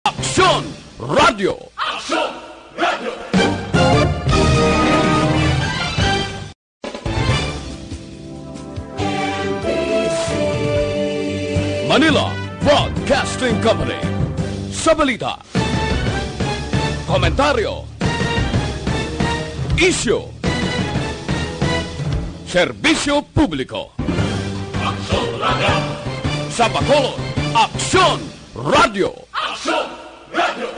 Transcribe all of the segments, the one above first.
Aksyon Radio! Aksyon Radio! Manila Broadcasting Company. Sa balita, komentaryo, isyu, serbisyo publiko. Aksyon Radio! Sa Bacolod, Aksyon Radio! Aksyon Radio!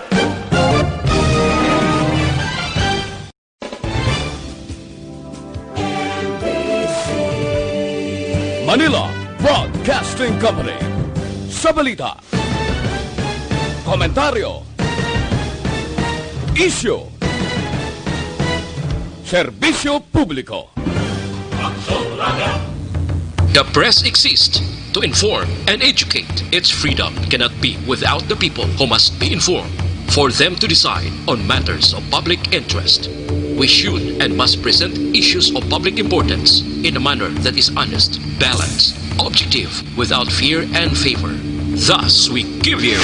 Manila Broadcasting Company. Sa balita, komentaryo, isyu, serbisyo publiko. Aksyon Radio! The press exists to inform and educate. Its freedom cannot be without the people who must be informed for them to decide on matters of public interest. We should and must present issues of public importance in a manner that is honest, balanced, objective, without fear and favor. Thus, we give you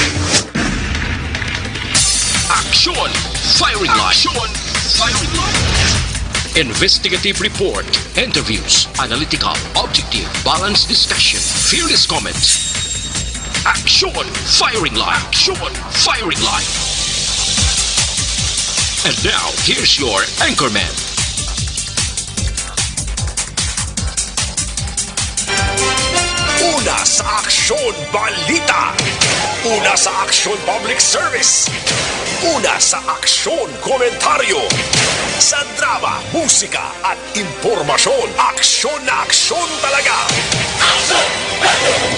Aksyon Firing Line. Aksyon Firing Line. Investigative report, interviews, analytical, objective, balanced discussion, fearless comments. Aksyon Firing Line. Aksyon Firing Line. And now, here's your anchorman. Una sa Aksyon Balita. Una sa Aksyon Public Service. Una sa Aksyon Komentaryo. Sa drama, musika at impormasyon. Aksyon na aksyon talaga.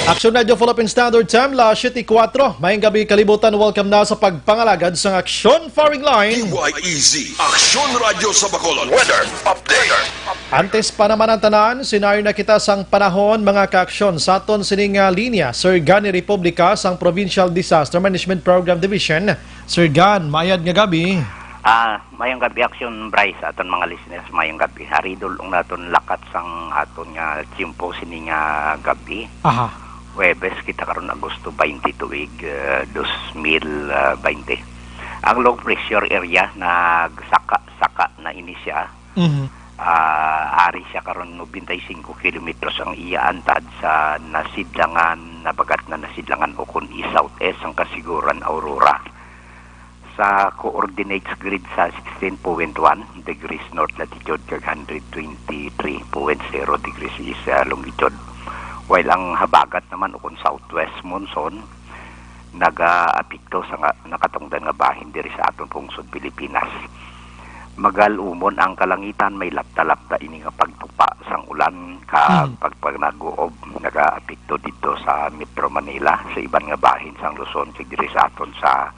Aksyon Radio Philippine Standard Time, la 7:04. Mayang gabi kalibutan, welcome na sa pagpangalagad sa Aksyon Firing Line. DYEZ, Aksyon Radio sa Bacolod. Weather Update. Antes pa naman ang tanan, sinayo na kita sang panahon mga kaaksyon sa aton sining linya. Sir Gan ni Republika sang Provincial Disaster Management Program Division. Sir Gan, mayad nga gabi. Mayong gabi Aksyon Bryce aton mga listeners, mayong gabi. Haridol ung naton lakat sang aton nga tiyempo sini nga gabi. Aha. Webes kita karon Agosto 20 tuig 2020. Ang low pressure area nagsaka na ini siya. Ari siya karon 95 kilometros ang iya antad sa nasidlangan nabagat na nasidlangan ukon i-southeast ang kasiguran Aurora. Sa coordinates grid sa 16.1 degrees north latitude kag 123.0 degrees east longitude. While ang habagat naman ukon southwest monsoon naga-apekto sa nakatungdan nga bahin diri sa aton pungsod Pilipinas. Magalumon ang kalangitan, may lapta-lapta ini nga pagtupa sang ulan kag pagpanaguob naga-apekto dito sa Metro Manila sa iban nga bahin sang Luzon kag diri sa aton sa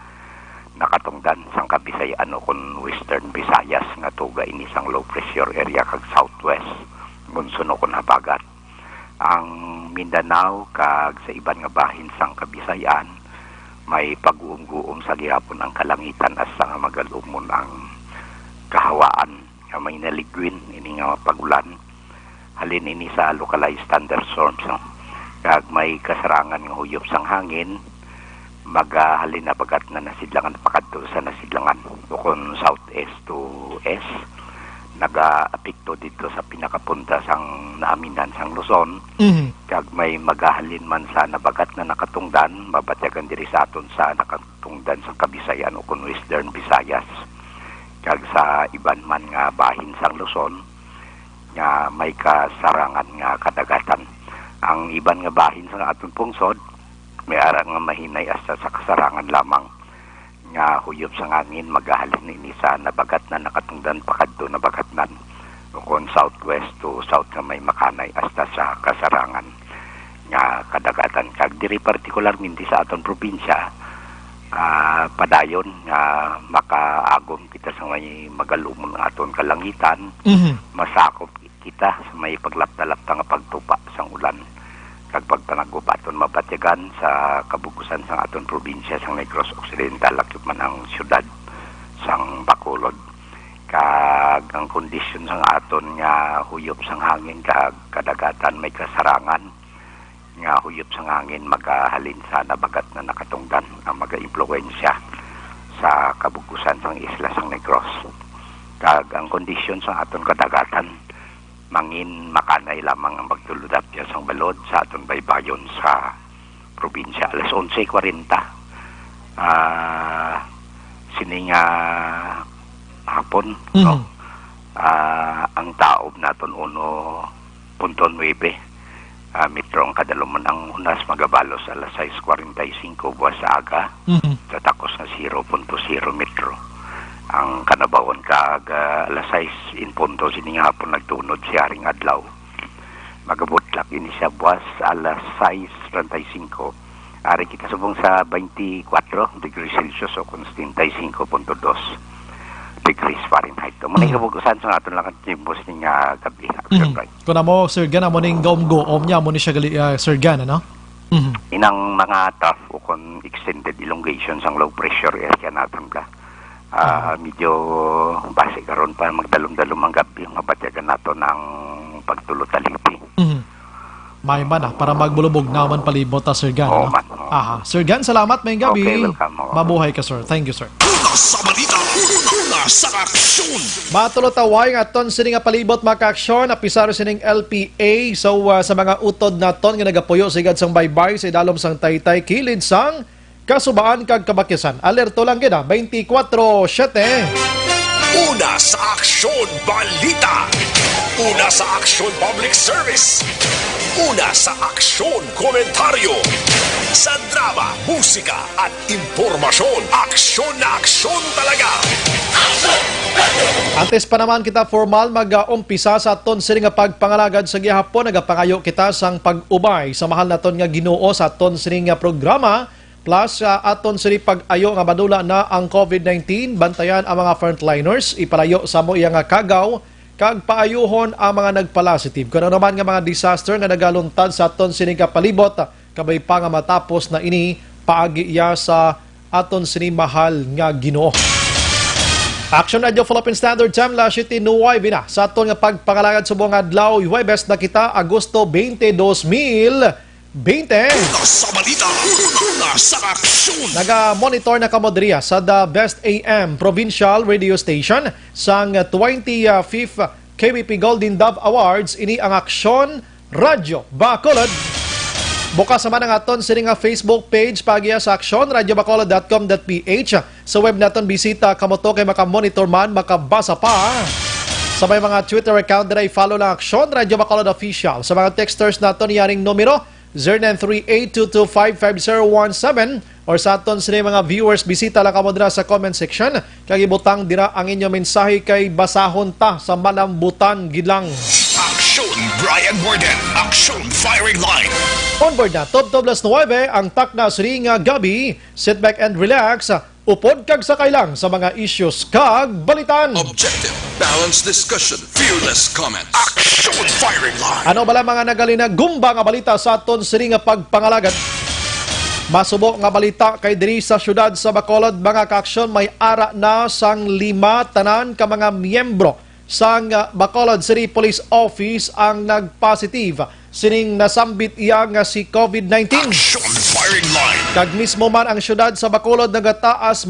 nakatungdan sang Kabisayan o kon Western Visayas nga tuga ini sang low pressure area kag southwest monsoon o kon habagat. Ang Mindanao kag sa iban nga bahin sang Kabisayan may pag-uum-guum sa gihapon ang kalangitan asa nga magalumon ang kahawaan nga may naligwin ini nga pagulan. Halin ini sa localized thunderstorms kag may kasarangan nga huyop sang hangin magahalin na bagat na nasidlangan pakadto sa nasidlangan ukon southeast to east naga-apekto dito sa pinakapunta sang naaminan sang Luzon. Kag may magahalin man sa nabagat na nakatungdan mabatyagan diri sa aton sa nakatungdan sa Kabisayan ukon Western Visayas kag sa iban man nga bahin sang Luzon nga may kasarangan nga kadagatan. Ang iban nga bahin sa aton pungsod may arang nga mahinay asa sa kasarangan lamang nga huyop sa ngangin magahalin ini sa nabagat na nakatungdan pakadto nabagatnan ukon southwest to south nga may makanay hasta sa kasarangan nga kadagatan kag diri partikularmente sa aton probinsya padayon nga makaagom kita sa may magalumon nga aton kalangitan. Masakop kita sa may paglapta-lapta nga pagtupa sang ulan kag pagpanagubaton mabatyagan sa kabugusan sang aton probinsya sang Negros Occidental lakip man ang syudad sang Bacolod. Kag ang kondisyon sang aton nga huyop sang hangin kag kadagatan may kasarangan nga huyot sa ngangin magahalin sa nabagat na nakatungdan ang mag-impluwensya sa kabugusan sang isla sang Negros. Kag ang kondisyon sa aton kadagatan mangin makanay lamang ang magtuludap diya sang balod sa aton baybayon sa probinsya. Alas 11:40 sining hapon, no? Ang taob naton 1.9 metro ang kadaluman ang unas magabalos alas 6:45 buwas sa aga. Tatakos na 0.0 metro. Ang kanabawon kag alas 6 in punto sining hapon nagtunod si Haring Adlaw. Magabutlak ini siya buwas alas 6:35. Ari kita subong sa 24 degrees Celsius o kung 75.2 degrees Fahrenheit. Muna kabugusan sa aton lang at timbos niya gabi. Kung mo, Sir Gan, mo ning gaom-goom niya, mo ni siya Sir Gan, ano? Inang mga trough o kung extended elongation sang low pressure area natin ka. Medyo base karon pa magdalom-dalom ang gabi yung mabatyagan nato ng pagtulot-taliti. May man para magbulubog naman palibot Sir Gan. Oo, no? man. Aha. Sir Gan, salamat may gabi. Okay, welcome. Mabuhay ka, sir. Thank you, sir. Una sa balita, una sa aksyon. Matulotaway nga ton sini nga palibot maka-aksyon apisaro sining LPA sa mga utod na ton nga nagapuyo sigad sang baybay sa idalom sang Taytay kilid sang kasubaan kag kabakisan. Alerto lang gid 24/7. Una sa aksyon balita. Una sa aksyon public service. Una sa aksyon komentaryo. Sa drama, musika at impormasyon. Aksyon na aksyon talaga. Antes pa naman kita formal mag-umpisa sa aton sini nga pagpangalagad sa gihapon nagapangayo kita sang pag-ubay sa mahal naton nga Ginoo sa aton sini nga programa. Plus, aton sini pag-ayo nga madula na ang COVID-19, bantayan ang mga frontliners, ipalayo sa mo iya nga kagaw, kag paayuhon ang mga nagpositive. Kung ano naman nga mga disaster nga nagaluntad sa aton sini kapalibot, kabay pa nga matapos na ini, paagi iya sa aton sini mahal nga Ginoo. Aksyon Radio Philippine Standard Time, La City, Nuway na sa aton nga pagpangalagad sa buong adlaw, Huwebes na kita, Agosto 22, 2020. Sa balita, sa aksyon. Naga-monitor na kamodriya sa The Best AM Provincial Radio Station sang 25th KBP Golden Dove Awards. Ini ang Aksyon Radio Bacolod. Bukas naman ang aton sini nga Facebook page pagiya sa aksyon.radiobacolod.com.ph. Sa web naton bisita kamoto kay makamonitor man, makabasa pa. Sa may mga Twitter account na i-follow lang Aksyon Radio Bacolod Official. Sa mga texters naton yaring numero 0938-225-5017 or sa aton sila mga viewers, bisita lang kamo dira sa comment section. Kagibutang dira ang inyong mensahe kay basahon ta sa malambutan gidlang. Aksyon Bryan Morden. Aksyon Firing Line. Onboard na, Top 9 ang takna suri nga gabi. Sit back and relax. Upod kag sakay lang sa mga issues kag balitan. Objective, balanced discussion, fearless comments. Aksyon Firing Line. Ano bala mga nagalina gumba nga balita sa aton siri nga pagpangalagad? Masubo nga balita kay diri sa syudad sa Bacolod, mga kaaksyon, may ara na sang 5 tanan ka mga miyembro sang Bacolod City Police Office ang nagpositive sining nasambit iya nga si COVID-19. Aksyon Firing Line. Kag mismo man ang syudad sa Bacolod nagataas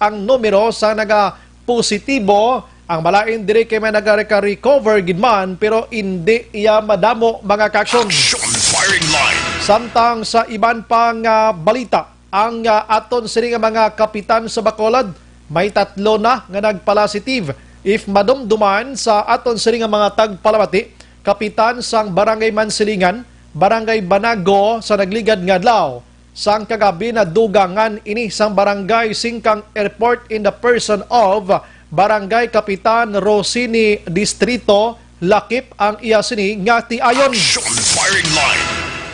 ang numero sa nagapositibo. Ang malain diri kay may naga-recover gid man pero hindi iya madamo mga kaaksyon. Aksyon Firing Line. Samtang sa iban pang balita, ang aton sini nga mga kapitan sa Bacolod, may 3 na nga nagpositive. If madumduman sa aton sini nga mga tagpalamati, kapitan sang Barangay Mansilingan, Barangay Banago sa nagligad nga adlaw, sang kagabi na dugangan ini sang Barangay Singkang Airport in the person of Barangay Kapitan Rosini Distrito, lakip ang iya sini nga tiayon. Aksyon Firing Line.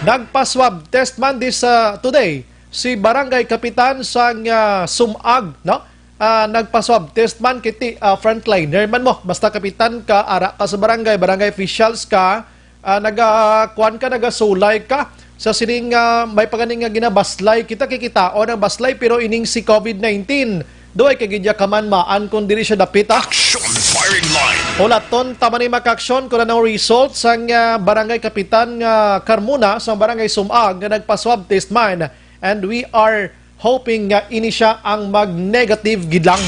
Nagpa-swab test man this today si Barangay Kapitan sang Sumag, no? Nagpa-swab test man kiti frontliner man mo, basta kapitan ka, ara ka sa barangay officials ka, nagasulay ka sa sining may paganing nga ginabaslay kita kikitaon ang baslay pero ining si COVID-19 Doy kay gidya kamanmaan kung dili siya dapita. Action firing line. Ulaton tama ni makaksyon kung anong result sang barangay kapitan nga Carmona sa barangay Sumag nga nagpa-swab test man, and we are hoping nga ini siya ang mag-negative gidlang.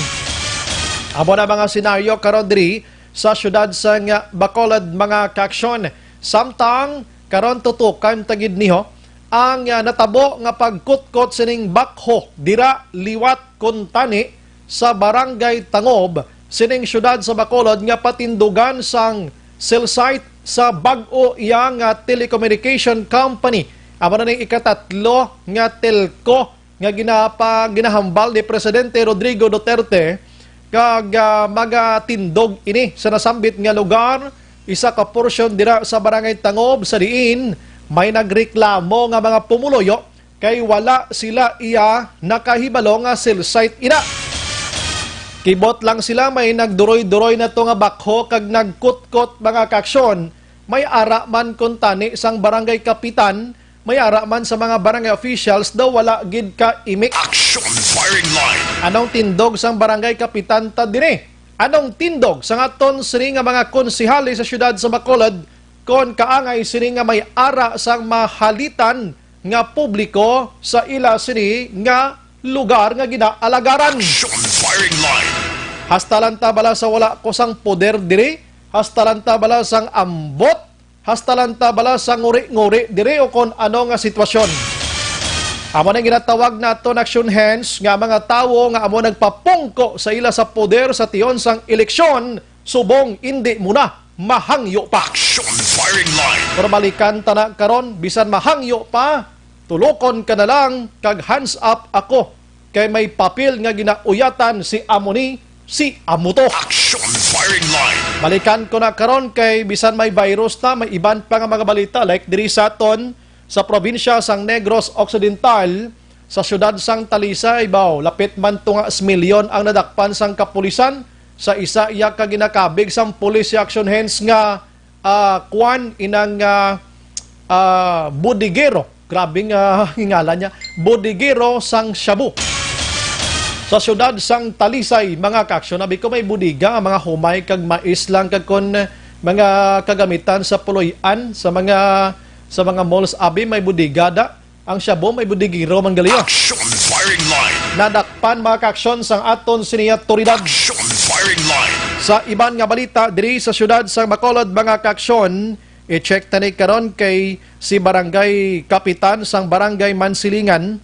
Amo na mga senaryo karon diri sa syudad sang Bacolod mga kaaksyon. Samtang karon tutukan tagid niho ang natabo nga pagkutkot sining bakho dira liwat kuntani sa barangay Tangob sining syudad sa Bacolod nga patindugan sang cell site sa bag-o iyang telecommunication company. Amo na ning ikatatlo nga telco nga ginahambal ni Presidente Rodrigo Duterte kag magatindog ini sa nasambit nga lugar, isa ka portion dira sa barangay Tangob sa diin may nagreklamo nga mga pumuloyo kay wala sila iya nakahibalo nga cell site ina. Kibot lang sila may nagduroy-duroy na to nga bakho kag nagkutkot mga kaaksyon. May ara man kuntani sang barangay kapitan, may ara man sa mga barangay officials daw wala gid ka imik. Action firing line. Anong tindog sang barangay kapitan ta dire? Anong tindog sa ngaton sini nga mga konsehali sa syudad sa Bacolod kon kaangay sini nga may ara sang mahalitan nga publiko sa ila sini nga lugar nga ginaalagaran. Action firing line. Hastalanta bala sa wala ko sang poder diri, hastalanta bala sang ambot, hastalanta bala sang nguri-nguri diri o kon ano nga sitwasyon. Amo nang ginatawag nato action hands nga mga tawo nga amo nagpapungko sa ila sa poder sa tiyon sang eleksyon, subong hindi muna mahangyo pa. Action firing line. Formalikan tana karon bisan mahangyo pa, tulokon ka na lang kag hands up ako kay may papel nga ginauyatan si amoni si amuto. Action firing line. Balikan ko na karon kay bisan may virus na may iban pa nga mga balita like diri sa aton sa probinsya sang Negros Occidental sa syudad sang Talisay baw lapit man tunga milyon ang nadakpan sang kapulisan sa isa iya ka ginakabig sang police action hands nga kuan inang bodigero. Grabing hingala niya. Bodigero sang Shabu. Sa syudad sang Talisay, mga kaaksyon, nabi ko may budiga, mga humay kag mais lang kag kon mga kagamitan sa puloy-an sa mga malls abi may budigada. Ang Shabu may budigero man galiyo. Action firing line. Nadakpan mga kaaksyon sang aton siniya otoridad. Action firing line. Sa iban nga balita diri sa syudad sang Bacolod mga kaaksyon, i-check tani karon kay si barangay kapitan sang barangay Mansilingan,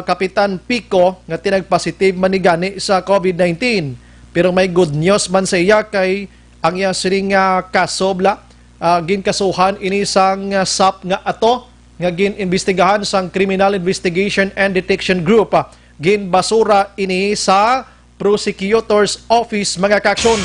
Kapitan Pico nga tinagpositive man ni gani sa COVID-19. Pero may good news man sa iya kay ang iya siring kasobla ginkasuhan ini sang SAP nga ato nga gin-imbestigahan sang Criminal Investigation and Detection Group. Ginbasura ini sa Prosecutor's Office mga kaaksyon.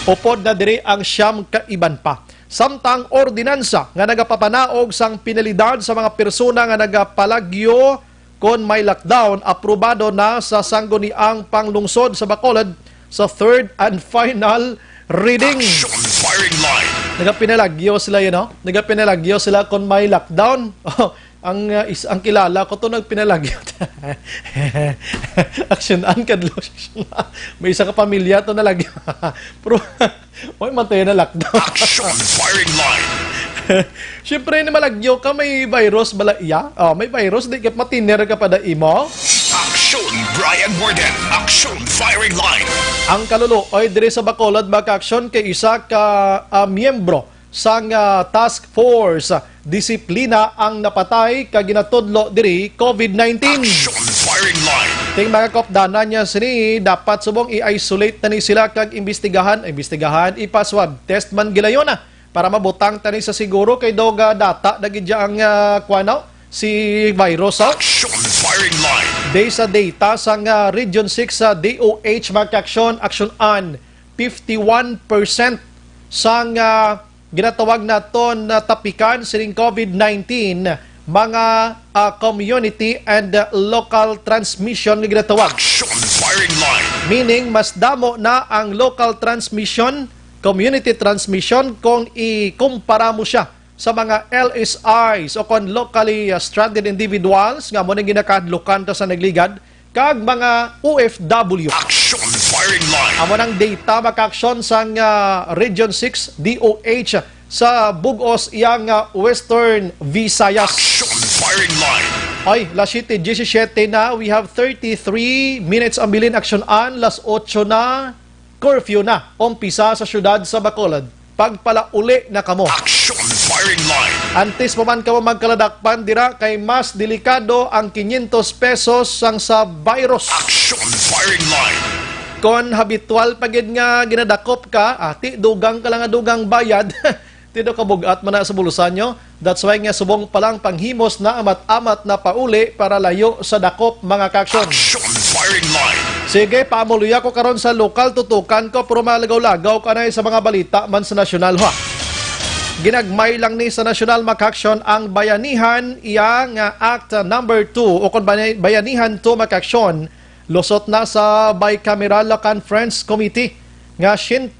Upod na diri ang siyam kaiban pa. Samtang ordinansa nga nagapapanaog sang penalidad sa mga persona nga nagapalagyo kon may lockdown aprobado na sa sangguniang panglungsod sa Bacolod sa third and final reading. Action firing line. Nagapinalagyo sila yun, no? Nagapinalagyo sila kon may lockdown. Ang kilala ko to nagpinalagyo. Aksyonan kadlo. May isa ka pamilya to nalagyo. Pero oy matay na lockdown. Action firing line. Siyempre ni malagyo ka may virus bala iya. May virus di kat matiner ka pa da imo. Aksyon Bryan Morden. Action firing line. Ang kaluluoy diri sa Bacolod baka-aksyon kay isa ka miyembro sang task force disiplina ang napatay kag ginatudlo diri COVID-19. Action firing line. Ting mga kopdana niya sini dapat subong i-isolate tani sila kag imbestigahan, ipaswab test man gilayon na para mabutang tani sa siguro kay doga data dagidya ang kuanaw si virus. Action firing line. Based sa data sang Region 6 sa DOH Aksyon on 51% sang ginatawag naton na tapikan sining COVID-19 mga community and local transmission nga ginatawag. Action firing line. Meaning mas damo na ang local transmission, community transmission kung ikumpara mo siya sa mga LSIs o kon locally stranded individuals nga mo nang ginakadlukan ta sa nagligad kag mga OFW. Action firing line. Amo ng data maka-aksyon sang Region 6 DOH sa bugos iyang Western Visayas. Action firing line. Ay, las 7:17 na, we have 33 minutes ang bilin aksyonan, las 8 na, curfew na, umpisa sa syudad sa Bacolod. Pagpalauli na kamo. Action firing line. Antes pa man kamo magkaladakpan dira kay mas delikado ang 500 pesos sang sa virus. Action firing line. Kon habitual pagid nga ginadakop ka, ati dugang ka lang nga dugang bayad. Tido ka bugat man na sa bulusan nyo. That's why nga subong palang panghimos na amat-amat na pauli para layo sa dakop mga kaksyon. Action firing line. Sige, paamuluya ko karon sa lokal, tutukan ko pero malagaw-lagaw ka na sa mga balita man sa nasyonal ha. Ginagmay lang ni sa nasyonal makaksyon ang bayanihan iyang Act number 2 o kung bayanihan 2 makaksyon lusot na sa Bicameral Conference Committee nga 140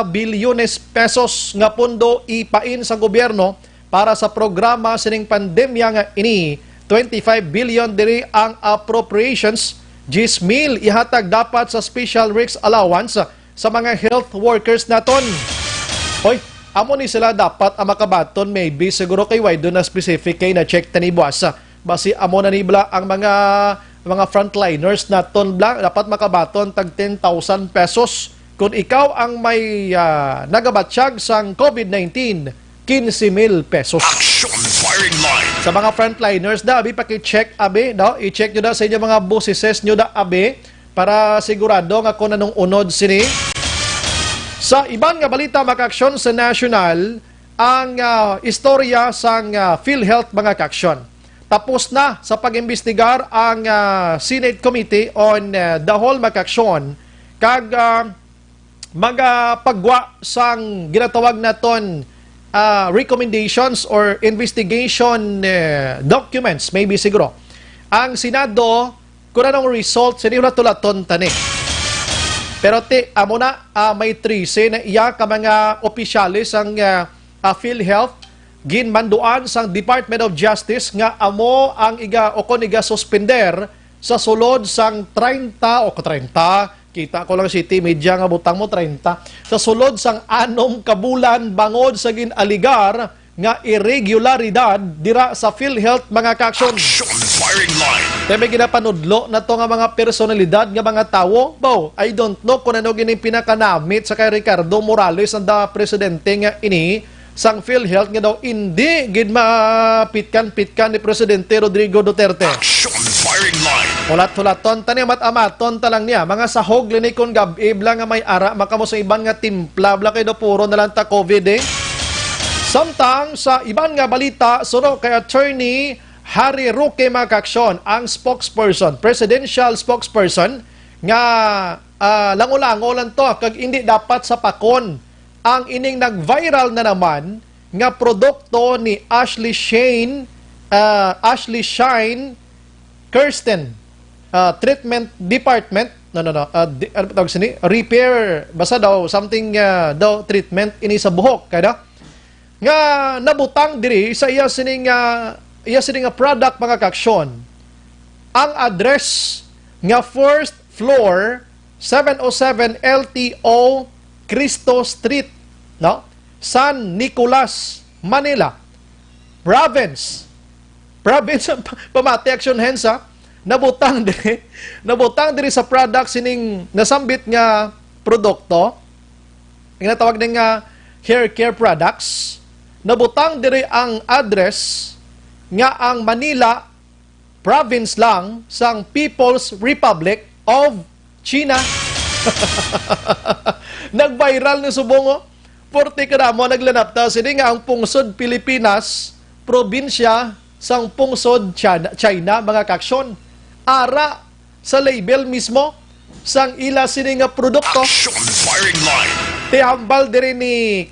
bilyones pesos nga pondo ipain sa gobyerno para sa programa sining pandemya nga ini. 25 billion diri ang appropriations. 10,000 ihatag dapat sa special risk allowance sa mga health workers naton. Hoy, amo ni sila dapat ang makabaton, maybe siguro kay why do na specific kay na check tani buwas. Basi amo na nibla ang mga frontliners naton bla dapat makabaton tag 10,000 pesos. Kung ikaw ang may nagabatsyag sang COVID-19, 15,000 pesos. Action firing line. Sa mga frontliners da, abi paki-check abi, no? I-check nyo da sa inyo mga businesses nyo da abi para sigurado nga kung anong unod sini. Sa ibang nga balita makaksyon sa national, ang istorya sang PhilHealth mga kaksyon. Tapos na sa pag-imbestigar ang Senate Committee on the Whole makaksyon kag magpagwa sang ginatawag naton recommendations or investigation documents, maybe siguro. Ang Senado, kung anong result, sinira tulaton tani. Pero amo na may 13 na iya ka mga opisyalis ang PhilHealth ginmanduan sang Department of Justice nga amo ang iga suspender sa sulod sang 30 o 30 kita ko lang City Media nga butang mo 30 sa sulod sang 6 kabulan bangod sa ginaligar nga irregularidad dira sa PhilHealth mga kaksyon. Action firing line. May ginapanudlo na to nga mga personalidad nga mga tawo. Bow, I don't know kung ano gining pinakanamit sa kay Ricardo Morales ang da presidente nga ini sang PhilHealth nga daw hindi gid mapitkan-pitkan ni Presidente Rodrigo Duterte. Action firing line. Ulat-ulaton tani amaton talang niya mga sahog lini kon gab-ibla nga may ara makamo sa iban nga timpla bla kay do puro na lang ta COVID eh. Samtang sa iban nga balita suro kay Attorney Harry Roque Makaksyon ang spokesperson, presidential spokesperson nga lango-lango lang to kag hindi dapat sa pakon ang ining nag-viral na naman nga produkto ni Ashley Shine Kirsten treatment department repair basta daw something daw treatment ini sa buhok kada nga nabutang diri sa iya sining product mga kaksyon ang address nga first floor 707 LTO Cristo Street, no? San Nicolas, Manila. Province pamati action hensa nabutang diri sa product sining nasambit nga produkto. Ang natawag din nga hair care products. Nabutang diri ang address nga ang Manila province lang sang People's Republic of China. Nag-viral ni subongo. Porte kada mo naglanap ta sini nga ang pungsod Pilipinas, probinsya sang pungsod China mga kaksyon. Ara sa label mismo sang ila sini nga produkto. Action firing line. Tihambal diri ni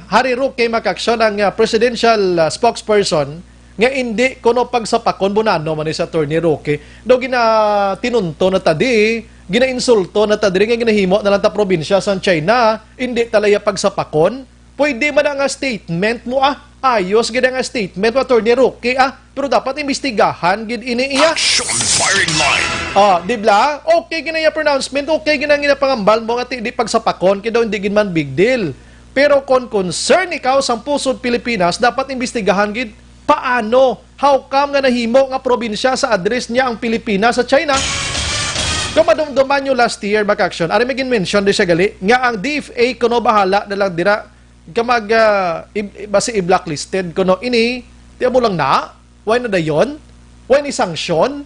Harry Roque makaksyon ang presidential spokesperson nga hindi kuno pagsapakon bunano man sa Attorney Roque. Do gina tinunto na tadi, gina-insulto na tadi nga ginahimo na lang ta probinsya sa China, hindi talaya pagsapakon. Pwede man nga statement mo ayos gid nga statement wa Attorney Roque pero dapat imbestigahan gid ini iya. Action firing line. Di ba? Okay ginaya pronouncement, okay ginang pangambal mo nga di pagsapakon kay daw hindi gid man big deal. Pero kung concern ikaw sa pusod Pilipinas, dapat imbestigahan gid paano, how come nga nahimo nga probinsya sa address niya ang Pilipinas sa China. Kung madumduman nyo last year, Aksyon, ari may mention di siya gali, nga ang DFA kuno bahala na lang dira, kamag, basi i-blacklisted kuno ini, tiya mo lang na, why na dayon? Why ni sanksyon?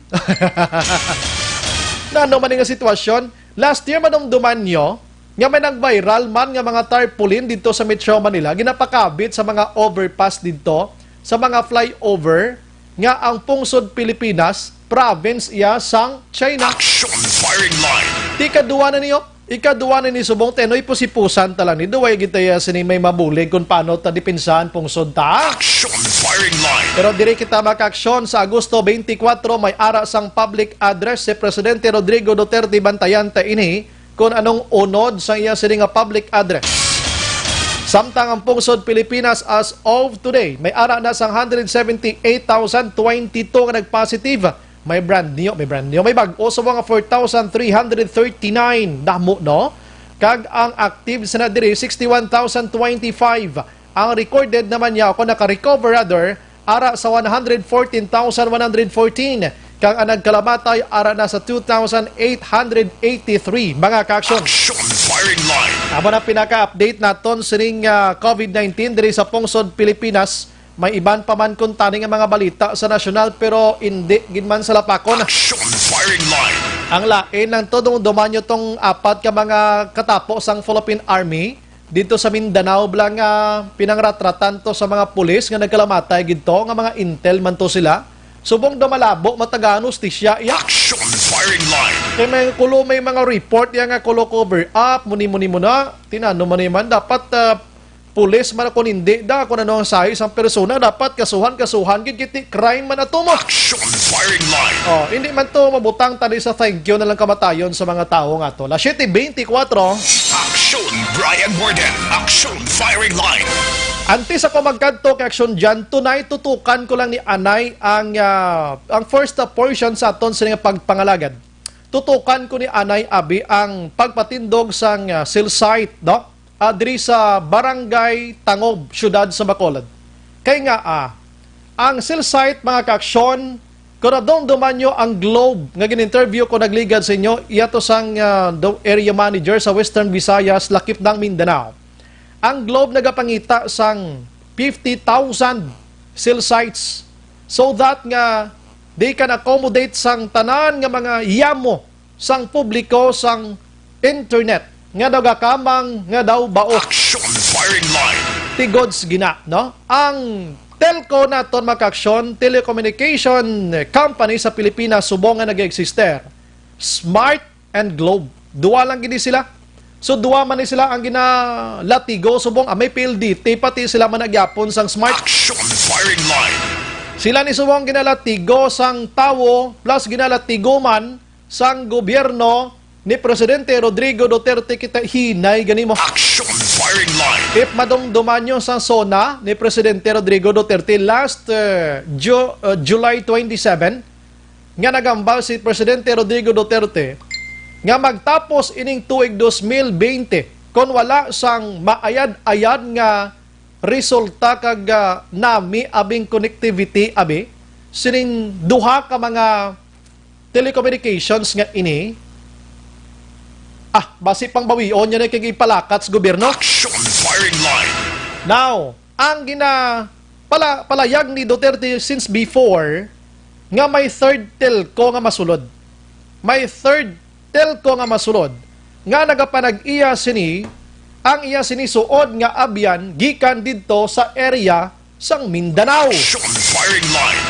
Na ano man nga sitwasyon, last year madumduman nyo, nga may nag-viral man nga mga tarpaulin dito sa Metro Manila, ginapakabit sa mga overpass dito, sa mga flyover, nga ang pungsod Pilipinas, province iya sang China. Action firing line. Ikaduwa na niyo, ikaduwa na ni Subong Tenoy pusipusan talang ni Duway gitaya sini may mabulig kung paano ta dipinsahan pungsod ta. Action firing line. Pero dire kita Aksyon sa Agosto 24 may ara sang public address si Presidente Rodrigo Duterte bantayan ta ini kung anong unod sa iya sini nga public address. Samtang ang pungsod Pilipinas as of today, may ara na sang 178,022 nga nagpositive. May bago sa mga 4,339 damo, no? Kag ang active sa nadiri, 61,025. Ang recorded naman niya, ako naka-recover rather, ara sa 114,114. Kag ang nagkalamatay, ara na sa 2,883. Mga Aksyon. Action firing line. Amo na pinaka-update naton sining COVID-19 diri sa pungsod Pilipinas. May iban pa man kung taning ang mga balita sa nasyonal pero hindi ginman sa lapakon. Action firing line. Ang lain ng todong dumanyo tong apat ka mga katapos ang Philippine Army dito sa Mindanao blang pinangratratan to sa mga pulis nga nagkalamatay gito nga mga intel man to sila. Subong dumalabo matagano stisya iya. Action firing line. Kaya may mga report yan nga kulo cover up muni-muni mo na tinano man naman dapat pulis man ako hindi da kung ano ang sahi isang persona dapat kasuhan gid kiti crime man ato mo. Action firing line. Hindi man to mabutang tali sa thank you na lang kamatayon sa mga tao nga to. La 7:24. Action Bryan Morden. Action firing line. Antes ako magkanto kay Aksyon dyan, tunay tutukan ko lang ni Anay ang first portion sa aton sa nga pagpangalagad. Tutukan ko ni Anay Abi ang pagpatindog sang cell site, no? Diri sa Barangay Tangob, syudad sa Bacolod. Kaya nga, ang cell site, mga Aksyon, kung nadong dumanyo ang Globe, nga gin-interview ko nagligad sa inyo, iyato sang area manager sa Western Visayas, lakip ng Mindanao. Ang Globe nagapangita sang 50,000 cell sites so that nga they can accommodate sang tanan nga mga yamo sang publiko sang internet. Nga daw gakamang, nga daw bao. Action firing line. Tigods gina, no? Ang telco naton mga Aksyon, telecommunication company sa Pilipinas, subong nga nag-exister. Smart and Globe. Duwa lang gini sila. So duwa man ni sila ang ginalatigo, subong may PLDT, pati sila man nagyapon sang Smart. Action firing line. Sila ni subong ginalatigo sang tawo plus ginalatigo man sang gobyerno ni Presidente Rodrigo Duterte kita hinay ganimo. Action firing line. If madumduman nyo sa SONA ni Presidente Rodrigo Duterte last July 27, nga nagambal si Presidente Rodrigo Duterte nga magtapos ining tuig 2020 kon wala sang maayad-ayad nga resulta kag nami abing connectivity abi sining duha ka mga telecommunications nga ini basi pang bawion yan ay kagipalakat sa gobyerno. Action firing line. Now, ang palayag ni Duterte since before nga may third telco nga masulod. May third telco nga masulod. Nga nagapanag-iya sini, ang iya sini suod nga abyan gikan didto sa area sang Mindanao. Action firing line.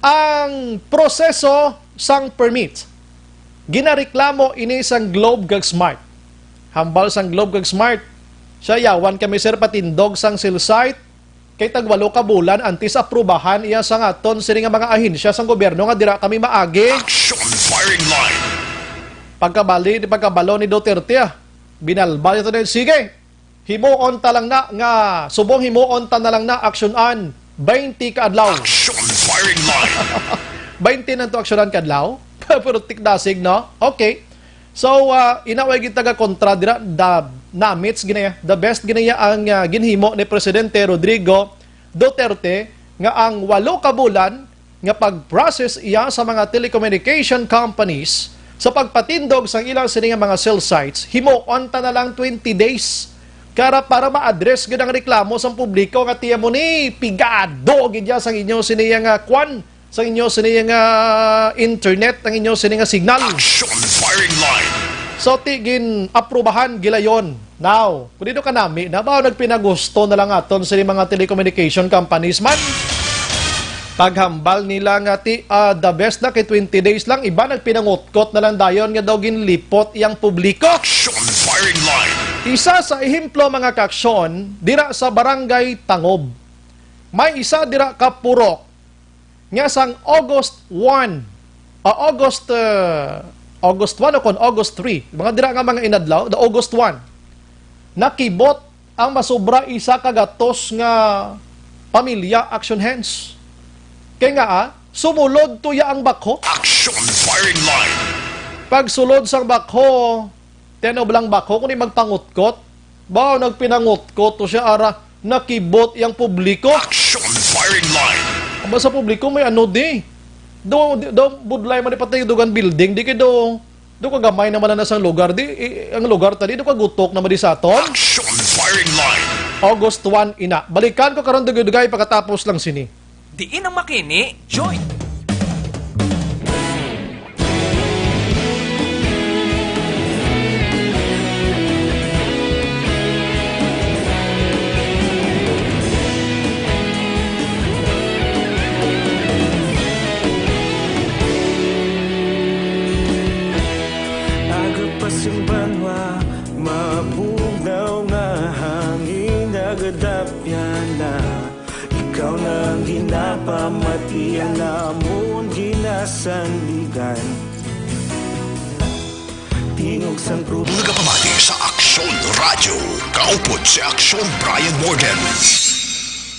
Ang proseso sang permit ginareklamo ini sang Globe kag Smart. Hambal sang Globe kag Smart. Siya yawan kami sir patindog sang cell site kay tagwalo ka bulan antes aprubahan iya sang aton sini nga mga ahensya sang gobyerno nga dira kami maagi. Action firing line. Pagkabalo ni Duterte binalbal ito din. Sige, himuon ta lang na nga subong himuon ta na lang na aksyonan 20 ka adlaw. Action firing line. 20 nanto aksyonan ka adlaw. Pero tikdasig no. Okay. So inaway gid taga kontra dira the namits ginaya. The best ginaya ang ginhimo ni Presidente Rodrigo Duterte nga ang 8 ka bulan nga pag-process iya sa mga telecommunication companies sa pagpatindog sa ilang sini nga mga cell sites, himuon ta na lang 20 days para ma-address gid ang reklamo sa publiko nga tiya mo ni pigado gid ya sa inyo sini nga kwan sa inyo sini nga internet ang inyo sini nga signal. Action firing line. So tigin aprubahan gilayon. Now, kung dito ka nami, na ba nagpinagusto na lang aton sa mga telecommunication companies man? Paghambal nila nga the best na kay 20 days lang, iba nagpinangutkot na lang dayon nga daw ginlipot iyang publiko. Action firing line. Isa sa ehemplo mga kaaksyon, dira sa barangay Tangob. May isa dira ka purok nga sang August 1, August 1 o kon August 3, mga dira nga mga inadlaw, the August 1, nakibot ang masobra isa kagatos nga pamilya action hands. Kaya nga sumulod tuya ang bakho. Action firing line. Pag sulod sang bakho, tenob lang bakho, kung magpangutkot, ba nagpinangutkot to siya ara, nakibot yang publiko. Action firing line. Aba sa publiko may ano di. Do budlay man ipatay dugan building, di kay do kagamay naman na sang lugar di, ang lugar tadi do kagutok na di sa aton. Action firing line. August 1 ina. Balikan ko karon dugay pagkatapos lang sini. Diin ang makini, join! Agapasimbangwa, mabugnaw nga hangin agadapyan na. Ikaw nang ginapamati ang namon ginasandigan. Tingog sang grupo. Nagapamati sa Aksyon Radio. Kaupod si Aksyon Bryan Morden.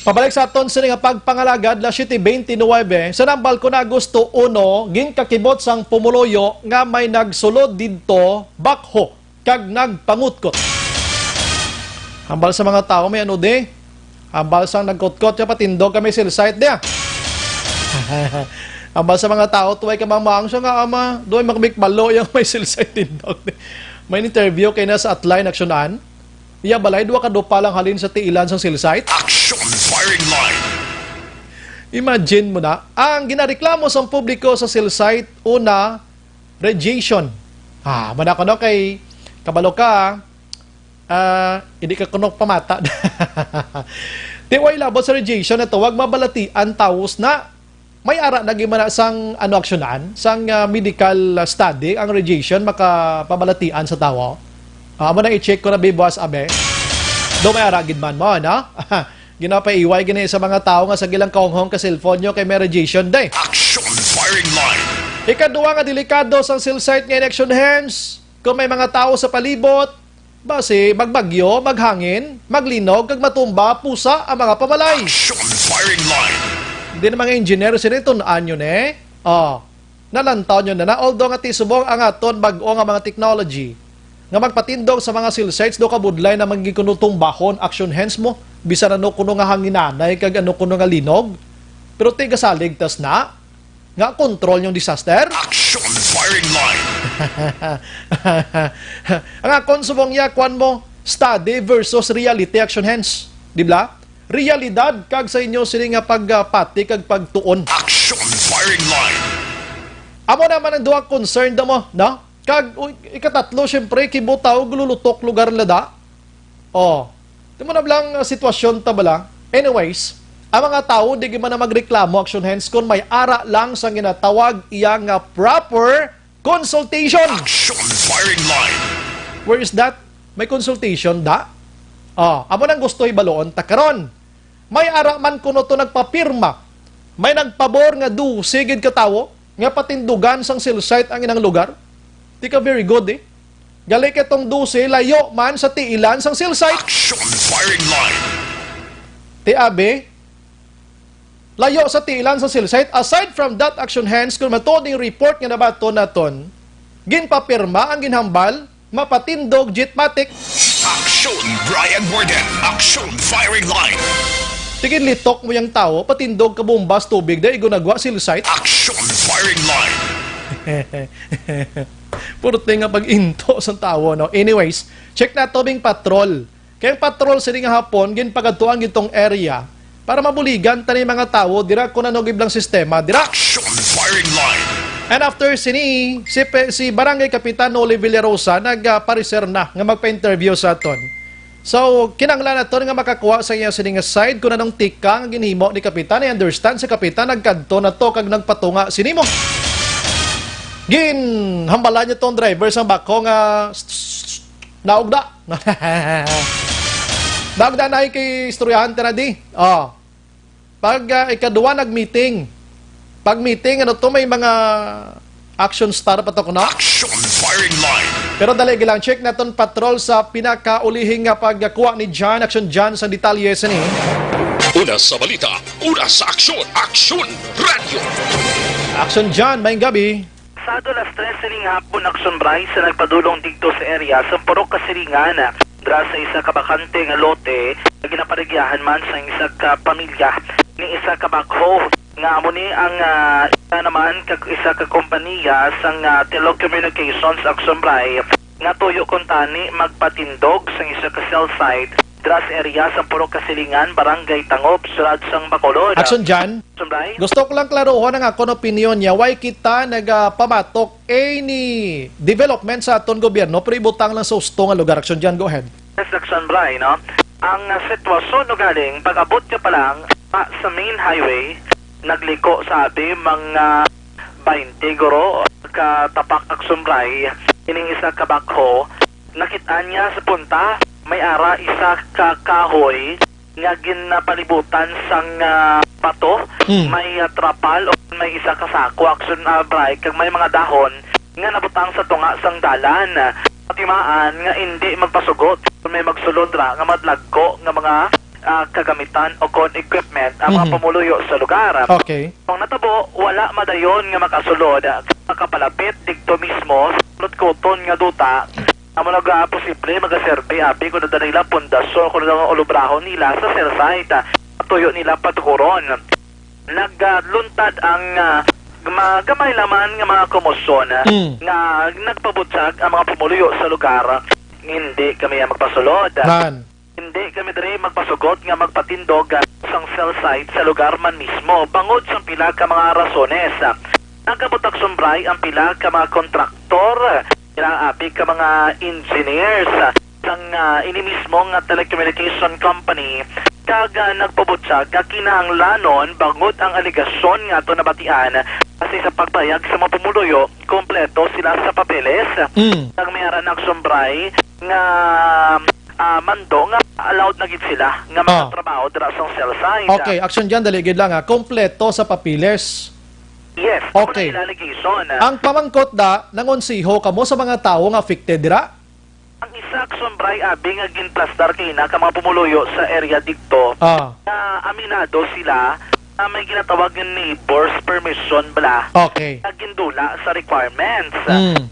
Pabalik sa aton sa nga pagpangalagad la 7:29 sa nambal ko na Agosto 1 gin kakibot sang pumuloyo nga may nagsulod didto bakho kag nagpangutkot. Hambal sa mga tao may ano de? Hambal sang nagkotkot siya patindog kami cell site dia. Hambal sa mga tao tuway ka mamang siya nga ama doy makbikbalo yung may cell site tindog. May interview kay na sa Atline Aksyonan. Iya balay duwa ka pa lang halin sa tiilan sang cell site. Action firing line. Imagine mo na, ang ginareklamo sa publiko sa cell site, una, radiation. Manakano kay kabalo ka, hindi ka kunok pamata. Tiway labot sa radiation na to, wag mabalatian taos na may ara nagimana sang aksyonan, sang medical study, ang radiation makapabalatian sa tawo. Amo na i-check ko na bibuas abe. Do may aragid man mo, no? Ginapaiway gini sa mga tao nga sa gilang kaunghong ka cellphone nyo kay may radiation day. Action firing line. Ikaduwa nga delikado sa cell site nga action hands. Kung may mga tao sa palibot, base magbagyo, maghangin, maglinog, kag matumba, pusa ang mga pamalay. Action firing line. Hindi na mga engineer sinitunaan yun eh. Nalantaw nyo na although nga tisubong ang aton bag-o nga mga technology nga magpatindog sa mga cell sites do kabudlay na magikunutong bahon action hands mo bisan ano kuno nga hanginanay kag ano kuno nga linog pero tiga saligtas na nga control yung disaster. Action firing line. Ang akon subong yakwan mo study versus reality action hands, di ba? Realidad kag sa inyo sini nga pagpati kag pagtuon. Action firing line. Amo naman ang duha concerned mo, no? Kag ikatatlo syempre kibutaw glulutok lugar lada. Di mo na lang sitwasyon ta bala. Anyways, ang mga tao di man na magreklamo action hands kung may ara lang sa ginatawag iya nga proper consultation. Action firing line. Where is that? May consultation da? Amo nang gusto ibaloon ta karon. May ara man kuno to nagpapirma. May nagpabor nga sigid ka tawo nga patindugan sang cell site ang inang lugar. Di ka very good eh. gali kitong 12 layo man sa tiilan sang cell site. Action firing line. Tiabe, layo sa tiilan sa cell site. Aside from that action hands, kung matod yung report nga nabato naton, ginpapirma ang ginhambal, mapatindog jetmatic. Action Bryan Morden. Action firing line. Tigin litok mo yung tao, patindog ka bumbas tubig dahil igunagwa cell site. Action firing line. Puro nga pag-into sa tao, no? Anyways, check na tobing patrol. Kaya patrol sa nga hapon, ginpagatuan gitong area para mabuligan tani mga tao, dira ko nanogib lang sistema, dira. Action firing line. And after si Barangay Kapitan Oli Villarosa nagpariser na nga magpa-interview sa aton. So, kinanglan nato nga makakuha sa iya sining side kung anong tika nga ginhimo ni Kapitan. I understand si Kapitan nagkadto na to kag nagpatunga sinimo. Hambalan niya tong driver sa bako nga naugda. Naugda na kay istoryahante na di. Pag ikaduwa nag-meeting. Pag meeting, ano to, may mga action star pa to ko na. Action firing line. Pero dali gilang check naton patrol sa pinakaulihing nga pagkuha ni John. Action John sa detalye sa ni. Una sa balita, una sa aksyon, Aksyon Radio. Action John, maayong gabi. Sado las 3 sining hapon Aksyon Bryan sa nagpadulong dito sa area sa Purok Kasiringan dra sa isa ka bakante nga lote na ginaparigyahan man sa isa ka pamilya ni isa ka bakho nga amo ni ang isa naman kag isa ka kompanya sang telecommunications Aksyon Bryan nga tuyo kuntani magpatindog sa isa ka cell site dra sa area sa Purok Kasilingan, Barangay Tangop, Surad sang Bacolod. Action John. Gusto ko lang klarohon ang akong opinion niya. Why kita nagpamatok any development sa aton gobyerno pero ibutang lang sa usto nga lugar. Action John, go ahead. Yes, Action Bryan, no? Ang sitwasyon no galing, pag-abot ka pa lang sa main highway, nagliko sabi mga 20 guro katapak Action Bryan, ining isa ka bakho, nakita niya sa punta, may ara isa ka kahoy nga ginapalibutan sang bato, may trapal o may isa ka sako Action Bryan kag may mga dahon nga nabutang sa tunga sang dalan. Patimaan nga hindi magpasugot, may magsulod ra nga madlagko nga mga kagamitan o kon equipment ang mga pamuluyo sa lugar. Okay. Kung natabo, wala madayon nga makasulod, makapalapit dito mismo, sulod-kuton nga duta, amo posible magaserve abi kung na nila pundasyon kung na olubrahon nila sa cell site tuyo nila patukuron. Nagluntad ang gamay laman nga mga komosyon nga nagpabutsag ang mga pumuluyo sa lugar. Hindi kami magpasulod. Hindi kami diri magpasugot nga magpatindog sang cell site sa lugar man mismo bangod sa pila ka mga rasones. Nagkabutak sumbray ang pila ka mga kontraktor, ilang api ka mga engineers sang ini mismo nga telecommunication company kaga nagpabutsag nga kinahanglanon bangod ang aligasyon nga ito nabatian kasi sa pagpayag sa mga pumuluyo kompleto sila sa papeles nang mayroon Aksyon Bryan nga mando nga allowed na gid sila nga magtrabaho dira sa cell site. Okay, Action John, daligid lang kompleto sa papeles. Yes, okay. Ang pamangkot da nangonsiho kamo sa mga tao nga affected dira? Ang isa Aksyon Bryan abi nga ginplastar kay na ka mga pumuluyo sa area dito. Aminado sila na may ginatawag ng neighbors permission bala. Okay. Gindula sa requirements.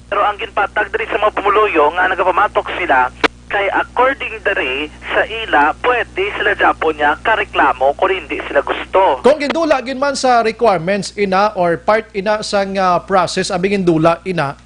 Pero ang ginpatag diri sa mga pumuluyo nga nagapamatok sila kay according dere sa ila, pwede sila Japon niya kareklamo kung hindi sila gusto. Kung gindula gin man sa requirements ina or part ina sang process abi gindula ina,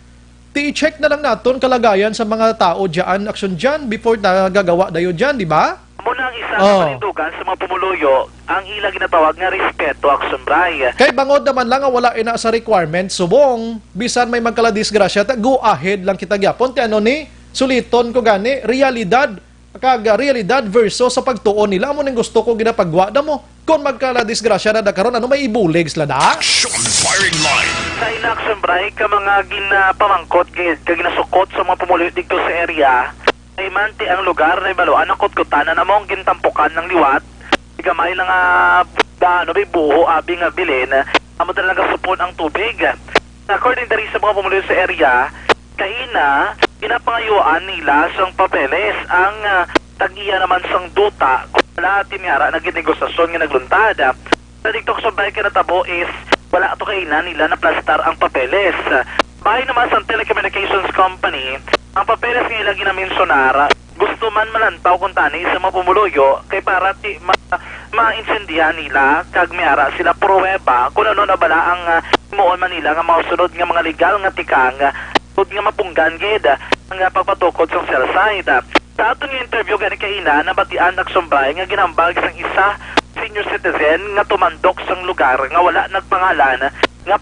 ti-check na lang naton kalagayan sa mga tao diyan, Action John, before na gagawa dayo diyan, di ba? Muna ang isa na panindugan sa mga pumuluyo, ang ila ginatawag nga respeto Action Bryan. Kay bangod naman lang nga wala ina sa requirements, subong bisan may magkala-disgrasya, go ahead lang kita gyapon ti ano ni suliton ko gani, realidad versus sa pagtuon nila. Amo ning gusto ko ginapagwa da mo. Kung magkala-disgrasya na karon ano may ibulig sila da? Action firing line. Sa Action Bryan ka mga ginapamangkot ginasukot sa mga pumuluyo dito sa area, ay manti ang lugar na ibaluan ang kutkutanan na mong gintampukan ng liwat, gamay lang may buho, abi nga bilin, amo talaga supon ang tubig. According sa mga pumuluyo sa area, kaina, pinapangayuan nila sang papeles ang tag-iya naman sang duta kung wala timyara na ginegosasyon nga nagluntad. Sa dito sa bahay kinatabo is wala ito kainan nila na plastar ang papeles. Bahay naman sa telecommunications company, ang papeles nga ilang ginamensionar, gusto man malantaw kung tani sa mga pumuluyo kay para ma-insendihan nila kag mayara sila pruweba kung ano na bala ang imuon man nila nga mausunod nga mga legal nga tikang tud nga mapunggan gid ang pagpatukod sa cell site. Sa atong interview gani kaina nabatian nagsumbay nga ginambag sang isa senior citizen nga tumandok sang lugar nga wala nagpangalan nga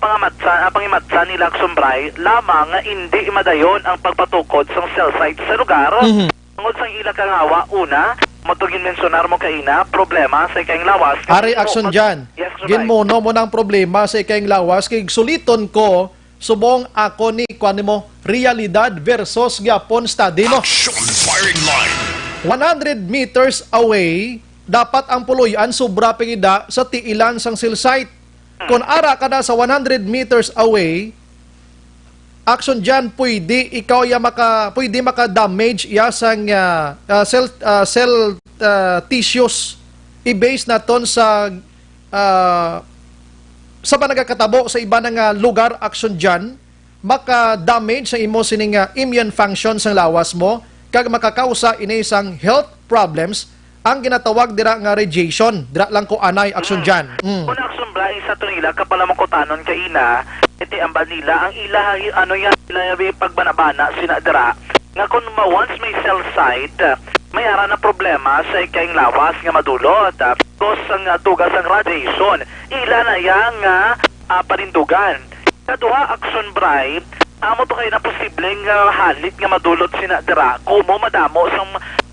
pangimatsa nila sumbray lamang nga hindi madayon ang pagpatukod sang cell site sa lugar. Tungod sang ila kangawa una matugin mensionar mo kaina problema sa ikayong lawas. Ari aksyon dyan. Yes, Ginmono mo ng problema sa ikayong lawas kay suliton ko subong ako ni kuan mo realidad versus gyapon study no. Action firing line. 100 meters away dapat ang puluyan sobra pigida sa tiilan sang cell site. Kung ara ka na sa 100 meters away, action dyan, pwede ikaw pwede maka-damage iya sang cell tissues i-base na ton sa panagkakatabo sa iba ng lugar. Action dyan, maka-damage sa imo sining immune function sang lawas mo kag makakausa ini isang health problems ang ginatawag dira nga radiation. Dira lang ko anay action dyan. Kung action Bryan sa to nila kapala makutanon kaina iti amba nila ang ilahi ano yan ilahi pagbanabana sinadra nga kung once may cell site may ara na problema sa ikayong lawas nga madulot because ang tugas ang radiation ila na yang parindugan kaduha action Bryan amo to kayo na posibleng halit nga madulot sinadra kumo madamo sa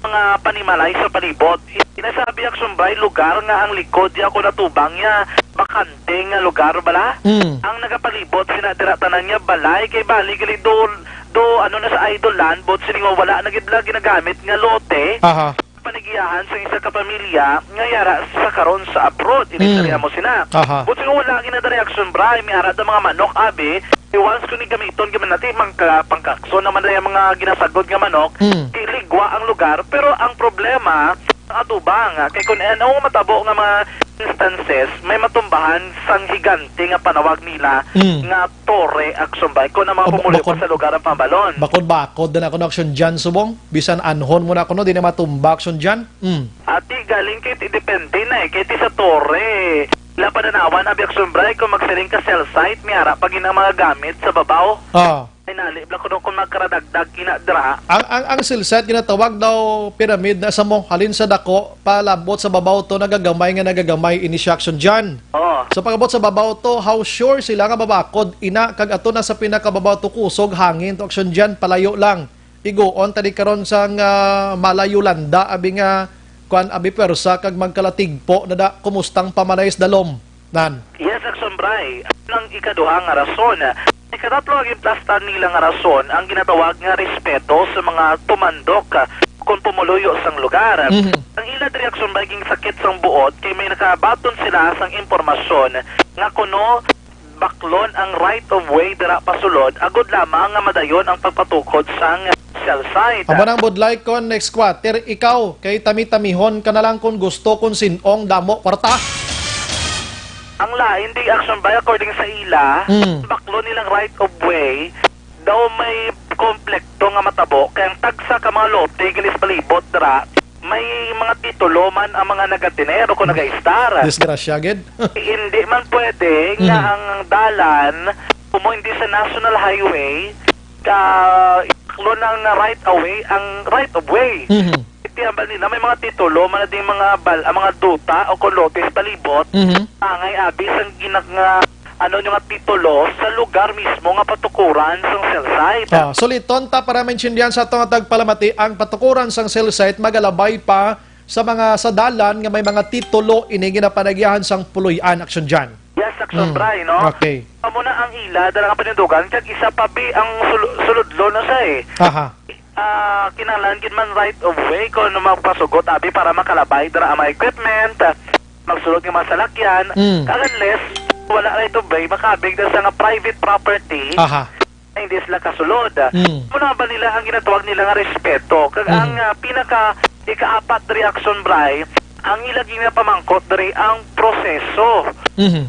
mga panimalay sa palibot. Sinasabi action Bryan lugar nga ang likod ya ako natubang niya bakante nga lugar bala. Ang nagapalibot sinadira tanan niya balay kay bali gali do ano na sa idol land bot sining wala na gidla ginagamit nga lote. Panigiyahan sa isa ka pamilya nga yara sa karon sa abroad inisarya mo sina. Bot sining wala ginadari action Bryan may ara da mga manok abi once kung gamiton gaman natin pangkakso naman na yung mga ginasagod nga manok iligwa ang lugar pero ang problema ang atubang kay kung ano matabo nga mga instances may matumbahan sang higante nga panawag nila nga tore action ba kung ang mga pumuli ko sa lugar ang pambalon bakod na ako na action dyan subong bisan anhon mo na ako no di na matumba action dyan ati galing kay depende na kay ti sa tore la pananawan abi action Bryan kung magsiling ka cell site may harap pag mga gamit sa babaw ay nalibla ko kung magkaradagdag kinadra ang cell site ginatawag daw pyramid na sa mo halin sa dako palabot sa babaw to nagagamay ini siya action dyan sa pagabot sa babaw to how sure sila nga babakod ina kag ato na sa pinakababaw to kusog hangin to action dyan palayo lang igoon tadi karon sang malayo landa abi nga kuan abi persa kag magkalatigpo na da kumustang pamanayis dalom nan. Yes action Bryan ang ikaduha nga rason ikatatlo ang implastan nila nga rason ang ginatawag nga respeto sa mga tumandok kung pumuluyo sang lugar. Ang ila reaksyon baging sakit sang buot kay may nakabaton sila sang impormasyon nga kuno baklon ang right of way dira pasulod agud lamang nga madayon ang pagpatukod sang cell site. Amo nang budlay kon next quarter ikaw kay tami-tamihon ka na lang kung gusto kung sinong damo kwarta. Ang lain di action by according sa ila baklon nilang right of way daw may komplekto nga matabo kay ang tagsa ka mga lote ginis palibot dira may mga titulo man ang mga nagadinero kung naga-star. Disgrasya gid. Hindi man pwede nga ang dalan kumo hindi sa national highway ka iklo ng right away ang right of way. Itiambal nila may mga titulo man ding mga mga duta o kolotes palibot. Angay abis ang ano yung titulo sa lugar mismo nga patukuran sang cell site. Suliton ta para maintindihan sa atong tagpalamati ang patukuran sang cell site magalabay pa sa mga sadalan nga may mga titulo ini ginapanagyahan sang puloy-an action dyan. Yes, action Bryan, no? Okay. Amo na ang ila dala nga panindugan kag isa pa bi ang suludlo na sa kinahanglan gid man right of way kung magpasugot abi para makalabay dara ang equipment magsulod nga masalakyan unless wala right of way makabig sa nga private property hindi sila kasulod. Muna ba nila ang ginatawag nila nga respeto? Ang pinaka ika-apat reaction, Bray, ang ilaging na pamangkot dari ang proseso.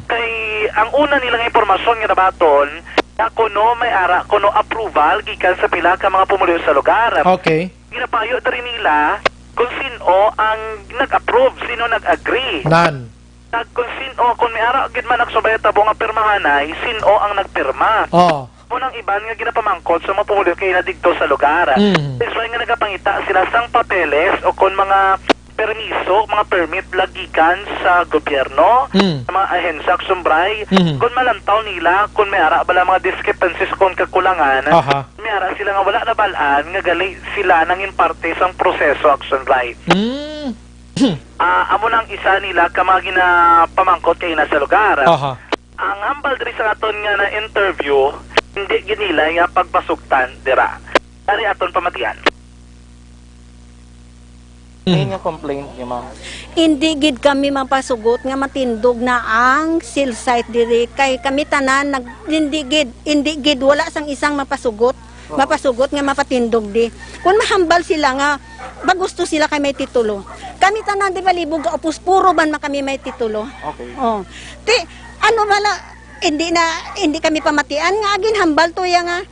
Kay ang una nilang impormasyon nga nabaton, kuno may ara, kuno approval gikan sa pila ka mga pumuliw sa lugar. Okay. Ginapayo dari nila kung sino ang nag-approve, sino nag-agree. Nan. Kung sino, kung may ara, gid man nagsubay tabo nga pirmahanay, sino ang nagpirma. Oh. Unang iban nga ginapamangkot sa mga pumuliw kay na digto sa lugar. That's why nga nagapangita sila sang papeles o kung mga permiso, mga permit lagikan sa gobyerno, sa mga ahensya sumbray, kung malantaw nila, kung may ara bala mga discrepancies kung kakulangan, may ara sila nga wala na balaan, nga gali sila nang imparte sang proseso action right. Amo nang isa nila ka mga ginapamangkot kay na sa lugar. Ang hambal diri sa aton nga na interview, hindi ginila nga pagpasugtan dira. Dari aton pamatian. Nga complaint niya, ma'am. Hindi gid kami mapasugot nga matindog na ang cell site diri kay kami tanan hindi gid wala sang isang mapasugot nga mapatindog di. Kung mahambal sila nga bagusto sila kay may titulo. Kami tanan di balibog opus puro ban kami may titulo. Okay. Oh. Ti ano bala hindi kami pamatian nga agin hambal to nga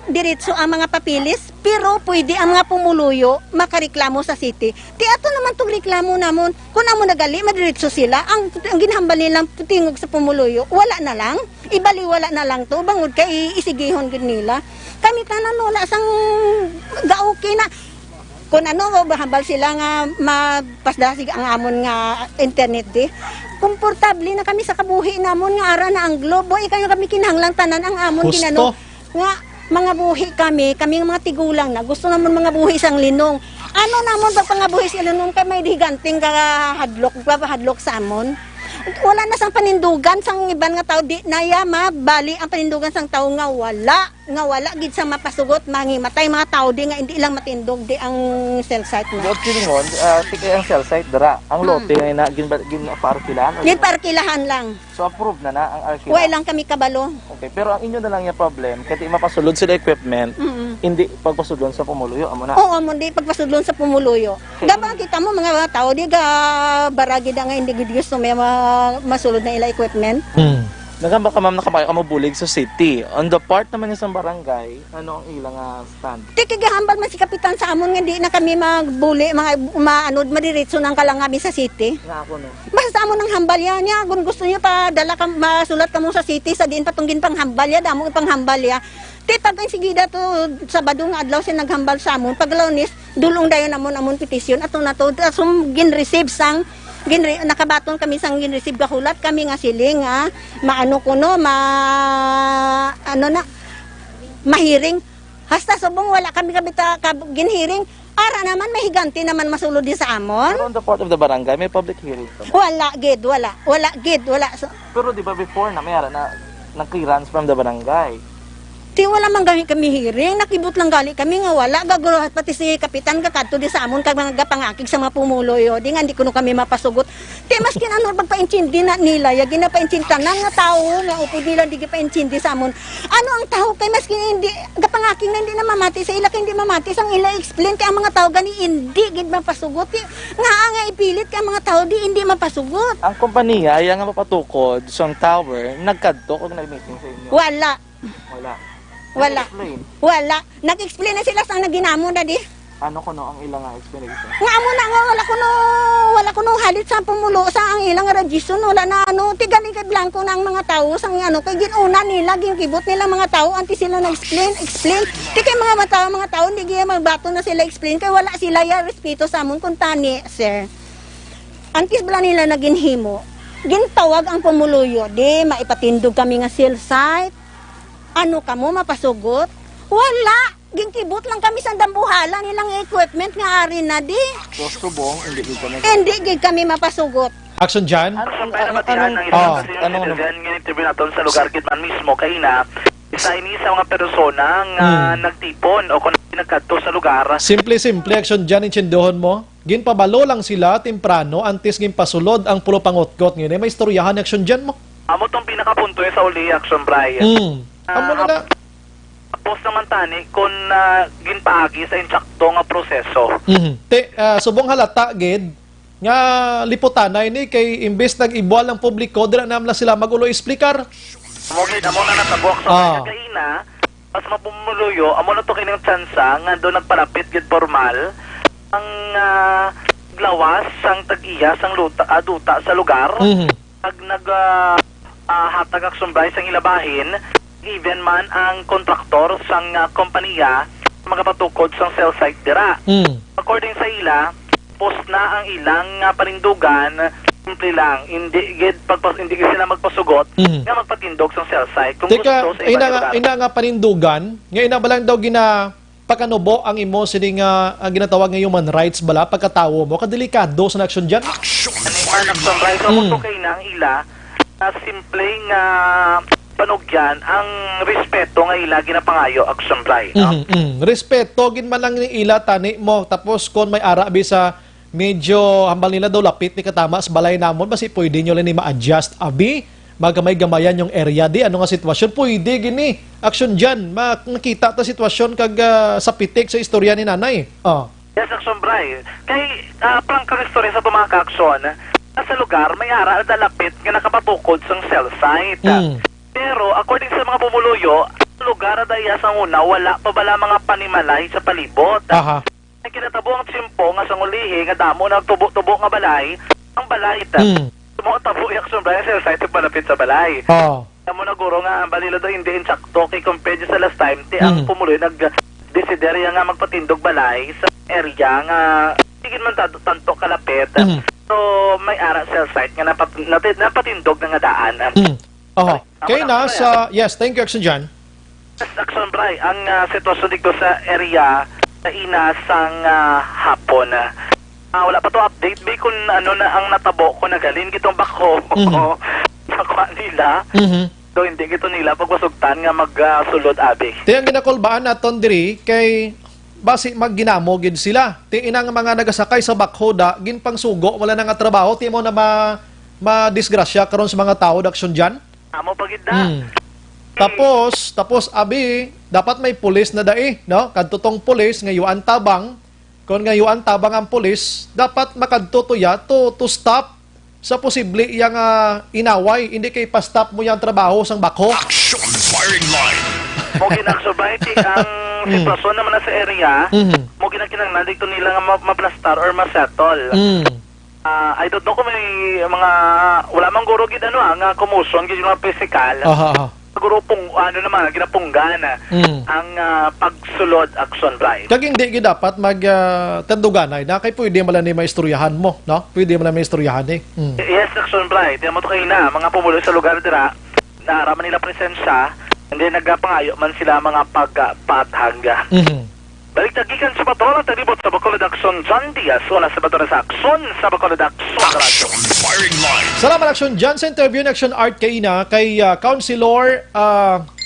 diretso ang mga papilis, pero pwede ang mga pumuluyo makareklamo sa city. Ti ato naman tong reklamo namon, kung amo nagali madiretso sila, ang ginhambal nilang tingog sa pumuluyo, wala na lang, ibaliwala na lang to, bangod kay isigihon gid nila. Kami tanan wala sang ga-okay na. Kung ano bahambal sila nga mapasdasig ang amon nga internet di. Komportable na kami sa kabuhi namon nga ara na ang globo, ikayo kami kinahanglan tanan ang amon kinano nga mga buhi kami mga tigulang na gusto naman mga buhi sang linong. Ano namon pag mga buhi sa linong kay may higanting hadlok sa amon. Wala na sang panindugan sang iban nga tao di naya mabali ang panindugan sang tao nga wala gid sa mapasugot mangimatay mga tao di nga hindi lang matindog di ang cell site na. Dot kiningon, tikay ang cell site dara. Ang lote na ginparkilahan. Ginparkilahan lang. So approved na ang arkila. Wala lang kami kabalo. Okay, pero ang inyo na lang yung problem, kaya mapasulod sila equipment, hindi pagpasulod sa pumuluyo, amo na. Oo, hindi pagpasulod sa pumuluyo. Gabang kita mo mga tao di ga baragi nga hindi gid gusto may masulod na ila equipment. Nagamba ka ma'am nakapayo ka mabulig sa city. On the part naman isang barangay, ano ang ilang stand? Tikigahambal man si kapitan sa amon nga di na kami magbuli mga madiretso nang kalangami sa city. Nga ako no. Basta mo nang hambal ya niya kung gusto niyo pa dala ka masulat ka mo sa city sa diin patunggin pang hambal ya damo pang hambal ya. Ti pag ang sigida to Sabado nga adlaw siya naghambal sa amon pag Lunes dulong dayon amon petisyon ato na to asum gin-receive sang nakabaton kami sang gin-receive gahulat kami nga siling maano kuno mahiring hasta subong wala kami kabita ginhiring ara naman may higanti naman masulod di sa amon. Pero on the part of the barangay may public hearing pa ba? Wala gid. Pero di ba before na may ara na clearance from the barangay? Ti wala man kami hearing, nakibot lang gali kami nga wala gaguro pati si kapitan kakadto di sa amon kag mga gapangakig sa mga pumuloyo di nga hindi kuno kami mapasugot. Ti maskin ano pagpaintindi na nila ya ginapaintindi tanan nga tao nga upo nila di gipaintindi sa amon. Ano ang tao kay maskin hindi gapangakig na hindi na mamati sa ila kay hindi mamati sang ila explain kay ang mga tao gani hindi gid mapasugot. Nga ipilit kay ang mga tao di hindi mapasugot. Ang kompanya ay nga mapatukod sa tower nagkadto kog nag-meeting sa inyo. Wala. Nag-explain na sila sang naginamo na di. Ano kuno ang ilang explanation? Nga amo na nga wala kuno halit sa pumulo sa ang ilang register wala na tigali kay blanco na ang mga tao sang kay ginuna nila ginkibot nila mga tao anti sila na-explain. Ti kay mga tao hindi gyud magbato na sila explain kay wala sila ya respeto sa amon kun tani sir. Antis bala nila naginhimo. Gintawag ang pumuluyo di maipatindog kami nga cell site. Ano kamo mapasugot? Wala! Ginkibot lang kami sa dambuhala nilang equipment nga ari na di. So, subong, hindi kami mapasugot. Aksyon dyan? Anong interview natin sa lugar kitman mismo kay na isa ini sa mga persona nga nagtipon o kung nagkadto sa lugar. Simple, aksyon dyan intindohon mo. Ginpabalo lang sila temprano antes ginpasulod ang pulo pangot-got ngayon. May istoryahan aksyon dyan mo. Amo tong pinakapunto sa uli action Bryan. Amo na. Tapos naman tani kung ginpaagi sa insakto nga proseso. Subong halata gid nga liputanay ni kay imbes nag-ibual ng publiko dira namla sila magulo explicar. Amo na natabok sa kaina pas mapumuluyo amo na to kining tsansa nga do nagpalapit gid formal ang glawas sang tag-iya sang duta sa lugar. Hatag Aksyon Bryan sang ilabahin even man ang kontraktor sang kompanya magapatukod sang cell site dira. According sa ila, post na ang ilang panindugan, simple lang, hindi sila magpasugot nga magpatindog sang cell site. Kung Teka, gusto sa ina nga panindugan, nga ina ba lang daw pakanubo ang imo sini nga ang ginatawag nga human rights bala pagkatawo mo kadelikado sa aksyon diyan. Aksyon Bryan so mo kay nang ila simple nga panugyan ang respeto nga ila ginapangayo Aksyon Bryan. Respeto gin man lang ni ila tani mo tapos kon may arabi sa medyo hambal nila daw lapit ni katama sa balay namon basi pwede nyo lang ni ma-adjust abi magamay-gamayan yung area di ano nga sitwasyon pwede gini aksyon dyan makita ta sitwasyon kag sa pitik sa istorya ni nanay. Yes, Aksyon Bryan. Kay prangkang istorya sa tumaka aksyon sa lugar may ara na lapit nga nakapatukod sang cell site. Pero according sa mga pumuluyo, lugar daya sa una wala pa bala mga panimalay sa palibot. Ay kinatabo ang tsimpo nga sang ulihi nga damo nagtubo-tubo nga balay, ang balay mo tabo Aksyon Bryan cell site palapit sa balay. Amo na guro nga ang balilo do hindi insakto kay compared sa last time ti ang pumuloy nag-desider nga magpatindog balay sa area nga sigid man tanto kalapit. So may ara cell site nga napatindog nga daan. Okay na sa yes, thank you Aksyon Jan. Yes, Aksyon Bryan, ang sitwasyon dito sa area sa inasang hapon. Wala pa to update ba kung ano na ang natabo ko na galing gitong bako sa kwa nila. So hindi gito nila pagwasugtan nga magsulod abi. Ti ang ginakulbaan naton diri kay basi magginamo gid sila. Ti inang mga nagasakay sa bakhoda gin pangsugo wala na nga trabaho ti mo na ma-disgrasya karon sa mga tao Aksyon Jan. Amo pagid na. Tapos abi dapat may pulis na dai, no? Kadtotong pulis nga yuan tabang. Kung nga yuan tabang ang pulis, dapat makadto to stop sa posible yang inaway, hindi kay pa-stop mo yang trabaho sang bakho. Action firing line. Mo ginagsubayti ang sitwasyon naman na sa area, mo ginagkinanglan dito nila nga maplastar or masettle. I don't know kung may mga wala mang guro gid nga kumusyon gid mga physical. Guro naman ginapunggan ang pagsulod Aksyon Bryan. Kag hindi gid dapat tanduganay na kay pwede man lang maistoryahan mo, no? Pwede man lang maistoryahan Yes, Aksyon Bryan. Tiyan mo to kayo na mga pumulo sa lugar dira, naaraman nila presensya, hindi nagpangayo man sila mga pagpathaga. Balik tagikan sa Batola, talibot sa Bacolod Aksyon John Diaz. Una sa Batola sa Aksyon, sa Bacolod Aksyon. Firing line. Salamat Aksyon John sa interview ng Aksyon Art kaina kay Councilor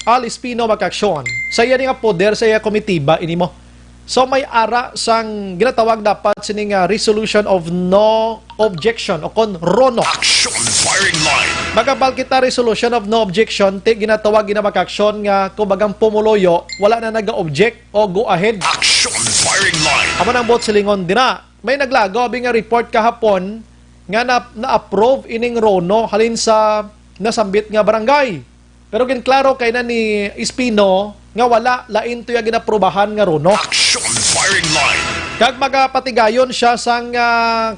Al Espino Makaksyon. Sa iya nga poder sa iya komitiba ini mo. So may ara sang ginatawag dapat sining resolution of no objection o kon RONO. Action firing line. Magabal kita resolution of no objection ti ginatawag ginamakaksyon nga kubagang pumuloyo wala na naga-object o go ahead. Action firing line. Amo nang bot silingon dina. May naglagaw nga report kahapon nga na-approve ining RONO halin sa nasambit nga barangay. Pero ginklaro kay na ni Espino nga wala lain to yung ginaprubahan nga RONO. Action firing line. Kag magapatigayon siya sang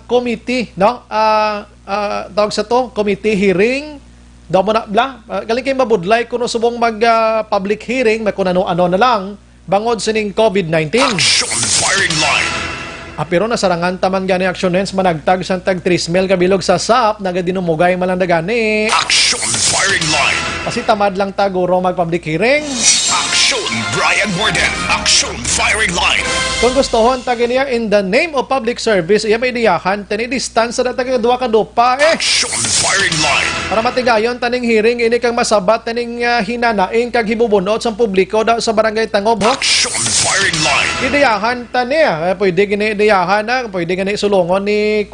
committee, no? Tawag sa to, committee hearing. Daw mo na, galing kayo mabudlay kung subong mag-public hearing, may kung ano-ano na lang, bangod sining COVID-19. Action firing line. Pero nasarangan taman gani action hens managtag sang tag 3 mil kabilog sa SAP, nagadinumugay malang gani. Action firing line. Kasi tamad lang taguro mag-public hearing. Action Bryan Morden. Action firing line. Kung gustohon tagi niya in the name of public service, iya may diyahan tani distance na tagi duwa ka dupa Action firing line. Para matigayon taning hearing ini kang masabat taning hinanaing kag hibubunot sa publiko daw sa barangay Tangob. Action firing line. Idiyahan tani pwede gini idiyahan pwede gini sulungon ni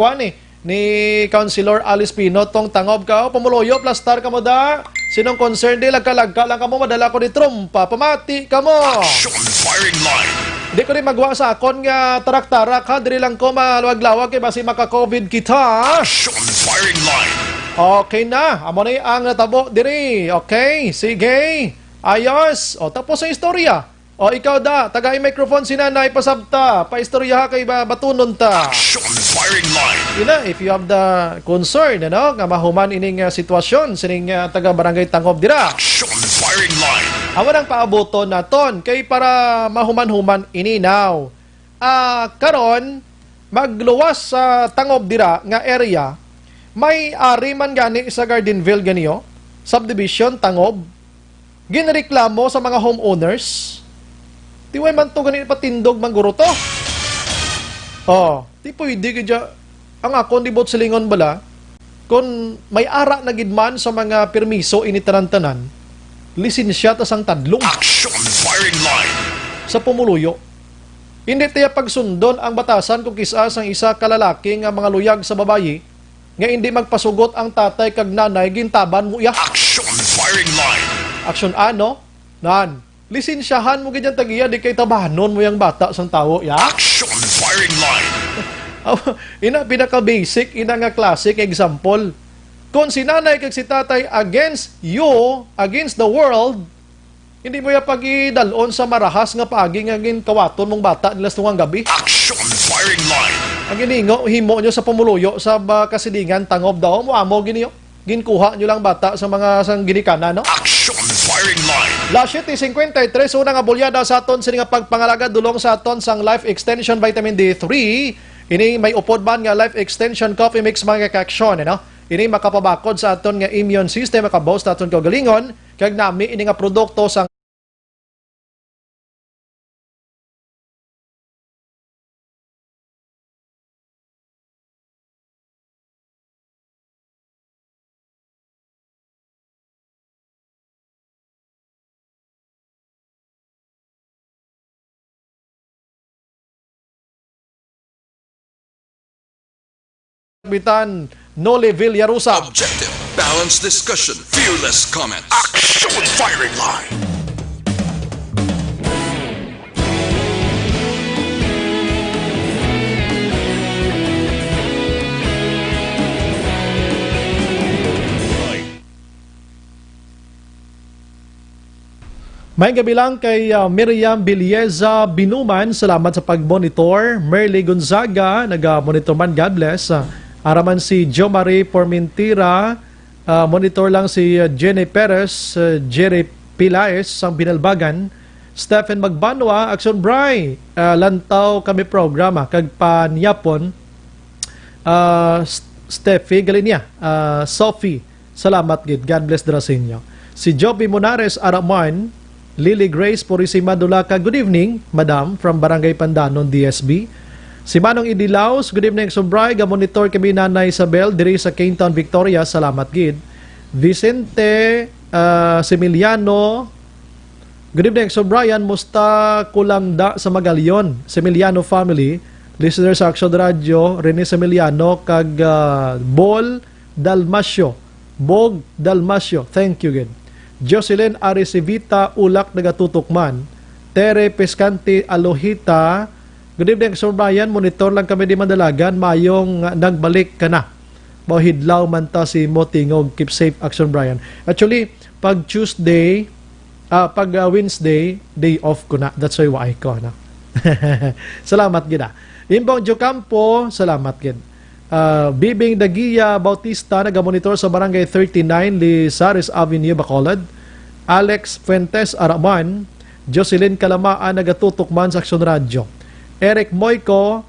Councilor Alice Pino tong Tangob ka pumuloyo plastar ka mo da Sinong concern, di lagka-lagka lang ka mo, madala ko ni trompa, pamati ka mo. Action firing line. Di ko rin magawa sa akon nga tarak-tarak ha, diri lang ko malawag-lawag kay basi maka-COVID kita. Action firing line. Okay na, amo na ang natabo diri. Okay, sige. Ayos. O, tapos ang istorya. O, ikaw da, tagay microphone si nanay, pasabta. Paistorya ha kay batunon ta. Action firing line. Ina, if you have the concern, ano, nga mahuman ining sitwasyon, sining taga-barangay Tangob dira. Action firing line. Awan ang paaboton naton, kay para mahuman-human ininaw. Karon, magluwas sa Tangob dira nga area, may ari man gani sa Gardenville ganiyo, subdivision, Tangob, ginreklamo sa mga homeowners. Tiway man to ganito patindog mangguro to. Di pwede kaya ang akon di bot silingon bala kung may ara na gidman sa mga permiso initanan-tanan, lisensya tas ang tadlong. Action firing line. Sa pumuluyo. Hindi tayo pagsundon ang batasan kung kisas ang isa kalalaki nga mga luyag sa babayi nga hindi magpasugot ang tatay kag nanay gintaban mo ya. Action firing line. Action ano? Nan. Lisensyahan mo ganyan tagiya, di kay tabahanon mo yung bata sang tao, ya? Action firing line. Ina, pinaka-basic, ina nga classic example. Kung si nanay kag si tatay against you, against the world, hindi mo ya pag-idalon sa marahas nga paagi nga kawaton mong bata nila tungang gabi. Action firing line. Ang giningo, himo nyo sa pamuluyo, sa kasidingan, Tangob daw, mo amo giniyo. Ginkuha nyo lang bata sa mga sang ginikana, no? Action firing line. Last 53, unang abulyada sa aton sini nga pagpangalaga dulong sa aton sang Life Extension Vitamin D3. Ini may upod man nga Life Extension Coffee Mix mga kaaksyon, no? Ini makapabakod sa aton nga immune system, makabawas sa aton kaugalingon, kag nami ini nga produkto sang bitan Noli Villarusa. Objective, balanced discussion, fearless comments. Action firing line. May gabi lang kay Miriam Bilieza Binuman, salamat sa pag-monitor. Merly Gonzaga, nag-monitor man, God bless. Araman si Jo Marie Formentira, monitor lang si Jenny Perez, Jerry Pilaes, sang Binalbagan. Stephen Magbanwa, Aksyon Bryan, lantaw kami programa, kag panyapon. Steffi Galinia, Sophie, salamat gid, God bless dira sa inyo. Si Joby Monares Araman, Lily Grace Purisima Dulaca, good evening, Madam, from Barangay Pandanon, DSB. Si Manong Idilaos, good evening, Sobray, ga-monitor kami Nanay Isabel, diri sa Caintown, Victoria, salamat gid. Vicente Semiliano, good evening, Sobrayan, musta kulamda sa Magalyon, Semiliano family, listener sa Aksyon Radio, Rene Semiliano, kag Bog Dalmasio, thank you gid. Jocelyn Arisivita Ulak nagatutukman. Tere Pescante Alohita, good evening, Sir Bryan. Monitor lang kami di Mandalagan. Mayong nagbalik ka na. Mahidlaw man ta si Motingog. Keep safe, Action Bryan. Actually, pag Tuesday, pag Wednesday, day off ko na. That's why ko na. Salamat gina. Imbong Jocampo, salamat gid. Bibing Dagia Bautista, nagamonitor sa Barangay 39, Lizares Avenue, Bacolod. Alex Fuentes Araman, Jocelyn Kalamaan, nagatutukman sa Aksyon Radio. Eric Moico,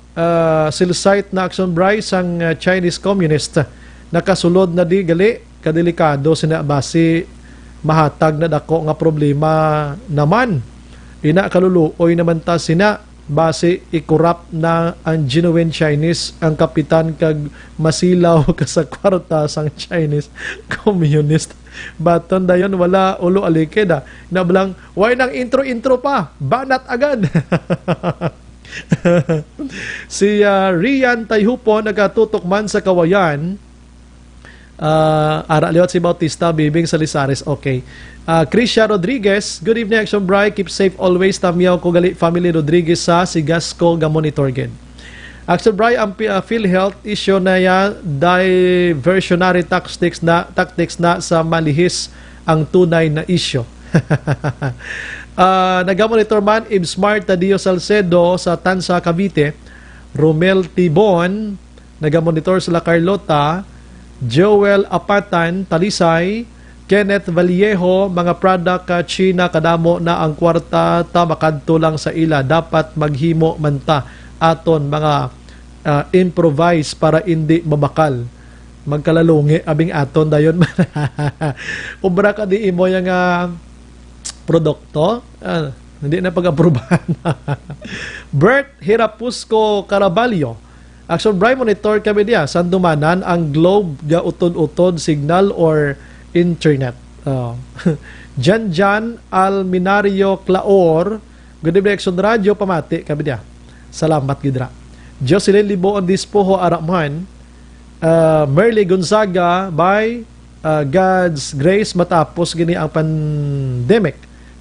silsite na Aksyon Bryce, ang Chinese Communist, nakasulod na di gali, kadelikado sinabasi, mahatag na dako nga problema naman. Ina kaluluoy naman ta sina, base ikurap na ang genuine Chinese ang kapitan kag masilaw ka sa kwarta sang Chinese communist. Baton dayon wala ulo alikid nablang why nang intro pa banat agad. Si Rian Tayhupo nagatutok man sa Kawayan. Ara Liwat si Bautista, Bibing Salisares, okay. Krisha Rodriguez, good evening, Action Bry. Keep safe always. Tamiyaw ko gali family Rodriguez sa Sigasco, Gamonitor Gen. Action Bry, ang PhilHealth issue na ya, diversionary tactics na sa malihis ang tunay na issue. Nagamonitor man, Ibsmart Tadio Salcedo sa Tansa, Cavite. Romel Tibon, nagamonitor sa La Carlota. Joel Apatan, Talisay. Kenneth Vallejo, mga product China kadamo na ang kwarta ta makadto lang sa ila, dapat maghimo man ta aton mga improvise para hindi mabakal, magkalalungi abing aton dayon. Ubra ka di imo yung produkto, hindi na pag-aprobahan. Bert Hirapusco Caraballo, Action Bry, monitor kami diya. San dumanan ang globe ga utod-utod signal or internet. Jan Alminario Claor, good evening, Action Radio, pamati kami diya. Salamat gidra. Jocelyn Liboon Dispoho Araman, Merly Gonzaga, by God's grace matapos gini ang pandemic.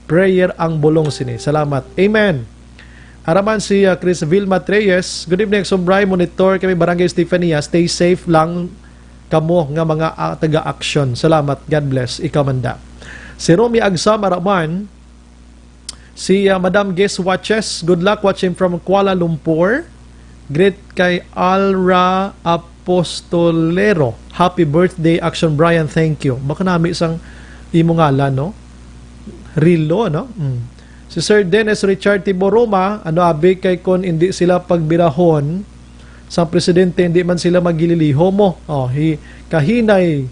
Prayer ang bulong sini. Salamat. Amen. Araman si Chris Vilma Treyes. Good evening, Sombray. Monitor kami Barangay Stefania. Stay safe lang kamo nga mga taga-action. Salamat. God bless. Ikaw manda. Si Romy Agsam Araman. Si Madam Guest Watches. Good luck watching from Kuala Lumpur. Great kay Alra Apostolero. Happy birthday, Action Bryan. Thank you. Baka namin isang imongala, no? Rilo, no? Si Sir Dennis Richard Tiboroma, abi kay kon hindi sila pagbirahon sa presidente, hindi man sila magililiho mo. Kahinay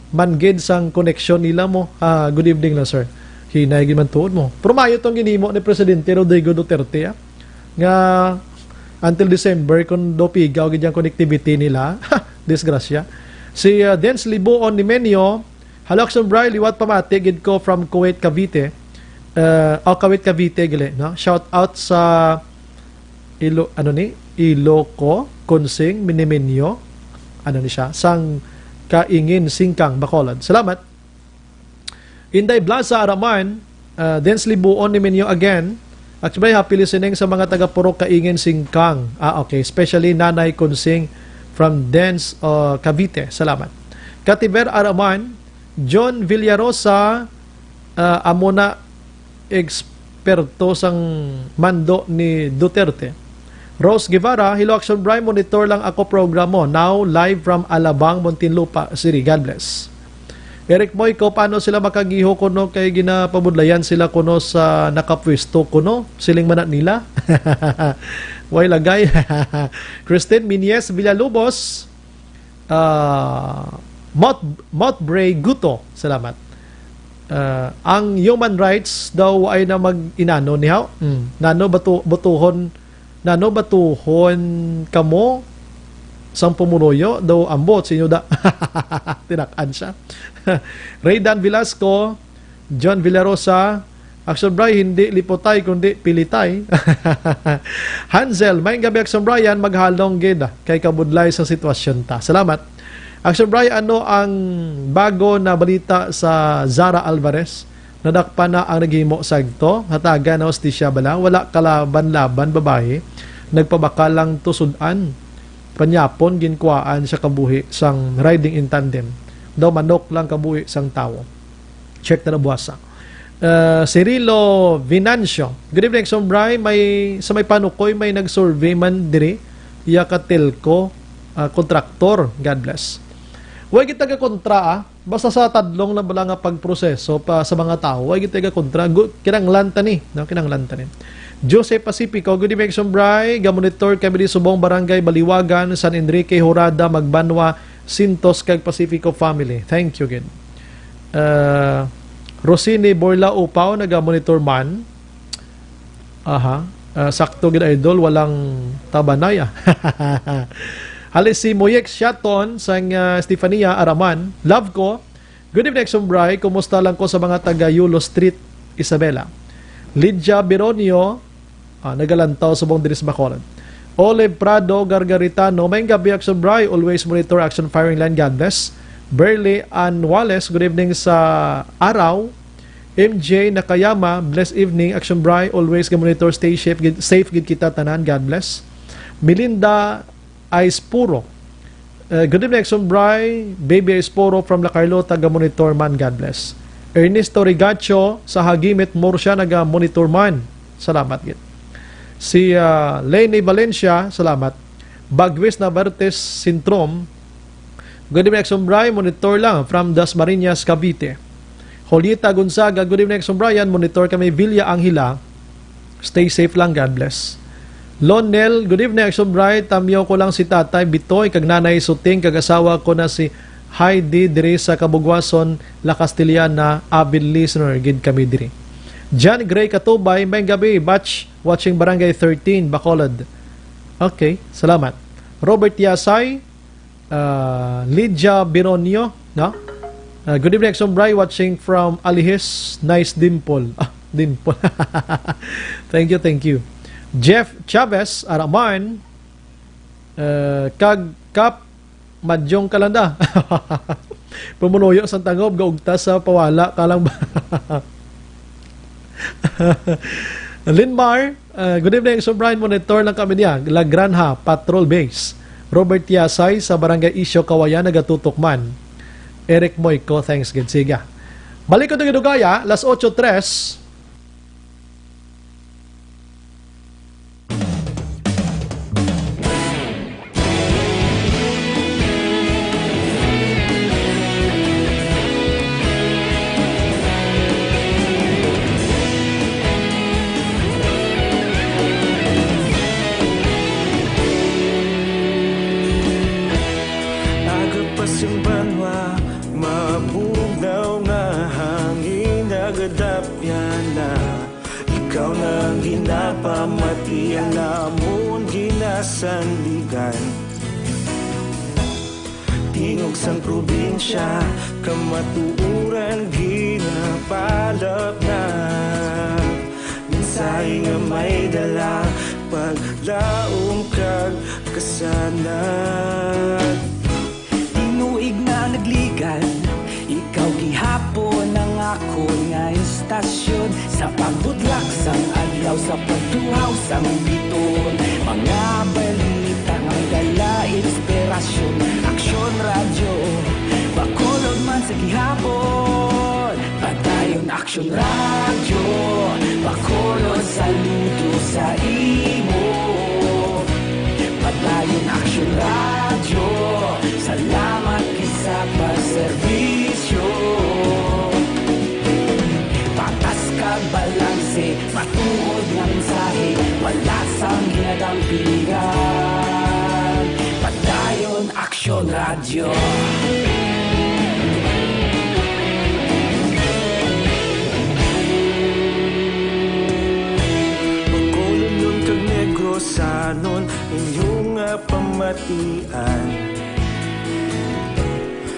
mangid sang connection nila mo. Good evening na, sir. Hinay man tuod mo. Pero mayo tong ginimo ni Presidente Rodrigo Duterte, nga until December kung dopigaw gid ang connectivity nila. Disgrasya. Si Dens Libuon ni Menio, hello, Action Bry, liwat pamati gid ko from Kuwait, Cavite. Kawit Cavite gili, no? Shout out sa Iloco Kunsing Minimenyo, ni siya, sang Kaingin Singkang Bacolod. Salamat. Inday Blaza Araman, Densely Buon ni Menyo again. Actually, happy listening sa mga taga Purok Kaingin Singkang. Okay, especially Nanay Kunsing from Dens Cavite. Salamat. Katiber Araman, John Villarosa, amona eksperto sang mando ni Duterte. Rose Guevara, hello Action Bry, monitor lang ako program mo. Now, live from Alabang, Muntinlupa City. God bless. Eric Moy, ko paano sila makagiho kuno kay ginapabudlayan sila kuno sa nakapwesto kuno? Siling manat nila. Way lagay. Christine Minies Villalobos, Motbray Guto. Salamat. Ang human rights daw ay na mag-inano niya. Nano batuhon kamo sang pumunuyo daw ambot sinyo da. Tinakan siya. Raydan Velasco, John Villarosa, Action Bry, hindi lipotay kundi pilitay. Hansel, may gabi Action Bryan, maghalong gid kay kabudlay sa sitwasyon ta. Salamat. Action Bry, ano ang bago na balita sa Zara Alvarez? Nadakpa na ang naghimo sagto, hataga na hostisya bala, wala kalaban-laban babae, nagpabakal lang tusudan, panyapon ginkuaan sa kabuhi sang riding in tandem, daw manok lang kabuhi sang tao. Check na nabuhasa. Cirilo Vinancio, good evening, Sombray, sa may panukoy may nag-survey man diri, Yakatelco, kontraktor. God bless. Huwag kita kontra, basta sa tadlong na bala nga pagproseso pa sa mga tao, huwag kita kontra, kinanglan tani, no? Kinanglan tani. Jose Pacifico, good evening, Sombray, gamonitor kami di Subong Barangay Baliwagan, San Enrique, Horada, Magbanwa, Sintos, kag Pacifico family. Thank you again. Rosini Borla Upaw, nagamonitor man. Sakto gid idol, walang tabanaya. Halis si Moyek Shaton sang Stefania Araman. Love ko. Good evening, Sombray. Kumusta lang ko sa mga taga Yulo Street, Isabela. Lydia Beronio, nagalantaw sa buong Diris Bacolod. Olive Prado Gargaritano, may gabi, Sombray. Always monitor Action Firing Line. God bless. Burley Ann Wallace, good evening sa araw. MJ Nakayama, blessed evening. Aksyon Bryan, always monitor, stay safe gid kita tanan, God bless. Melinda Aispuro, good evening Aksyon Bryan, baby Aispuro from La Carlota, monitor man, God bless. Ernesto Rigacho sa Hagimit Morsya, monitor man, salamat gid. Si Lenny Valencia, salamat. Bagwis Navartes Syndrome, good evening Aksyon Bryan, monitor lang from Dasmariñas, Cavite. Julieta Gonzaga, good evening Aksyon Bryan, monitor kami Villa Angela, stay safe lang, God bless. Lonel, good evening Aksyon Bryan, tamyaw ko lang si Tatay Bitoy kag Nanay Suting, kag asawa ko na si Heidi diri sa Kabugwason, La Castillana, avid listener gid kami diri. John Gray Katubay, may gabi, batch watching Barangay 13, Bacolod. Okay, salamat. Robert Yasay, Lydia Bironio, no? Good evening, Aksyon Bryan, watching from Alihis, nice dimple. Dimple. Thank you. Jeff Chavez, Araman, Kag Kap, Madyong Kalanda. Pumunuyo sa tangob, gaugta sa pawala, kalang ba? Linmar, good evening, Aksyon Bryan, monitor lang kami niya, La Granja, Patrol Base. Robert Yasay sa Barangay Isyo, Kawayan, nagatutok man. Eric Moyko, thanks, good. Siga. Balik ko ito ginugaya, las 8:03. Pamatian namon ginasandigan, tingog sang probinsya, kamatuuran ginapalap na. Minsay nga may dala, paglaom kag kasanad. Tinuig na nagligan, ikaw gihapon ang ako nga istasyon, sa pagbutlak sang adlaw, sa pagtuhaw sang biton. Mga balita ang dala, inspirasyon, Aksyon Radyo, Bacolod man sa gihapon. Patayon Aksyon Radyo, Bacolod, saludo sa imo. Patayon Aksyon Radyo, salamat kisa pagserbisyo. Patas kag balanse, matuod nga mensahe, wala sang ginadampingan. Patayon Aksyon Radyo. Bacolod kag Negrosanon, inyong pamatian.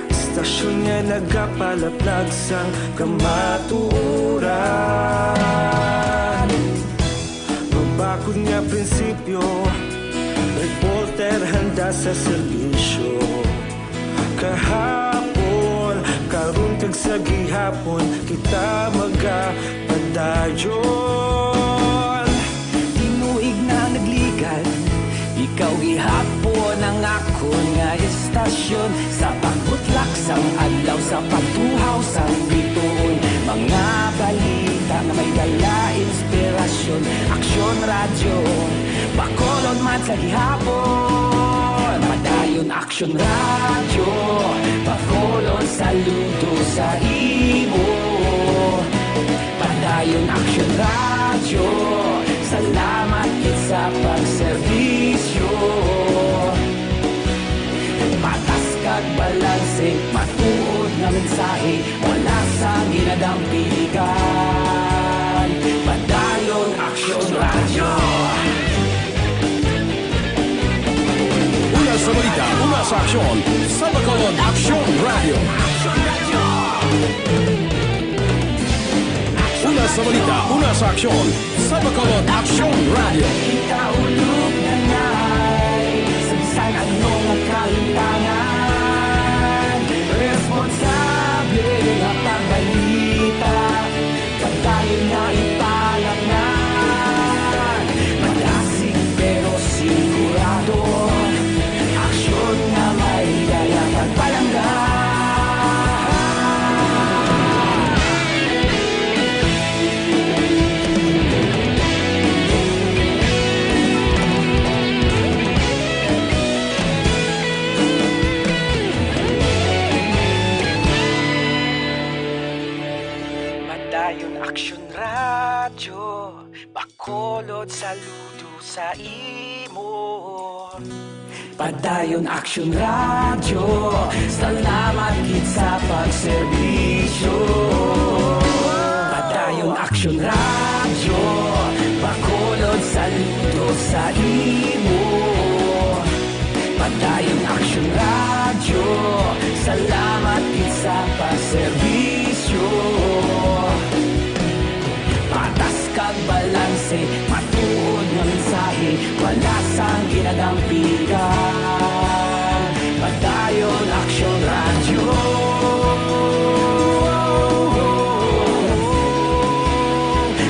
Stasyon nga nagapalaplag sang kamaturan. Mabakod nga prinsipyo, reporter handa sa serbisyo. Kahapon, karon kag sa gihapon, kita magapadayon. Tinuig na nagligan, ikaw gihapon ang akon nga istasyon, sa pagbutlak sang adlaw, sa pagtuhaw sang bituon. Mga balita na may dala, inspirasyon, Aksyon Radyo, Bacolod man sa gihapon. Padayon Aksyon Radyo, Bacolod, saludo sa imo. Padayon Aksyon Radyo, salamat sa pagserbisyo. Patas kag balanse, matuod na mensahe, wala sa ginadampiligan. Padayon Aksyon Radyo. Una sa balita, una sa aksyon, sa Bacolod Aksyon Radio. Una sa balita, una sa aksyon, sa Bacolod Aksyon Radio. Ikaulog na na'y, sa bisan anong kalintangan, Bakulod saludo sa imo. Padayon Aksyon Radio, salamat gid sa pagserbisyo. Padayon Aksyon Radio, bakulod saludo sa imo. Padayon Aksyon Radio, salamat gid sa pagserbisyo. Patas kag balanse, matuod nga mensahe, wala sang ginadampigan. Padayon Aksyon Radio.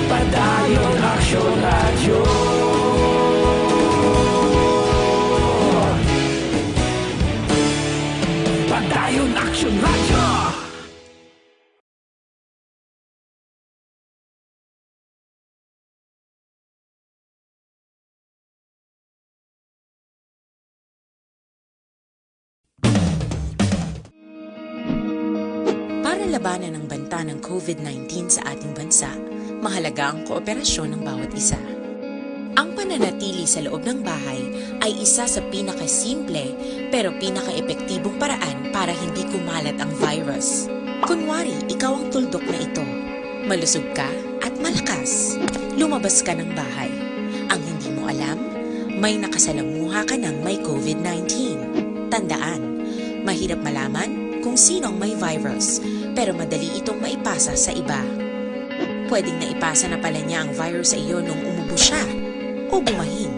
Padayon Aksyon Radio. Padayon Aksyon Radio. Para labanan ang banta ng COVID-19 sa ating bansa, mahalaga ang kooperasyon ng bawat isa. Ang pananatili sa loob ng bahay ay isa sa pinakasimple pero pinaka-epektibong paraan para hindi kumalat ang virus. Kunwari, ikaw ang tuldok na ito. Malusog ka at malakas. Lumabas ka ng bahay. Ang hindi mo alam, may nakasalamuha ka ng may COVID-19. Tandaan, mahirap malaman kung sinong may virus, pero madali itong maipasa sa iba. Pwedeng naipasa na pala niya ang virus sa iyo nung umubo siya, o bumahin.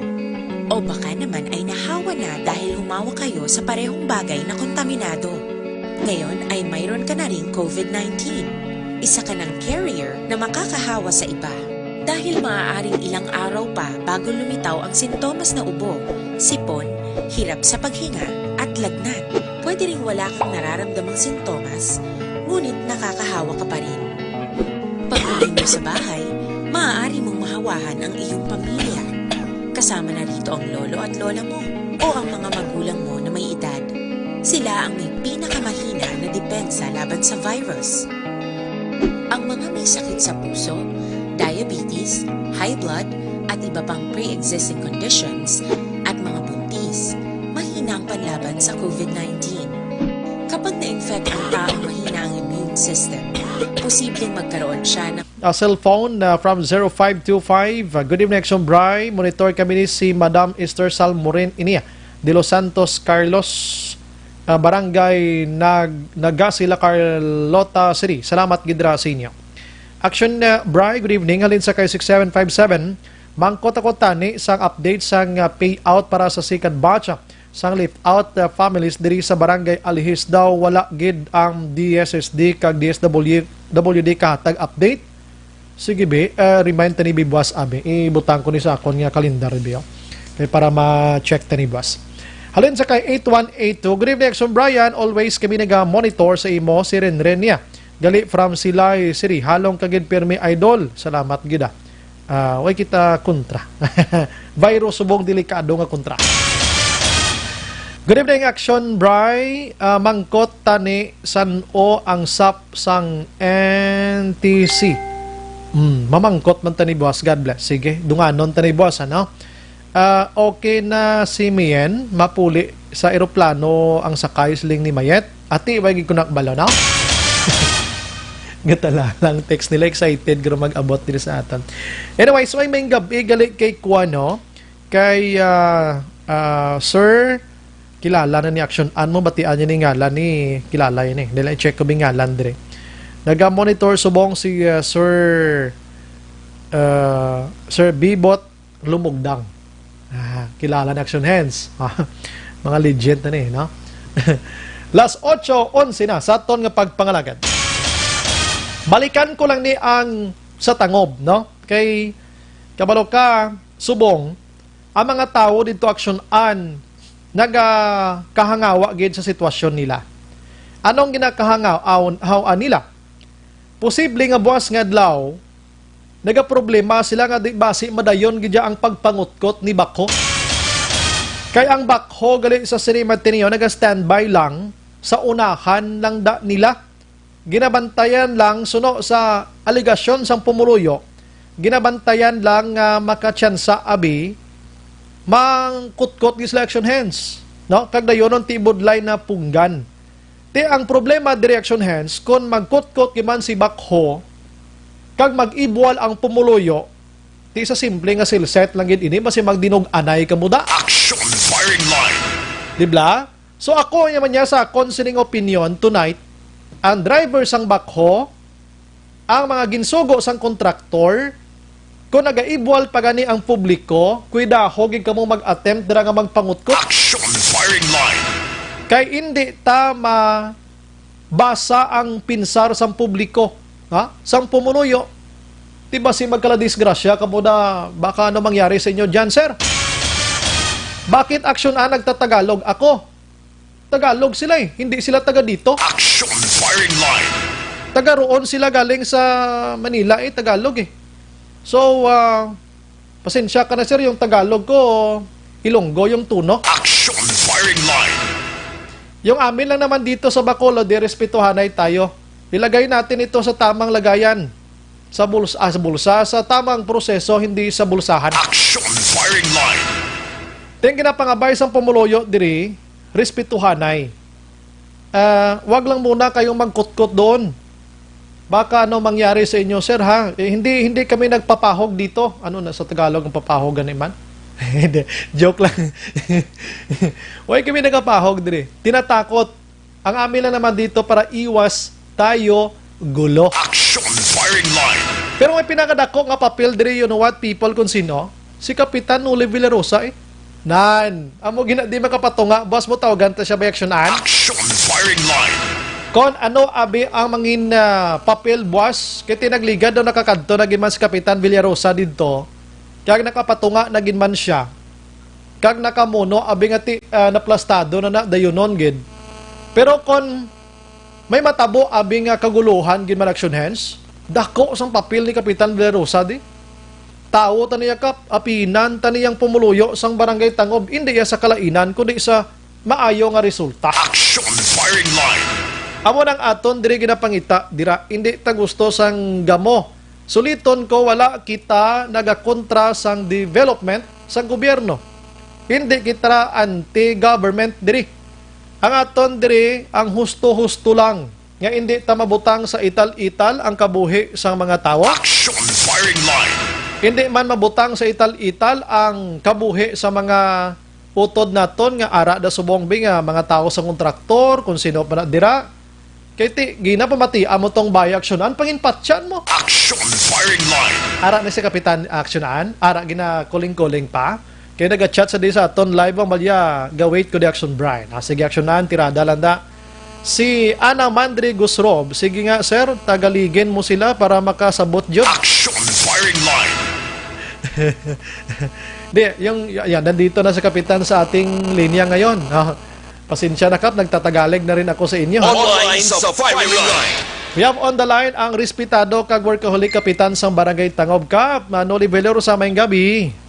O baka naman ay nahawa na dahil humawa kayo sa parehong bagay na kontaminado. Ngayon ay mayroon ka na ring COVID-19. Isa ka ng carrier na makakahawa sa iba. Dahil maaaring ilang araw pa bago lumitaw ang sintomas na ubo, sipon, hirap sa paghinga at lagnat. Pwede ring wala kang nararamdamang sintomas, ngunit nakakahawa ka pa rin. Pag-uwi mo sa bahay, maaari mong mahawahan ang iyong pamilya. Kasama na rito ang lolo at lola mo o ang mga magulang mo na may edad. Sila ang may pinakamahina na depensa laban sa virus. Ang mga may sakit sa puso, diabetes, high blood, at iba pang pre-existing conditions, at mga buntis, mahina ang panlaban sa COVID-19. Kapag na-infect ang taong mahina ang immune system, posibleng magkaroon siya ng cellphone from 0525. Good evening, Aksyon Bryan. Monitor kami ni si Madam Esther Salmoren Inia de Los Santos, Carlos, Barangay Nagasila, Carlota City. Salamat gidra sa inyo. Aksyon Bryan, good evening. Halin sa kay 6757. Mangkota-kota ni sang update sang payout para sa second batch sang lift out families diri sa Barangay Alihis daw wala gid ang DSSD kag DSWD kahatag update. Sige be, remind tani bibwas abi. Ibutang ko ni sa akon nga kalendar biyo. Kay para ma-check tani bus. Halin sa kay 8182. Good evening, Aksyon Bryan. Always kami naga-monitor sa imo si Renren niya. Gali from Silay City. Halong kagid permi idol. Salamat gida. Way kita kontra. Virus subong delikado nga kontra. Good evening, Aksyon Bryan. Mangkot tani san o ang sap sang NTC. Mamangkot man tani boss. God bless. Sige, dunganon tani boss, ano? Okay na si Mien, mapuli sa eroplano ang sakay sling ni Mayet. Ati, wagi ko nakbalo, no? Gatala lang text nila, excited garo mag-abot din sa atin. Anyway, so ay may gabi gali kay Kuano, kay Sir, kilala na ni Aksyon An mo, batian niya ni ngalan ni, kilala yun eh. Nila i-check ko bing ngalan dire. Nag-monitor subong si Sir Bibot Lumugdang. Kilala na Action Hands. Mga legend na ni, no? Last 8:11 na sa aton nga pagpangalagad. Balikan ko lang ni ang sa tangob, no? Kay kabalo ka subong ang mga tao dito Action An nagahangawa gid sa sitwasyon nila. Anong ginakahangaw nila? Posible nga buwas nga adlaw nagaproblema sila nga di basi madayon gidya ang pagpangutkot ni Bakho. Kay ang Bakho gali sa Cinema Ateneo naga-standby lang sa unahan lang nila. Ginabantayan lang suno sa aligasyon sang pumuluyo ginabantayan lang nga makatsansa abi mangkutkot gis action hands, no? Kag dayonon ti ibudlay na punggan. Ti ang problema diri action hands kun magkutkot giman si bakho kag mag-ibwal ang pumuluyo, ti sa simple nga silset lang gid ini basi magdinog anay kamuda. Action firing line. Dibla? So ako yaman niya sa considering opinion tonight, ang driver sang bakho, ang mga ginsugo sang kontraktor, kung nagaibwal pa gani ang publiko, kuida hogig kamo mag-attempt dira nga magpangutkot. Action firing line. Kay hindi tama basa ang pinsar sang publiko, ha? Sang pumunuyo. Diba si magkala-disgrasya kamo na baka ano mangyari sa inyo diyan, sir? Bakit action nagtatagalog? Ako. Tagalog sila eh. Hindi sila taga dito. Action firing line. Taga roon sila galing sa Manila eh. Tagalog eh. So, pasensya ka na sir, yung Tagalog ko, Ilonggo yung tuno. Action firing line. Yung amin lang naman dito sa Bacolod, respetuhanay tayo. Ilagay natin ito sa tamang lagayan. Sa bulsa, sa tamang proseso, hindi sa bulsahan. Action firing line. Ting ginapangabay sa pumuloyo diri, respetuhanay. Wag lang muna kayong magkutkot doon. Baka ano mangyari sa inyo, sir, ha? Hindi kami nagpapahog dito. Ano na sa Tagalog ang papahogan man? Hindi, joke lang. Huwag kami nagpapahog diri. Tinatakot. Ang amin lang naman dito para iwas tayo gulo. Action firing line. Pero may pinakadako nga papel diri, you know what, people kung sino? Si Kapitan Nuli Villarosa eh. Amo di makapatunga, boss mo tawagan ta siya ba aksyonan? Action firing line. Kon ano abi ang mangin papel boss, kay tinagligad daw nakakadto naging man si Kapitan Villarosa didto. Kag nakapatunga naging man siya. Kag nakamuno abi nga naplastado na dayonon gid. Pero kon may matabo abi nga kaguluhan gid man action hands, dako sang papel ni Kapitan Villarosa di. Tao taniya kap apinan taniyang pumuluyo sang barangay Tangob, hindi ya sa kalainan kundi sa maayo nga resulta. Action firing line. Amo nang aton diri ginapangita dira hindi ta gusto sang gamo. Suliton ko wala kita nagakontra sang development sang gobyerno. Hindi kita anti-government diri. Ang aton diri ang husto-husto lang nga hindi ta mabutang sa ital-ital ang kabuhi sang mga tawo. Action firing line. Hindi man mabutang sa ital-ital ang kabuhi sa mga utod naton nga ara da subong nga mga tao sa kontraktor kung sino pa na dira. Kay ti gina pamati amo tong bay aksyonan panginpatyan mo. Action firing line. Ara na si Kapitan aksyonan, ara gina kuling-kuling pa. Kay naga-chat sa di sa aton live ang malya gawait ko di action Bryan. Sige aksyonan tirada landa. Si Ana Mandri Gusrob, sige nga sir, tagaligin mo sila para makasabot job. Action firing line. Yan, nandito na sa Kapitan sa ating linya ngayon. Pasensya na kap, nagtatagalig na rin ako sa inyo. Online sa firing line. We have on the line ang respetado kag workaholic Kapitan sa Barangay Tangob Kap, Manoli Velero sa mayong gabi.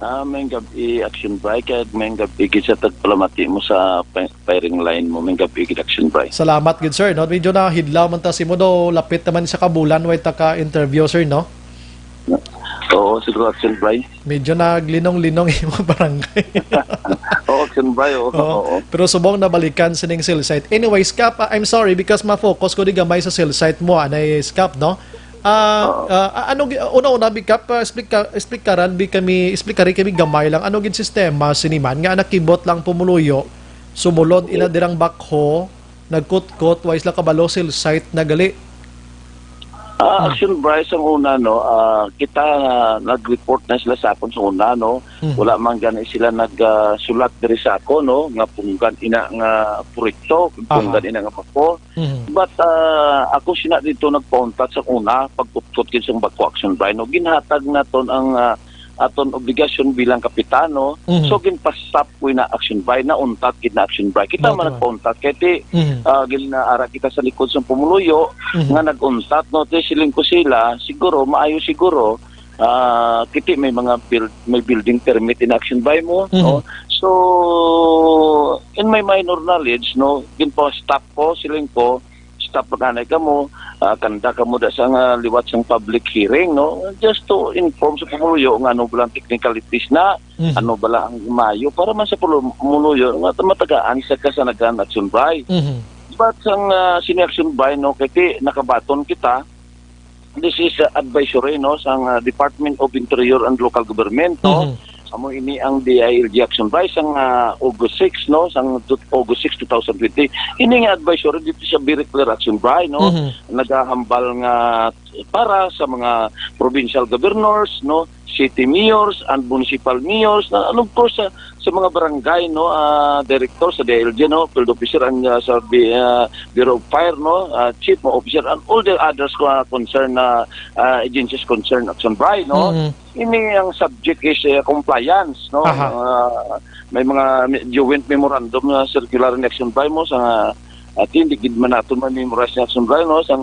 May gabi action break at may gabi sa tagpalamati mo sa firing line mo, may gabi action break. Salamat good sir, no? Medyo na hidlaw man ta si mo do, lapit naman sa kabulan way ta ka interview sir, no? Oo, siguro action break. Medyo naglinong-linong yung barangay. Oo, action break. Oo. Pero subong nabalikan sa ning cell site. Anyways, Kap, I'm sorry because ma-focus ko di gamay sa cell site mo, anay Kap, no? Una-una bikap explikaran kami gamay lang ano gid sistema siniman nga nakibot lang pumuluyo sumulod ina dirang bakho nagkutkot wise la kabalo sil site na gali. Action Bryce ang una kita nag-report na sila sa akon sa una wala man gani sila nagsulat diri sa ako nga punggan ina nga proyekto punggan ina nga pako but ako sina dito nagkontak sa una pagkutkot kin sa bako Action Bryce ginhatag naton ang aton obligasyon bilang kapitano so ginpastop ko na Action Bryce na untat gid na Action Bryce kita man nagkontak kay ginaara kita sa likod sa pumuluyo nga naguntat te siling ko sila siguro maayo siguro kiti may mga may building permit in Action Bryce mo so in my minor knowledge ginpo stop ko siling ko stop kanay ka mo, kanda ka mo da sa liwat sang public hearing, no? Just to inform sa pumuluyo nga ano ba lang technicalities na, ano ba lang ang mayo, para man sa pumuluyo, nga matagaan sa kasanagan action by. But sang sini-action by, no, kaya nakabaton kita, this is advisory, no, sang Department of Interior and Local Government, no? Amo ini ang DILG action by sang August 6, no, sang August 6 2020. Ini nga advisory dito sa very clear action by, no, nagahambal nga para sa mga provincial governors, no, city mayors and municipal mayors, na of course sa mga barangay, no, director sa DILG, no, field officer and sa Bureau of Fire, no, chief officer and all the others concerned agencies concerned action by, no. Ini ang subject is compliance, no. May mga joint memorandum na circular action by mo sa atin digid man naton memorize action by, no, sa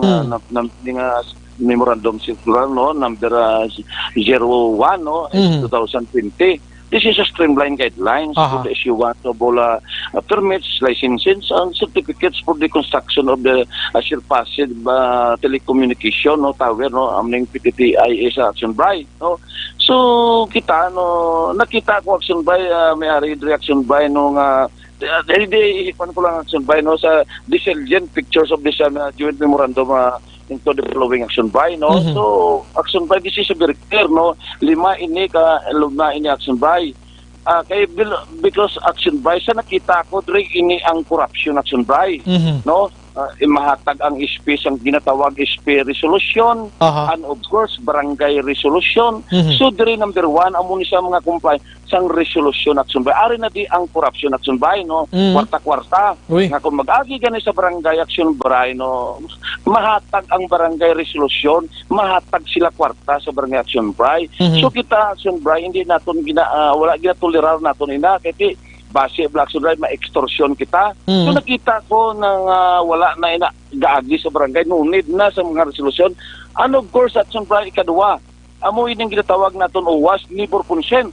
memorandum circular, no, number 01, no, 2020. This is a streamlined guidelines for the issuance of all permits, licenses, and certificates for the construction of the surpassed telecommunication, no, tower, no, amning PTTI sa action by, no. So kita, no, nakita ko action by, may-ari reaction by, no, nga hindi ipan ko lang action by, no, sa disilient pictures of this joint memorandum into the following action by, no. So action by, this is a very clear, no, 5 ini ka lugna ini action by, kay because action by sa nakita ko diri ini ang corruption action by, no. Mahatag ang SP ang ginatawag SP resolution and of course barangay resolution. So diri number 1 amo ni sa mga comply sang resolution action by, ari na di ang corruption action by, no, kwarta-kwarta nga kung mag-agi gani sa barangay action by, no, mahatag ang barangay resolution, mahatag sila kwarta sa barangay action by. So kita action by hindi naton wala ginatolerar naton ina kay base black drive ma-extortion kita. So nakita ko nang wala na ina gaagi sa barangay, nunid na sa mga resolusyon. And of course action by ikadua, amo ining ginatawag naton uwas neighbor consent.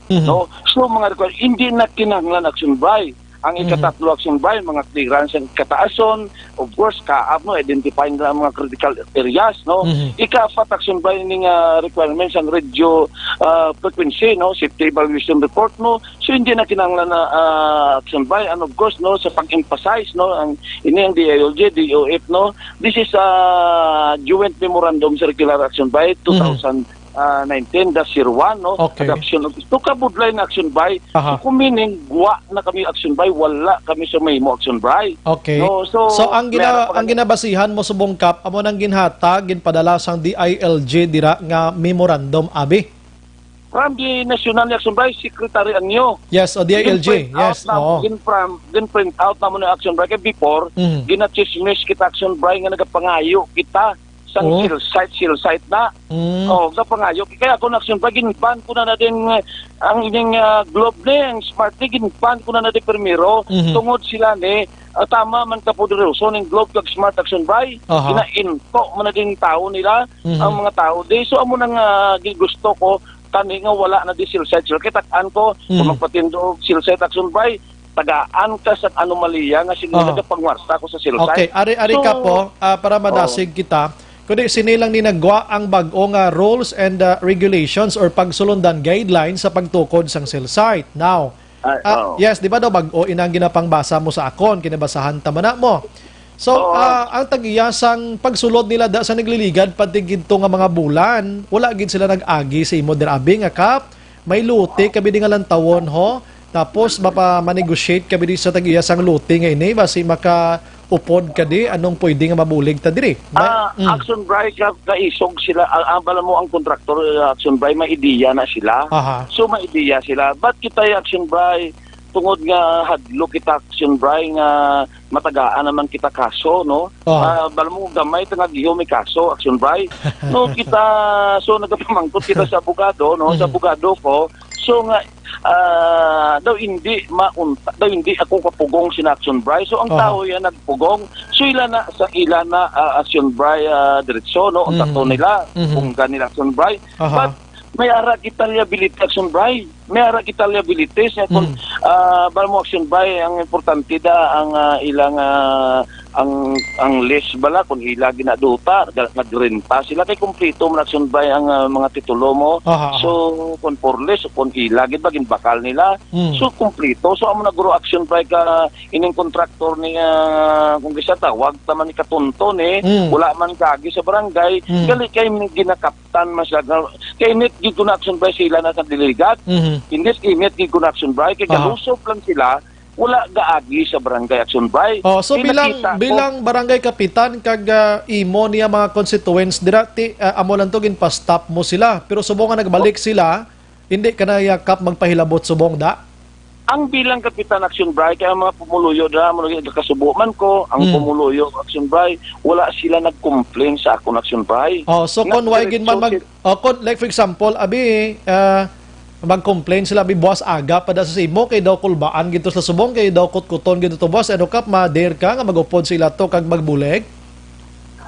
No, so mga requirement hindi na kinahanglan action by. Ang ikatatlo action by, mga clearance ang kataason, of course kaap, no, identifying na mga critical areas, no. Ika-4 action by ning requirements ang radio frequency, no, safety evaluation report, no. So hindi na kinahanglan na action by, and of course, no, sa pag-emphasize, no, ang ini ang DILG, DOF, no. This is joint memorandum circular action by 2019-01, no, adoption of ito kabudlay na action by. So kung meaning guwa na kami action by, wala kami sa mahimo action by. No, so ang ginabasihan mo sa bungkap amo nang ginhatag ginpadala sang DILG dira nga memorandum abi from the National Action by Secretary anyo. Yes, o DILG. Yes, oo. Gin-print out na mo na action by kay before ginachismis kita action by nga nagapangayo kita sang seal site na. Sa pangayo. Kaya ako na action pa, ginban ko na din ang inyong globe ni, ang smart ni, ginban ko na din primero, tungod sila ni, tama man ka po dito. So, ng globe kag smart action by, gina-info man na din tao nila, ang mga tao di. So, amo nang gusto ko, kani nga wala na di seal site. So, kitaan ko, kung magpatindo seal site action by, tagaan ka sa anomalya nga siguro nagapangwarta ko sa seal site. Okay, ari ka po, para madasig kita, kundi sinilang ni nagwa ang bag-o nga rules and regulations or pagsulundan guidelines sa pagtukod sang cell site. Now, yes, di ba daw bag-o inang ginapangbasa mo sa akon, kinabasahan tama na mo. So, ang tagiyasang pagsulod nila da sa nagliligad patigid to nga mga bulan, wala gid sila nag-agi sa imo dirabi nga kap, may luti kabi di nga lantawon ho, tapos mapa-negotiate kabi di sa tagiyasang luti nga ini basi maka upod ka di, anong pwede nga mabulig ta diri? Action by kaisog sila, bala mo ang kontraktor action by, may ideya na sila. So may ideya sila. But kita action by, tungod nga hadlo kita action by nga matagaan naman kita kaso, no? Bala mo gamay tangag iyo may kaso action by. No, kita, so nagapamangkot kita sa abogado, no? Sa abogado ko, so nga daw hindi ako kapugong si action by. So ang tao yan nagpugong. So ila na action by diretso, no, ang tato nila kung kanila action by. But may ara kita liability action by. May ara kita liability sa kung mo action by, ang importante da ang ilang ang list bala kung ila ginaduta nagrenta sila kay kumplito man action by ang mga titulo mo. So kung for list kung ila gid bagin bakal nila so kumplito so amo nagro action by ka ining kontraktor ni kung gisa tawag taman ni katunton wala man kagi sa barangay gali kay ginakaptan masyado kay net gid kun action by sila na sa diligat hindi net gid kun action by kay kalusop lang sila wala gaagi sa barangay action by. So bilang barangay kapitan kag imo niya mga constituents dirati amo lang to ginpa-stop mo sila pero subong nga nagbalik sila hindi ka na yakap magpahilabot subong da. Ang bilang kapitan action by kaya mga pumuluyo da mo nakasubo man ko ang pumuluyo action by wala sila nag-complain sa akong action by. So kon why gin man like for example abi mag-complain sila buwas aga pada sa imo kay daw kulbaan gito sa subong kay daw kutkuton gito to boss ano kap ma-dare ka nga magupod sila to kag magbulig.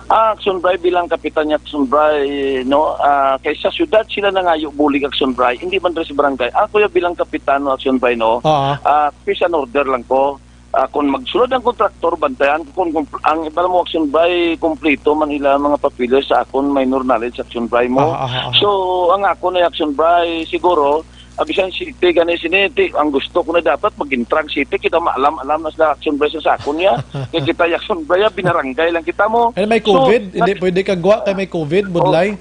Action by bilang kapitan niya action by no kay sa syudad sila nangayo bulig action by hindi man sa barangay ako ya bilang kapitan no action by no peace and order lang ko kung magsulod ang kontraktor bantayan kung ang iba mo action by kompleto man ila mga papilis sa akon minor knowledge action by mo so ang ako na action by siguro abisan city gani siniti ang gusto ko na dapat mag-intrag city kita maalam na sa action by sa akon niya kay kita action by binarangay lang kita mo may covid hindi pwede ka gawa kay may covid budlay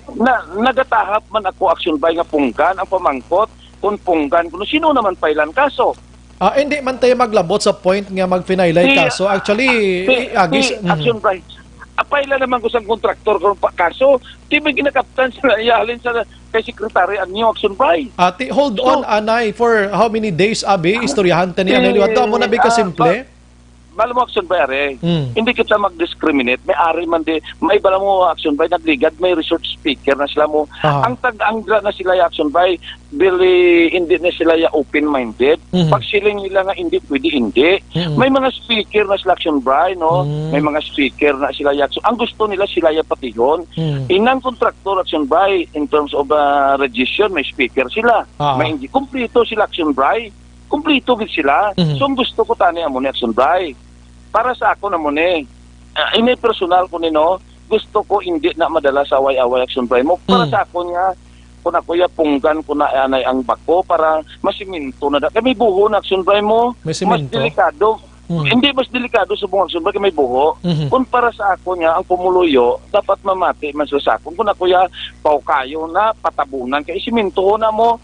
nagatahap man ako action by nga pungkan ang pamangkot kung pungkan kuno sino naman pailan kaso. Hindi man tayo maglabot sa point nga mag-finalize kaso. Actually, action by. Apay naman ko sa kontraktor kung kaso, di ba ginakaptan sila ihalin sa kay sekretary ang new action by. Hold on, Anay, for how many days, abi, istoryahan ta niya. Liwat mo na ba kasimple? Malam mo action by are, hindi kita mag-discriminate, may ari man di, may bala mo action by, nagligad, may resort speaker na sila mo. Ang tag-anggra na sila action by, bili, hindi na sila open-minded. Pag sila nila nga hindi, pwede hindi. May mga speaker na sila action by, no? May mga speaker na sila action. Ang gusto nila sila patihon. Inang kontraktor action by, in terms of registration, may speaker sila. May hindi, kumplito sila action by. Kumplito gid sila. So ang gusto ko tani amo ni action by. Para sa ako na mo ni ini personal ko nino gusto ko hindi na madala sa away-away action by mo para sa ako nga kung ako ya punggan ko na anay ang bako para masiminto na kami buho na action by mo mas delikado hindi mas delikado sa buong action by may buho kung para sa ako nga ang pumuluyo dapat mamati man sa akon kung ako ya paukayo na patabunan kay siminto na mo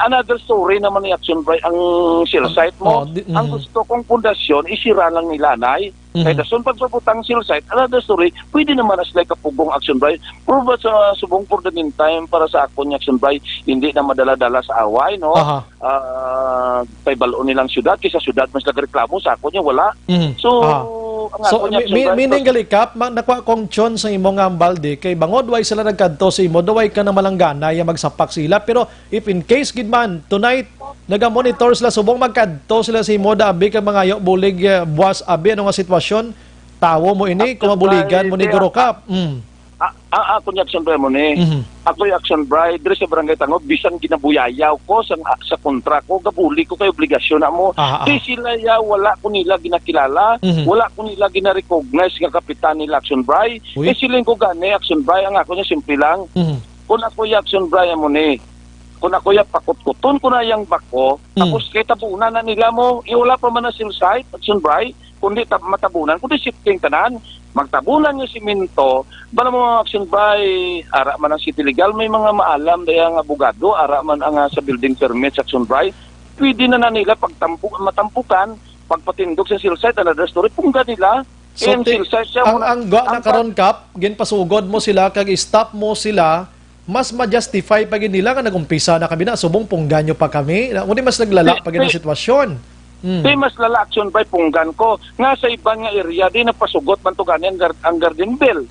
another story naman ni action by ang sell site mo ang gusto kong pundasyon isira lang nila nay kaya dason pagpaputang sell site another story pwede naman as like kapugong action by prove sa subong for the meantime para sa ako ni action by hindi na madala-dala sa away no kay balon nilang syudad kaysa syudad mas nagreklamo sa ako niya wala so meaning galikap nakwa kong chon sa imong ambalde kay bangod way sila nagkadto sa imo daway ka na malanggana ya magsapak sila pero if in case gid man tonight naga-monitor sila subong magkadto sila sa imo da abi ka mga bulig buwas abi ano nga sitwasyon tawo mo ini kung mabuligan mo ni Gorokap ako ni action by mo ni ako yung action by dire sa barangay Tangog bisan ginabuyayaw ko sa kontra ko gabuli ko kay obligasyon na mo di sila wala ko nila ginakilala wala ko nila gina-recognize nga kapitan nila action by siling ko gani action by ang ako niya simple lang kung ako yung action by mo ni kung ako yung pakutkuton ko na yung bako tapos kay tabunan na nila mo wala pa man na sell site action by kundi matabunan kundi shifting tanan magtabunan yung siminto bala mo action by ara man ang city legal may mga maalam dayang abogado ara man ang sa building permit action by pwede na nila matampukan pagpatindog sa sell site another story pungga nila so ang na karon kap ginpasugod mo sila kag stop mo sila mas ma-justify pag nila nga nagumpisa na kami na subong pungganyo pa kami kundi mas naglala pag ang sitwasyon Di mas lala action by punggan ko. Nga sa ibang nga area, di nagpasugot man to gani ang garden bill.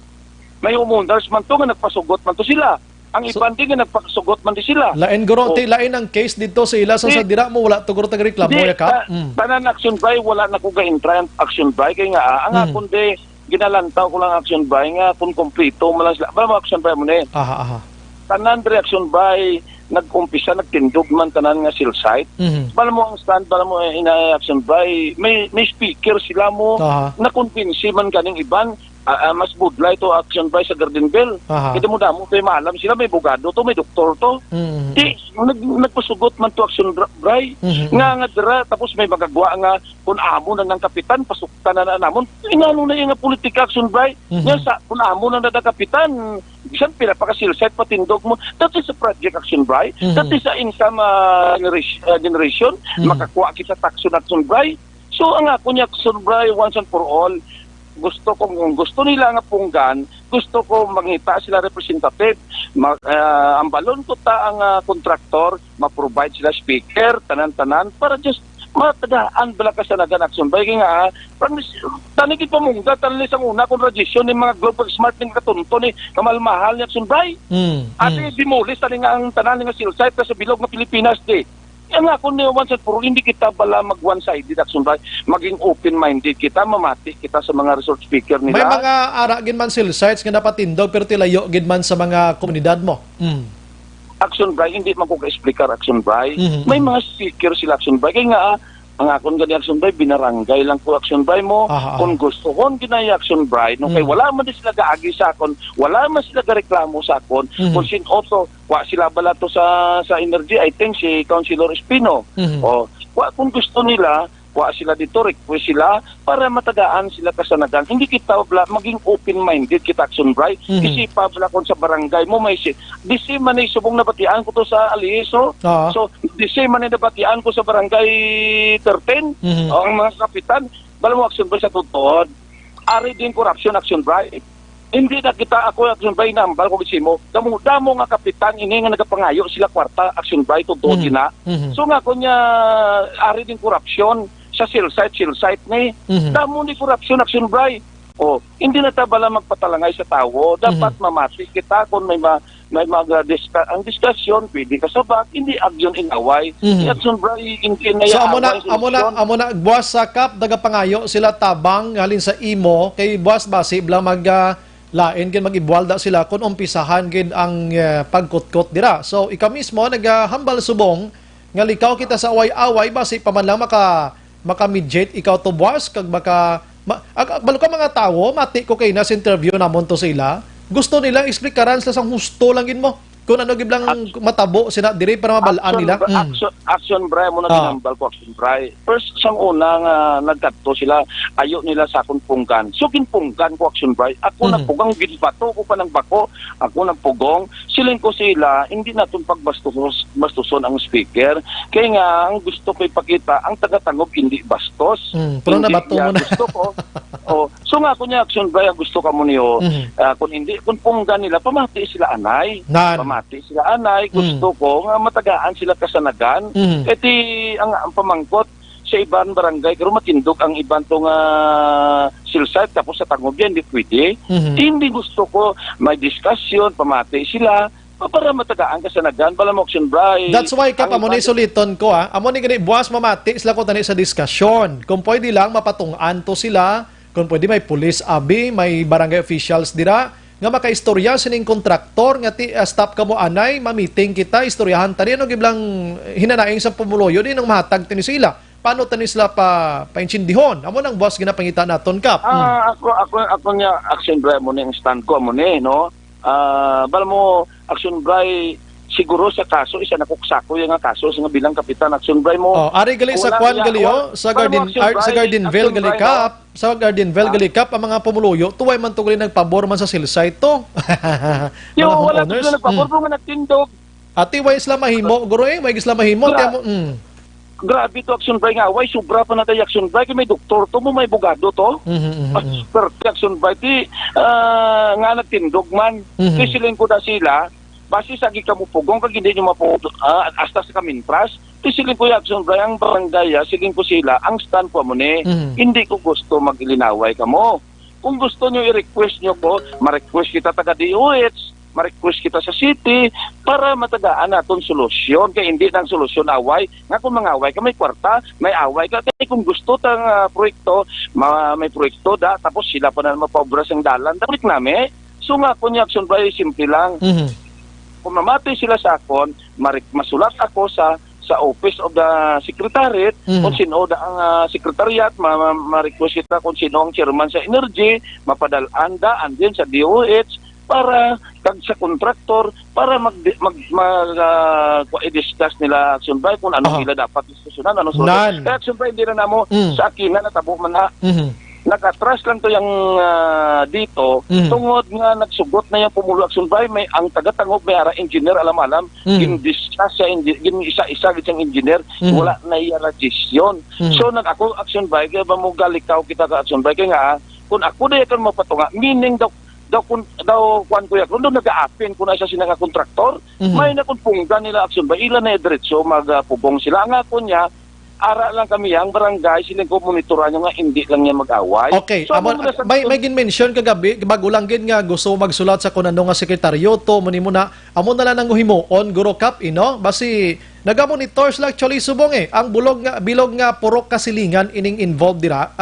May umundars man to nga nagpasugot man to sila. Ang iban di nga nagpasugot man di sila. Lain gorote, lain ang case dito sa ila sa dira mo wala to gorote reklamo ya ka. Tanan action by wala na ko ga-intra action by kay nga ang akon de ginalantaw ko lang action by nga kung kompleto mo lang sila. Ba mo action by mo ni. Tanan reaction by nag-umpisa, nagtindog man tanan nga cell site. Bala mo ang stand, bala mo ina-action by, may speaker sila mo, na-convince man kaning iban, mas budlay to action by sa Gardenville. Kita mo damo to maalam sila, may bugado to, may doktor to. Di nagpasugot man to action by nga dira, tapos may magagawa nga kun amo na ng kapitan pasuktan na namon inano na yung politika action by nga sa kun amo na kapitan bisan pinapaka-silsite patindog mo, that is a project action by, that is a income generation, makakuha kita taxon action by. So ang ako niya action by once and for all, gusto ko, kung gusto nila nga punggan, gusto ko mangita sila representative. Ang balon ko ta ang kontraktor, ma-provide sila speaker, tanan-tanan, para just matadaan bala kasanagan action by nga tanigid pa mungga tanli sang una kung registrasyon ng mga global smart ning katunto ni kamalmahal ni action by ati dimulis tani nga ang tanan nga silsite sa bilog nga Pilipinas di. Yan nga kung once and for all, hindi kita bala mag one-sided action by, maging open-minded kita, mamati kita sa mga resort speaker nila. May mga ara gid man cell sites nga napatindog pero tilayo gid man sa mga komunidad mo. Action by, hindi man ko ka-explicar action by. May mga speaker sila action by. Kaya nga, ang akong gani action by, binarangay lang ko action by mo. Kung gusto ko, ginaya action by, no, kaya wala man sila gaagi sa akon, wala man sila gareklamo sa akon, kung sin-auto, wa sila bala to sa energy, I think si Councilor Espino. Kung gusto nila, wa sila dito, request sila para matagaan sila kasanagan. Hindi kita maging open-minded kita action by. Isipa bala kung sa barangay mo may di same man ay subong nabatian ko to sa Aliso. So di same man ay nabatian ko sa barangay 13. Ang mga kapitan, bala mo action by sa tutod. Ari din corruption action by. Hindi na kita ako action by nambal ko bisimo. Damo nga kapitan ini nga nagapangayo sila kwarta action by tutod na. So nga kunya ari din corruption sa cell site ni damo ni corruption action by. Hindi na ta bala magpatalangay sa tawo, dapat mamati kita kung may ang diskusyon pwede kasabak, hindi agyon inaway. Action by hindi na so amo na buwas sa kap daga pangayo sila tabang halin sa imo kay buwas basi bla mag lain gid mag-ibwalda sila kung umpisahan gid ang pagkutkot dira. So ikaw mismo naghambal subong nga likaw kita sa away-away basi pa man lang maka-mediate ikaw to boss kag balo ka mga tawo mati ko kay nas interview namon to sila gusto nilang explikaran sila sang husto lang gid mo kung ano giblang matabo sina diri para mabalaan nila. Action Bryan mo na ginambal ko action Bryan. First sang una nga nagkadto sila ayo nila sa akong punggan. So ginpunggan ko action Bryan. Ako nagpugang ginbato ko pa ng bako. Ako nagpugong. Siling ko sila hindi naton pagbastuson ang speaker. Kaya nga ang gusto ko ipakita ang taga-tangob hindi bastos. Pero nabato mo na. Gusto ko. So nga kunya action Bryan gusto ka mo niyo. Kung punggan nila pamati sila anay. Mati sila anay, gusto ko nga matagaan sila kasanagan. Iti ang pamangkot sa ibang barangay pero matindog ang ibang tong silsite tapos sa tangob yan, hindi pwede. Hindi gusto ko may diskusyon, pamati sila para matagaan kasanagan bala mo action Bryan. That's why kap amo ni suliton ko amo ni gani buwas mamati sila ko tani sa diskusyon. Kung pwede lang mapatungan to sila, kung pwede may police abi, may barangay officials dira nga makaistorya sining kontraktor nga stop ka mo anay ma-meeting kita istoryahan tani no giblang hinanaing sa pumuloyo din ang mahatag tani sila paano tani sila painchindihon amo nang boss ginapangita naton kap. Ako nya action Bryan mo ning stand ko mo ni no bala mo action Bryan siguro sa kaso isa na kuksako yung kaso sa bilang kapitan action Bryan mo. Ari gali sa kwan gali sa Gardenville gali kap. Sa Gardenville gali kap ang mga pumuluyo tuway man to gali nagpabor man sa cell site to. Yo wala to nagpabor man nagtindog. Ati way isla mahimo guro way isla mahimo Grabe to action Bryan nga way sobra pa na tayo action Bryan may doktor to mo may bugado to. Pero action Bryan nga nagtindog man. Kasi siling ko da sila basi sa gikamupugong kag hindi nyo maputo hasta sa kamintras siling ko action Bryan ang barangay siling ko sila ang stand ko mo ni hindi ko gusto magilinaway kamo kung gusto nyo i-request nyo ko ma-request kita taga DOH ma-request kita sa city para matagaan naton solusyon kaya hindi nang solusyon away nga kung mga away ka may kwarta may away ka kaya kung gusto tang proyekto may proyekto tapos sila pa na mapabras ang dalan dapat namin so nga po niya action Bryan simple lang kung mamatay sila sa akon, masulat ako sa Office of the Secretariat, kung sino ang Secretariat, ma-request kita kung sino ang chairman sa energy, mapadalaan and then sa DOH, para sa kontraktor, para i-discuss nila Aksyon Bay kung ano nila dapat diskusyonan, ano sunod. Kaya Aksyon Bay, hindi na namo sa akin na natabo man ha. Nag-atras lang to yung dito, tungod nga nagsugot na yung pumulo Aksyon Bay, may ang taga-tangog may ara engineer alam-alam, gin-discuss siya, isa-isa gitsang engineer, wala na iya regisyon. So ako Aksyon Bay, kaya ba mo galikaw kita ka Aksyon Bay, kaya nga kung ako na yakan mapatunga, meaning daw kwan ko yakon, doon nag-aapin kung na siya sinanga-kontraktor, may nakunpunggan nila Aksyon Bay, ilan na diretso magpubong sila. Ang ako niya, ara lang kami ang barangay, silang ko monitoran nga hindi lang niya mag-away. Okay, so, may gin-mention kagabi, bago lang gin nga gusto magsulat sa kunano nga sekretaryo to, muni mo na, amo na lang nang himuon, guro kap, basi, naga-monitor sila actually subong ang bilog nga purok kasilingan ining involved dira,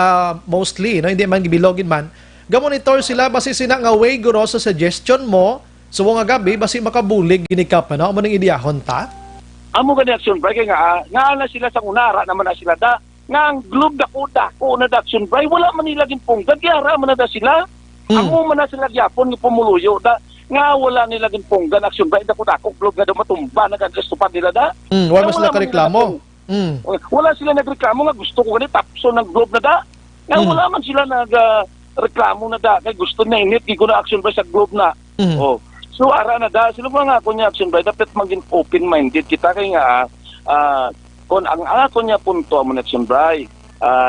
mostly, hindi man gibilogin man, ga-monitor sila, basi sina nga way guro sa suggestion mo, subong nga gabi, basi makabulig ginikap, amo nang idiyahon ta? Amo gani Aksyon Bay, nga na sila sa unara naman na sila da, nga ang globe dako na da Aksyon Bay, wala man nila ginpunggad, yara man na da sila. Amo man na sila gyapon, pumuluyo da, nga wala nila ginpunggan Aksyon Bay, dako globe nga daw matumba, nag-estupad nila da. Wala sila kareklamo. Wala sila nagreklamo nga gusto ko gani tapso ng globe na da. Nga wala man sila nagreklamo na da, kay gusto na init, gigo na Aksyon Bay sa globe na. So ara na da, sila mga ako niya Aksyon Bay, dapat maging open-minded kita kay nga kung ang ako niya punto mo na Aksyon Bay,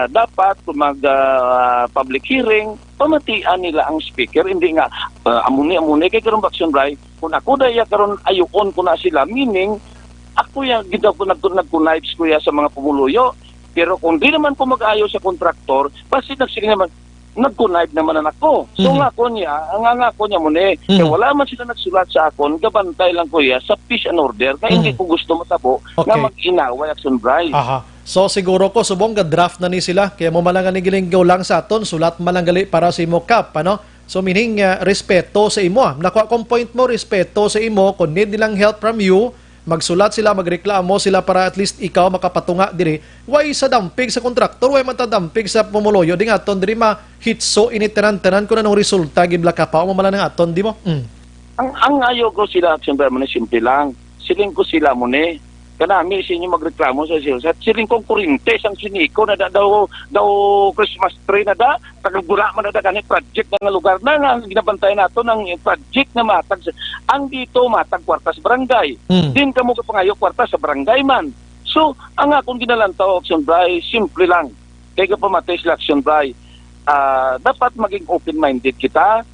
dapat kung mag-public hearing, pamatian nila ang speaker, hindi nga amuni kay karon Aksyon Bay, kung ako daya karon ayon ko na sila, meaning ako ya gid ko nag-connives ko ya sa mga pumuluyo, pero kung di naman ko mag-ayo sa kontraktor, basta nagsige naman nag-connive naman ako. So ang ako niya muna kaya wala man sila nagsulat sa akon, gabantay lang ko sa peace and order, kaya hindi ko gusto matabo na mag-inaway Aksyon Bay. So siguro ko, subong ga-draft na ni sila, kaya mo malang nigilinggaw lang sa aton, sulat malanggali para sa imo kap, So meaning, respeto sa imo. Nakuha kong point mo, respeto sa imo, kung need nilang help from you, magsulat sila, magreklamo sila para at least ikaw makapatunga diri. Way sa dampig sa kontraktor, way matadampig sa pumuloyo. Di nga aton, diri ma-hitso initeran-teran kung anong resulta, gibla ka pa, o mamala ng aton, di mo? Ang ayaw ko sila, Aksyon Bay, simple lang. Siling ko sila muna. Kanami, sinyo magreklamo sa sila. Siling kong kurintes ang siniko na daw Christmas tree na da. Tagagura man na da ganit project na lugar na nga ginabantay nato ng project na matag. Ang dito matag kwarta sa barangay. Din kamo kapangayo kwarta sa barangay man. So, ang akong ginalantaw Aksyon Bay, simple lang. Kaya pamatay sila Aksyon Bay. Dapat maging open-minded kita.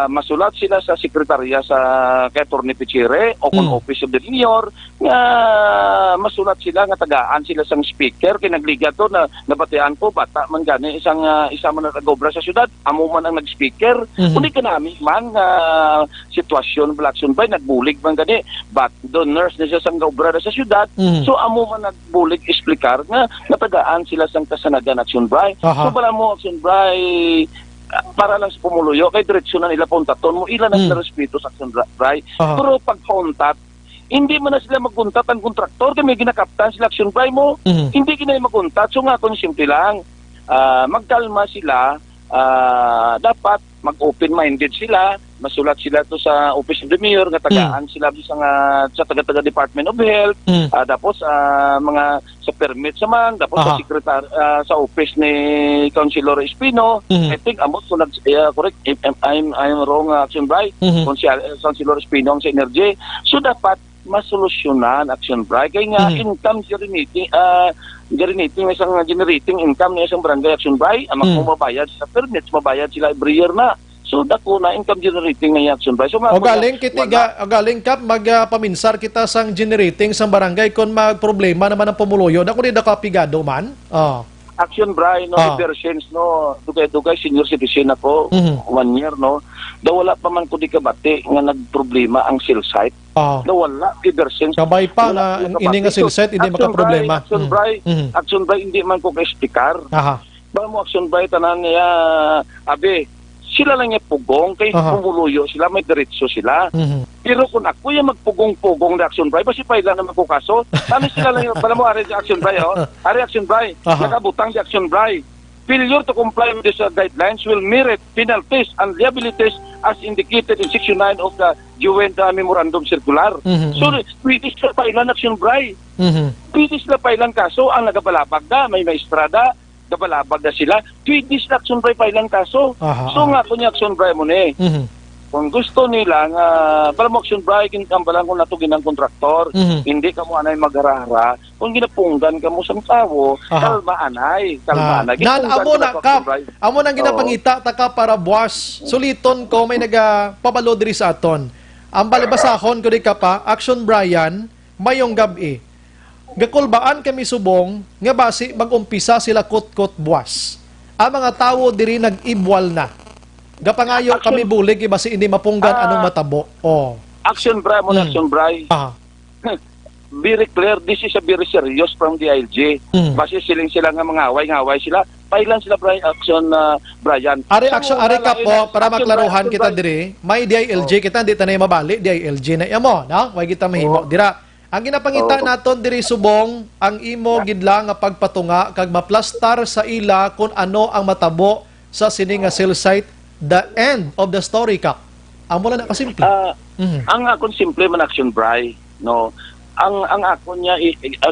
Masulat sila sa sekretarya sa kay Atty. Pichire o kung Office of the Mayor nga masulat sila nga tagaan sila sang speaker kay nagliga to na nabatian ko bata man gani isa man nagobra sa syudad amo man ang nag-speaker kundi kanami man sitwasyon Aksyon Bay nagbulig man gani but the nurse na siya sang gobra sa syudad so amo man nagbulig explicar nga natagaan sila sang kasanagan Aksyon Bay. So pala mo Aksyon Bay para lang sa pumuluyo, kay diretsyon na nila puntaton mo, ilan ang respeto sa Aksyon Bay. Pero pag kontat, hindi man na sila magkuntat ang kontraktor, kaya may ginakaptan sila Aksyon Bay mo, hindi ginay magkuntat. So nga kung simple lang, magkalma sila, dapat mag-open-minded sila, masulat sila to sa Office of the Mayor, nga tagaan sila sa taga-taga Department of Health, tapos mga sa permit naman, tapos sa secretary sa office ni Councilor Espino. I think amot ko correct if I'm wrong Aksyon Bay, Councilor Espino ang sa energy. So dapat masolusyonan Aksyon Bay kay nga income generating isang generating income ng isang barangay Aksyon Bay, ang mabayad sa permits, mabayad sila every year na. So dako na income generating ng Aksyon Bay. So galing kap magpaminsar kita sang generating sang barangay kon magproblema naman ang pumuluyo. Dako di kapigado man. Aksyon Bryan, ever since dugay senior citizen ako 1 year daw wala pa man ko di kabati nga nagproblema ang cell site. Daw wala ever since. Kabay pa na ini nga cell site hindi makaproblema. Aksyon Bryan hindi man ko ka-explicar. Ba mo Aksyon Bryan tanan niya sila lang yung pugong, kay pumuluyo sila, may diretso sila. Pero kung ako yung magpugong-pugong na action bribe, basi pa ilan naman ko kaso. Kami sila lang, pala mo, ari action bribe, ari action bribe, nakabutang di action bribe. Failure to comply with these guidelines will merit penalties and liabilities as indicated in Section 9 of the UN Memorandum Circular. So, pwede sila pailan action bribe. Pwede sila pailan kaso, ang nagabalabag na, may maestrada, gabalabag na sila, pwede sila action bribe pailan kaso. So nga po niya action bribe mo na Kung gusto nila nga para mo action bribe kinambalan kung natugin ng kontraktor, hindi ka mo anay magarara. Kung ginapunggan ka mo sa tao, kalma anay. Amo na kap. Amo nang ginapangita ta ka para buwas. Suliton ko may nagapabalo diri sa aton. Ang balibasahon ko di ka pa, Aksyon Bryan, mayong gabi. Gakulbaan kami subong nga basi mag-umpisa sila kot-kot buwas. Ang mga tao diri nag-ibwal na. Gapangayo kami bulig basi hindi mapunggan anong matabo. Action bribe mo action bribe. Very clear, this is a very serious from the ILG. Basi sila nga mga ngaway sila. Pailan sila action Bryan. Ari action ari ka po para maklaruhan kita diri. May DILG kita hindi tanay mabali DILG na imo, no? Way kita mahimo dira. Ang ginapangita naton diri subong ang imo gidla nga pagpatunga kag maplastar sa ila kung ano ang matabo sa sining nga cell site. The end of the story, Kap. Ang mula na kasimple. Ang akong simple man action bribe, no. Ang ako niya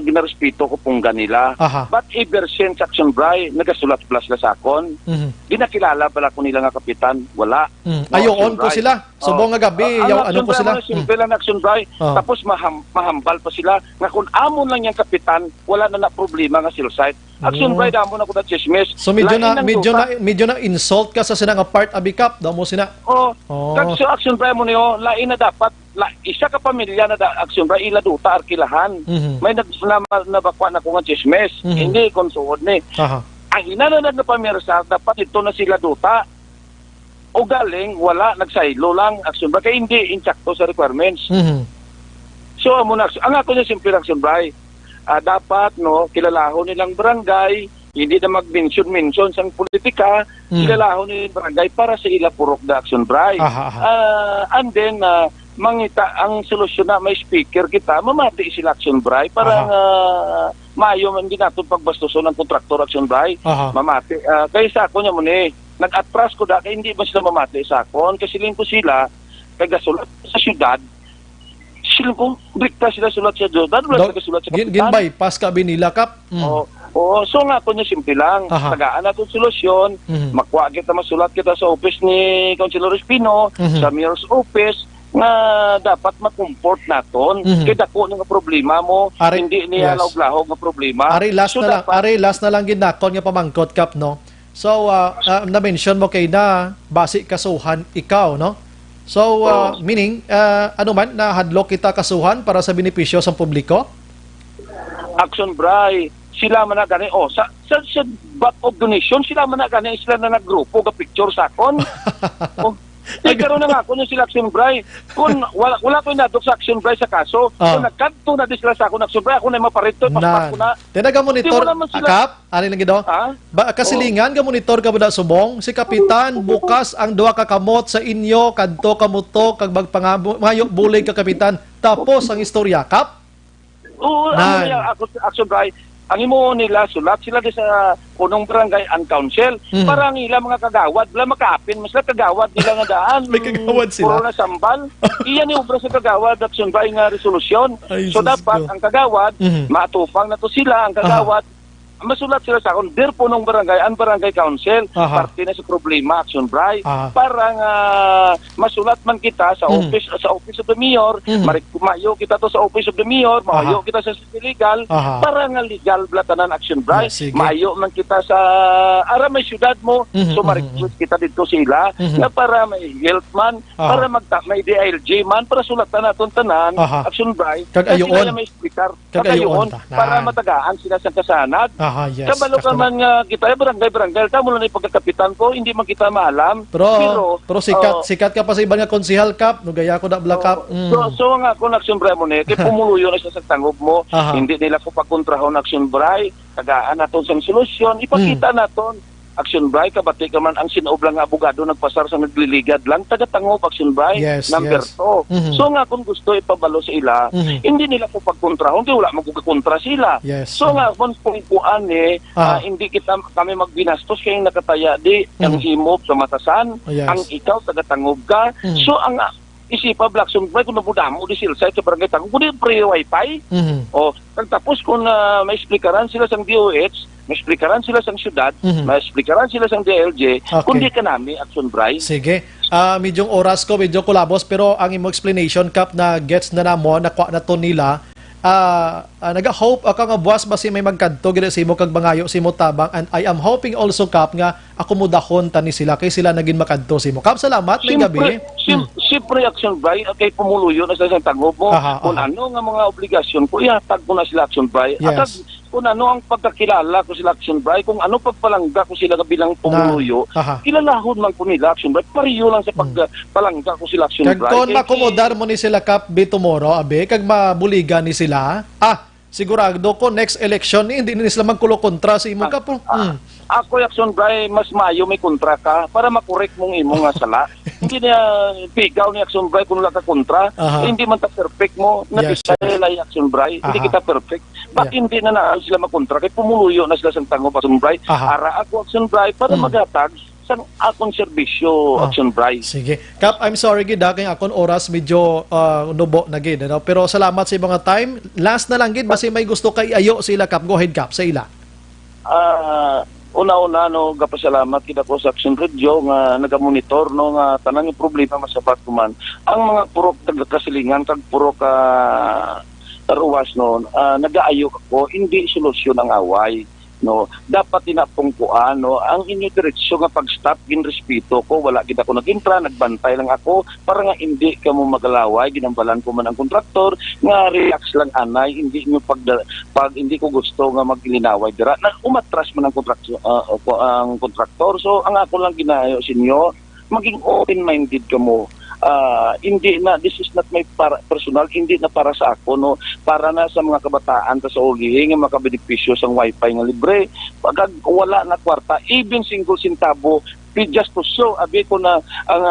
ginarespeto ko pong ganila. But ever since action bribe nagasulat plus la sakon. Ginakilala pala ko nila nga kapitan, wala. Ayoon ko sila. Subong nga gabi, ano ko sila. Simple lang action bribe. Tapos mahambal pa sila nga kung amon lang yang kapitan, wala na problema nga sila site. Action bribe amon ako na chismis. So medyo na insult ka sa sinang part abikap daw mo sina. So action bribe mo niyo, lain na dapat isa ka pamilya na action bribe ila duta arkilahan. May nabakwa na ko nga chismis. Hindi konsuod ni. Ang inananag na pamirsa, dapat ito na sila duta. O galing, wala, nagsaylo lang, action bribe. Kaya hindi insakto sa requirements. So, ang ako niya simple action bribe. Dapat, no, kilalahon nilang barangay, hindi na mag-mention sa politika, kilalahon nilang barangay para sa ila purok na action bribe. And then, mangita ang solusyon na may speaker kita, mamati sila action bribe para mayo man ginatong pagbastuson ng kontraktor action bribe. Mamati. Kaya sa ako niya muna nag-atras ko kaya hindi ba sila mamati sa akon kasi lingko sila kay gasulat sa syudad. Sila kung dikta sila sulat sa syudad, wala sila sulat sa kapitan. Gin-bypass ka binila, Kap. So nga ako niya simple lang. Tagaan natin solusyon, makuha kita masulat kita sa office ni Councilor Espino, sa mayor's office, nga dapat makumport naton kay dako nga problema mo hindi niya lahog nga problema ari last na lang ginakon nga pamangkot, Kap, no. So na-mention mo kay na basi kasuhan ikaw, no. So meaning ano man na hadlok kita kasuhan para sa benepisyo sa publiko. Action bribe sila man na gani sa back of donation sila man na gani sila na naggrupo ga picture sa kon. Karon na nga, kung yung sila action bribe, kung wala ko yung nadok sa action bribe sa kaso, kung nagkanto na di sila sa akong action bribe, ako na maparito, paspas ko na. Tinaga monitor, Kap, ano lang gito? Kasilingan, monitor ka ba na subong? Si Kapitan, bukas ang duwa ka kamot sa inyo, kanto kamuto, kag magpangayo, bulig ka Kapitan, tapos ang istorya, Kap? Oo, action bribe. Ang imo nila sulat sila sa punong barangay and council para ang ila mga kagawad wala makaapin mas kagawad nila nga daan may kagawad sila puro na sambal iyan ni obra sa kagawad action ba nga resolusyon so dapat ang kagawad matupang na to sila ang kagawad masulat sila sa akong punong barangay and barangay council parte na sa problema action bribe para nga masulat man kita sa office of the mayor mayo kita to sa office of the mayor mayo kita sa city legal para nga legal blatanan action bribe mayo man kita sa ara may syudad mo so ma-request kita dito sila na para may health man para may DILG man para sulatan naton tanan action bribe kasi sila may speaker kagayon para matagaan sila sa kasanag. Kabalo ka man nga kita barangay tamo na pagkakapitan ko hindi man kita maalam pero sikat ka pa sa ibang nga konsehal, Kap, no gaya ko na black Kap. So nga ko action bribe mo ni kay pumuluyo na sa tangob mo hindi nila ko pagkontrahon action bribe tagaan naton sa solusyon ipakita naton Aksyon Bray, kabati ka man ang sinaublang nga abogado nagpasar sa nagliligad lang, taga-tangob Aksyon Bray, Yes, number yes. 2. So nga kung gusto ipabalo sa ila, hindi nila po pagkontra, hindi wala magkukontra sila. Yes. So nga kung kuan hindi kami magbinastos kayong nakataya di ang himog sa matasan, Yes. ang ikaw taga-tangob ka. So ang isipa Black Sun Bray kung nabudamo di silsay sa barangay tangob, kung free wifi. O tapos kung may explikaran sila sa DOH, may explikaran sila sa syudad, may explikaran sila sa DLJ, kundi ka nami Aksyon Bray. Sige. Medyong oras ko, medyo kulabos, pero ang imo explanation, Kap, na gets na namo, nakuha na to nila, naga-hope ako nga buwas basi may magkadto gid sa imo kag bangayo sa imo tabang, and I am hoping also, Kap, nga akomodahon tani sila kay sila naging makadto sa imo. Kap, salamat, may gabi. Siyempre Aksyon Bray, kay pumuluyo na sa isang tangob mo, kung ano nga mga obligasyon ko, ihatag ko na sila Aksyon Bray. Yes. At kung ano ang pagkakilala ko sila Aksyon Bray, kung ano pagpalangga ko sila bilang pumuluyo, kilalahon man ko nila Aksyon Bray, pariyo lang sa pagpalangga ko sila Aksyon Kag Bray. kon makomodar mo ni sila, Kap, be tomorrow, abe, kag mabuligan ni sila, sigurado ko next election hindi ni sila magkulo kontra sa imo, Kap. Ako Aksyon Bray, mas mayo may kontra ka para makorek mong imo nga sala. Hindi na pigaw ni Aksyon Bray kung wala ka kontra. Hindi man ta perfect mo. Napisay Aksyon Bray. Hindi kita perfect. Bakit hindi na sila makontra? Kaya pumuluyo na sila sa tango Aksyon Bray. Ara ako Aksyon Bray para maghatag sa akong serbisyo Aksyon Bray. Sige. Kap, I'm sorry gid kay akong oras medyo nubo na gid, no? Pero salamat sa mga time. Last na lang gid basi may gusto kay ayo sila, Kap. Go ahead, Kap, sa ila. Una-una gapasalamat kita ko sa Aksyon Radio nga nagamonitor nga tanang yung problema masabat ko man. Ang mga purok taga-kasilingan kag purok ruwas nagaayo ako, hindi solusyon ang away. Dapat tinapong kuan ang inyo diretsyo nga pag-stop ginrespeto ko, wala gid ako nagintra, nagbantay lang ako para nga hindi ka mo magalaway, ginambalan ko man ang kontraktor nga relax lang anay, hindi mo pag hindi ko gusto nga maglinaway dira na umatras man ang kontraktor. So ang ako lang ginayo sa inyo, maging open-minded ka mo. Hindi na, this is not my personal, hindi na para sa ako, para na sa mga kabataan sa ulihi nga makabenepisyo sa wifi nga libre. Pag wala na kwarta, even single centavo, just to show, abi ko na ang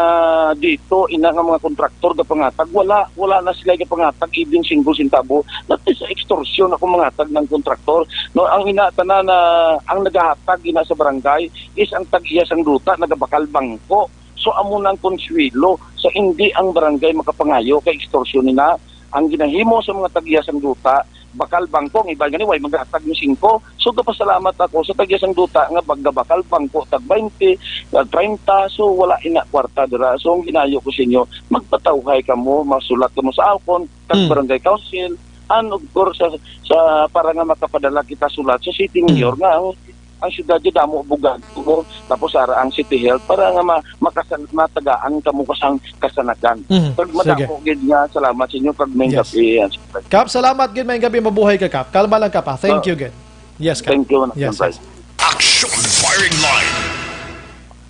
dito, ina nga mga kontraktor na pangatag, wala na sila yung pangatag, even single centavo, that is extortion ako mangatag ng kontraktor. Ang inatana na, ang nagahatag ina sa barangay is ang tag-iya sang duta, nagabakal bangko. So amo nang konsuelo sa hindi ang barangay makapangayo kay extortion nila. Ang ginahimo sa mga tag-iyasang duta, bakal bangko, iba gani way maghatag ni 5. So gapasalamat ako sa tag-iyasang duta nga bakal bangko tag 20, tag 30, so wala ina kwarta dira. So ang ginayo ko sa inyo, magpatawhay kamo, masulat kamo sa akon kag barangay council, and of course sa para nga makapadala kita sulat sa city mayor nga ang syudad damo bugad mo, tapos ara ang city health para nga matagaan kamo kasang kasanagan. Pag madako gid nga salamat sa inyo kag may gabi. Kap, salamat gid, may gabi, mabuhay ka, Kap. Kalma lang, Kap. Thank you gid. Yes, Kap. Thank you. Yes. Aksyon Firing Line.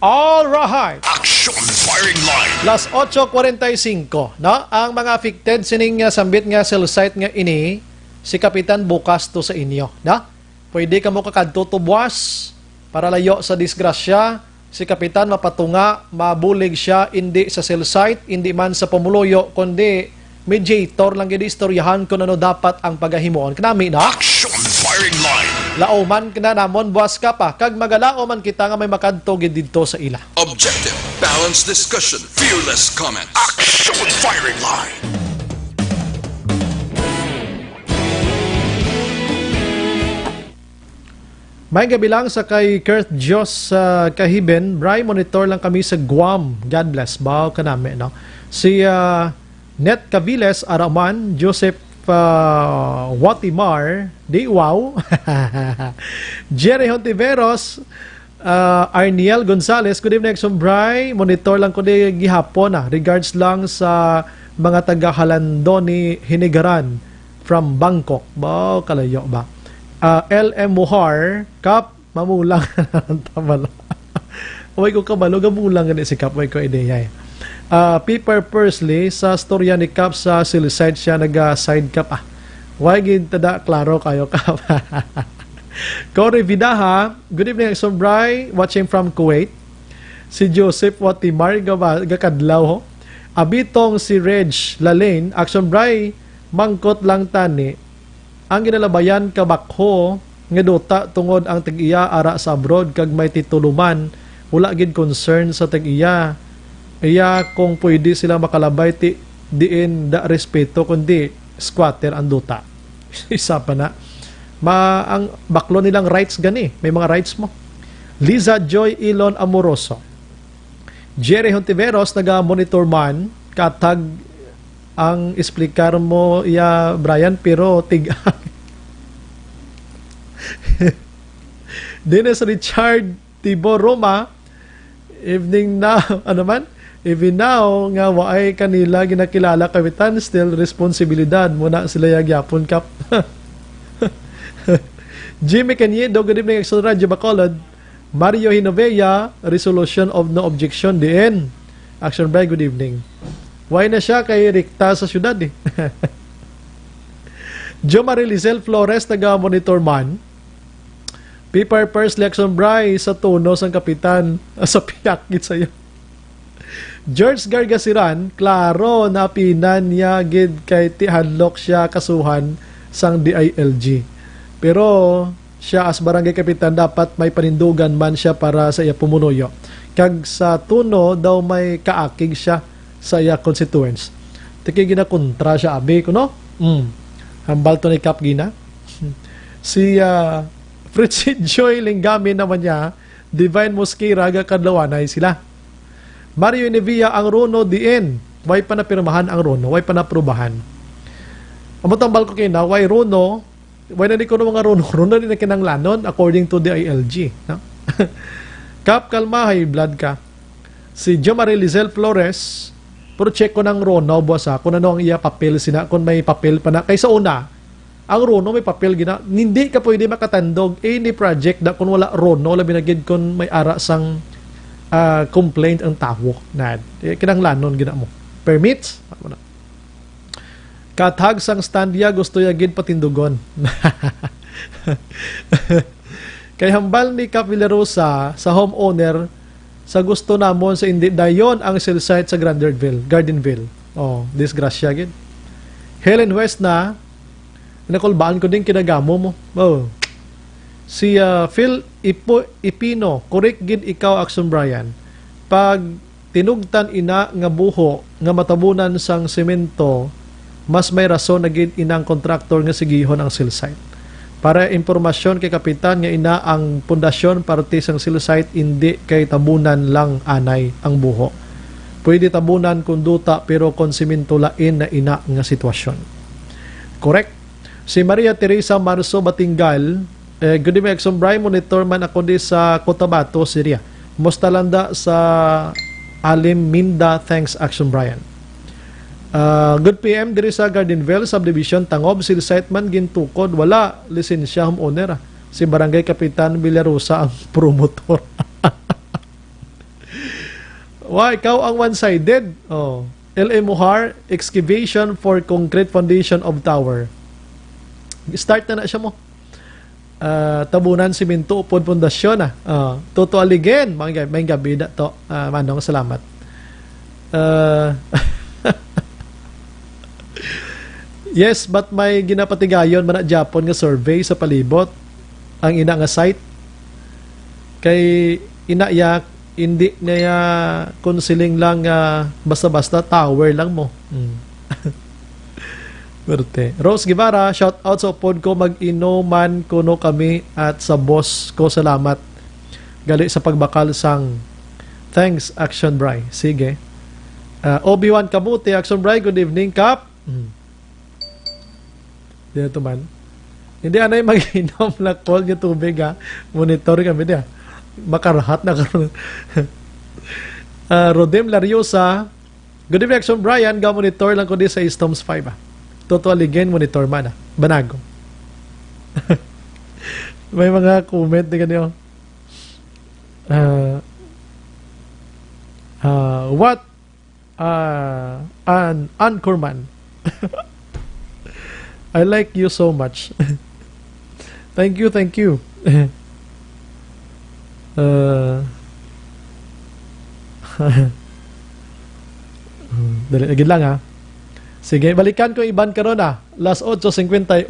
All right. Aksyon Firing Line. Las 8:45, no? Ang mga affected sining sambit nga cell site nga ini, si Kapitan bukas to sa inyo, no? Pwede ka mo kakadto to buwas para layo sa disgrasya. Si Kapitan mapatunga, mabulig siya, hindi sa cell site, hindi man sa pumuluyo, kundi mediator lang gid istoryahan kung ano dapat ang pagahimuon kanami, na? Aksyon Firing Line. Laoman kana namon buwas ka pa, kag magalao man kita nga may makadto gid didto sa ila. Objective, balanced discussion, fearless comment. Aksyon Firing Line. May gabi lang sa kay Kurt Diyos sa Kahiben. Bryan, monitor lang kami sa Guam. God bless. Bao ka namin, no? Si Net Caviles Araman, Joseph Watimar, di wow. Jerry Hontiveros, Arniel Gonzalez, good evening, Bryan. Monitor lang ko di gihapon, regards lang sa mga taga-Halando ni Hinigaran from Bangkok. Bao, kalayo ba? LM Muhar, Kap, mamulang tamala. Uy ko kabalo, gamulang gani si Kap, uy ko ideya. Piper Pursley, sa storya ni Kap sa Silicide siya nag-side Kap. Why gid tada klaro kayo, Kap? Cory Vidaha, good evening, Aksyon Bray, watching from Kuwait. Si Joseph Watimar, gakadlaw ho. Abitong si Reg Lalain, Aksyon Bray, mangkot lang tani. Ang ginalabayan kabakho, nga dota tungod ang tag-iya ara sa abroad, kag may tituluman, wala gid concern sa tag-iya. Iya kung pwede sila makalabay diin da respeto, kundi squatter ang dota. Isa pa na. Ang baklo nilang rights gani. May mga rights mo. Liza Joy Elon Amoroso. Jerry Hontiveros, naga-monitor man. Katag ang explicar mo, Bryan, pero tigang. Dennis Richard Tibor Roma. Evening now. Ano man? Even now, nga waay kanila ginakilala kapitan, still responsibilidad. Muna sila yagyapon kap. Jimmy Caniedo, good evening, Aksyon Radio Bacolod. Mario Hinovea, resolution of no objection, DN. Aksyon Bray, good evening. Why na siya kay Rikta sa syudad eh. Jo Marilicel Flores, taga-monitor man. Paper Purse, Aksyon Bray, sa tunos ang kapitan, sa piyakit sa'yo. George Gargasiran, klaro na pinan niya gid kay tihanlok siya kasuhan sang DILG. Pero siya as barangay kapitan dapat may panindugan man siya para sa iya pumunuyo. Kag sa tuno daw may kaakig siya sa iya constituents. Tiki gina kontra siya abi ko no? Hambal to ni Kap gina. Si Fritzy Joy Lingami naman niya, Divine Mosquera kadlawanay sila. Mario Nevia ang Rono DN. Way pa na pirmahan ang Rono, way pa na prubahan. Amotambal ko kina, way Rono. Why na di ko mga runo din na kinanglanon according to the ILG. No? Kap, kalma, high blood ka. Si Jo Marilicel Flores, puro check ko ng runo, boss ha, kung ano ang iya papel sina, kung may papel pa na. Kaysa una, ang runo may papel gina, hindi ka pwede makatandog any project na kung wala runo, labi na gid kung may ara sang complaint ang tawo. Na, kinanglanon gina mo. Permits? Kathag sang standya gusto yagid patindugon. Kay hambal ni Cap Villarosa sa homeowner sa gusto namon sa hindi dayon ang cell site sa Gardenville. Oh, disgrasya gid. Helen West na nakulbaan ko din kinagamo mo. Oh. Si Phil Ipino, correct gid ikaw, Aksyon Bryan. Pag tinugtan ina nga buho nga matabunan sang semento, mas may rason na gid inang kontraktor nga sigihon ang cell site. Para impormasyon kay kapitan nga ina ang pundasyon parte sang cell site, hindi kay tabunan lang anay ang buho. Pwede tabunan kung duta pero kung simento lain na ina nga sitwasyon. Correct? Si Maria Teresa Marso Batingal, good evening, Aksyon Bray, monitor man ako di sa Cotabato, Syria. Musta landa sa Alim Minda, thanks, Aksyon Bryan. Good PM diri sa Gardenville Subdivision Tangob, cell site man gintukod, wala lisensya homeowner. Si Barangay Kapitan Villarosa ang promotor. Ikaw ang one-sided. Oh. LA Muhar, excavation for concrete foundation of tower. Start na siya mo. Tabunan simento upod pundasyon Toto Aligen, may gabi na to. Manong, salamat. Yes, but may ginapatigayon man na Japon nga survey sa palibot ang ina nga site kay inaya hindi niya konsiling lang basta-basta tower lang mo. Berte. Rose Guevara, shout out sa pod ko, mag-inuman kuno kami at sa boss ko, salamat gali sa pagbakal sang. Thanks, Aksyon Bray. Sige. Obi-Wan Kabuti, Aksyon Bray, good evening, Kap. Dito man. Hindi anay mag-inom na cold yung tubig Monitor kami diya. Makarahat na karon. Rodem Lariosa, good evening, Aksyon Bryan, monitor lang ko di sa Storms 5 Total again, monitor man Banago. May mga comment na ganyan. What an anchorman. I like you so much. Thank you, thank you. Dali, agad lang ha. Sige, balikan ko iban karon na. Las 8:51.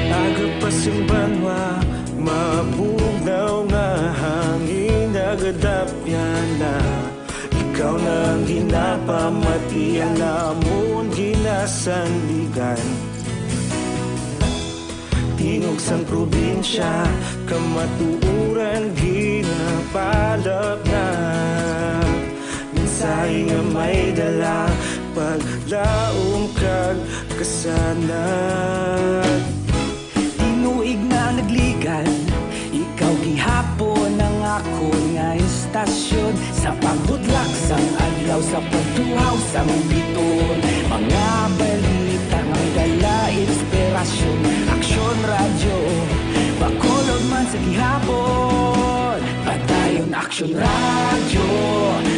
Agapasimbangwa, mabugnaw nga hangin nagadapyan na. Ikaw nang ginapamati ang namon ginasandigan. Tinog sang probinsya, kamatuuran ginapalap na. Minsay nga may dala, paglaom kag kasanat. Tinuig na nagligan, ikaw gihapon ang ako nga istasyon. Sa pagbutlak sang adlaw, sa pagtuhaw sang biton. Mga balita nga may dala inspirasyon. Aksyon radyo, bakolod man sa gihapon. Padayon Aksyon radyo,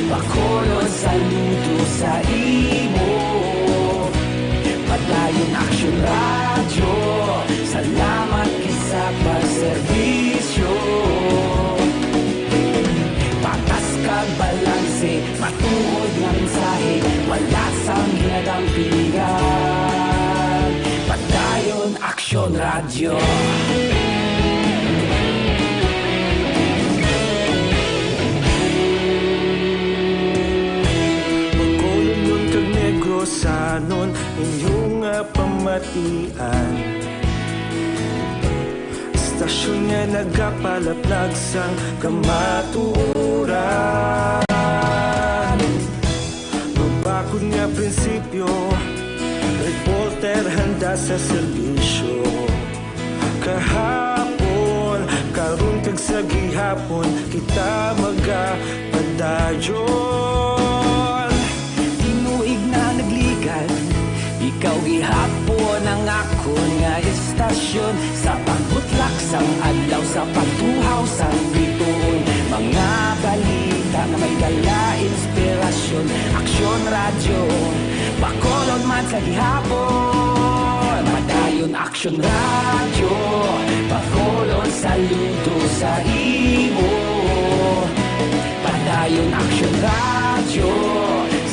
bakolod saludo sa imo. Padayon Aksyon radyo, salamat kisa pagserbisyo. Patas kag balanse, matuod nga mensahe, wala sang ginadampigan. Padayon Aksyon radyo. Magkulong kag negrosanon, inyong pamatian. Stasyon nga nagapalaplag sang kamaturan. Mabakod nga prinsipyo, reporter handa sa serbisyo. Kahapon, karon kag sa gihapon, kita magapadayon. Tinuig na nagligan, ikaw gihapon ang ako nga istasyon. Sa pagbutlak sang adlaw, sa pagtuhaw sang biton. Mga balita na may dala inspirasyon. Aksyon radyo, bakolod man sa gihapon. Padayon Aksyon radyo, bakolod saludo sa imo. Padayon Aksyon radyo,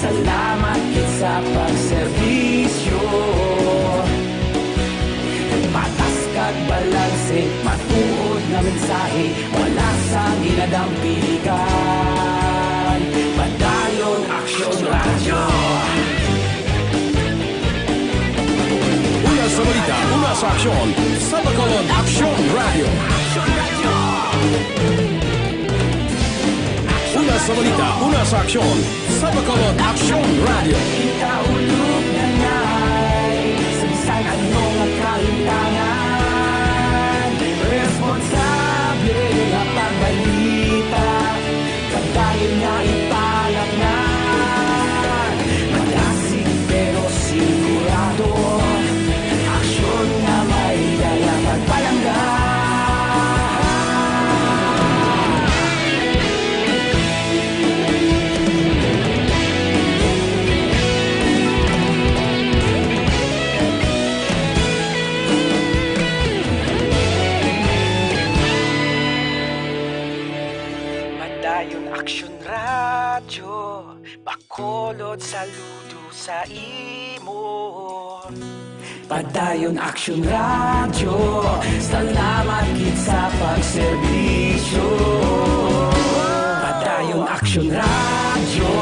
salamat kit sa pagserbisyo. Patas kag balanse, matuod nga mensahe, wala sang ginadampigan. Padayon Aksyon radyo. Una sa balita, una sa aksyon, sa Bacolod Aksyon Radio. Una sa balita, una sa aksyon, sa Bacolod Aksyon Radio. Ikaulog na ngay, sabisan ano nga kalintangan. Responsable nga pagbalita, kadayon nga ipalap na. Malasig pero sigurado, aksyon nga may dala pagpalanggan. Padayon Aksyon radyo, bakolod saludo sa imo. Padayon Aksyon radyo, salamat kit sa pagserbisyo. Padayon Aksyon radyo,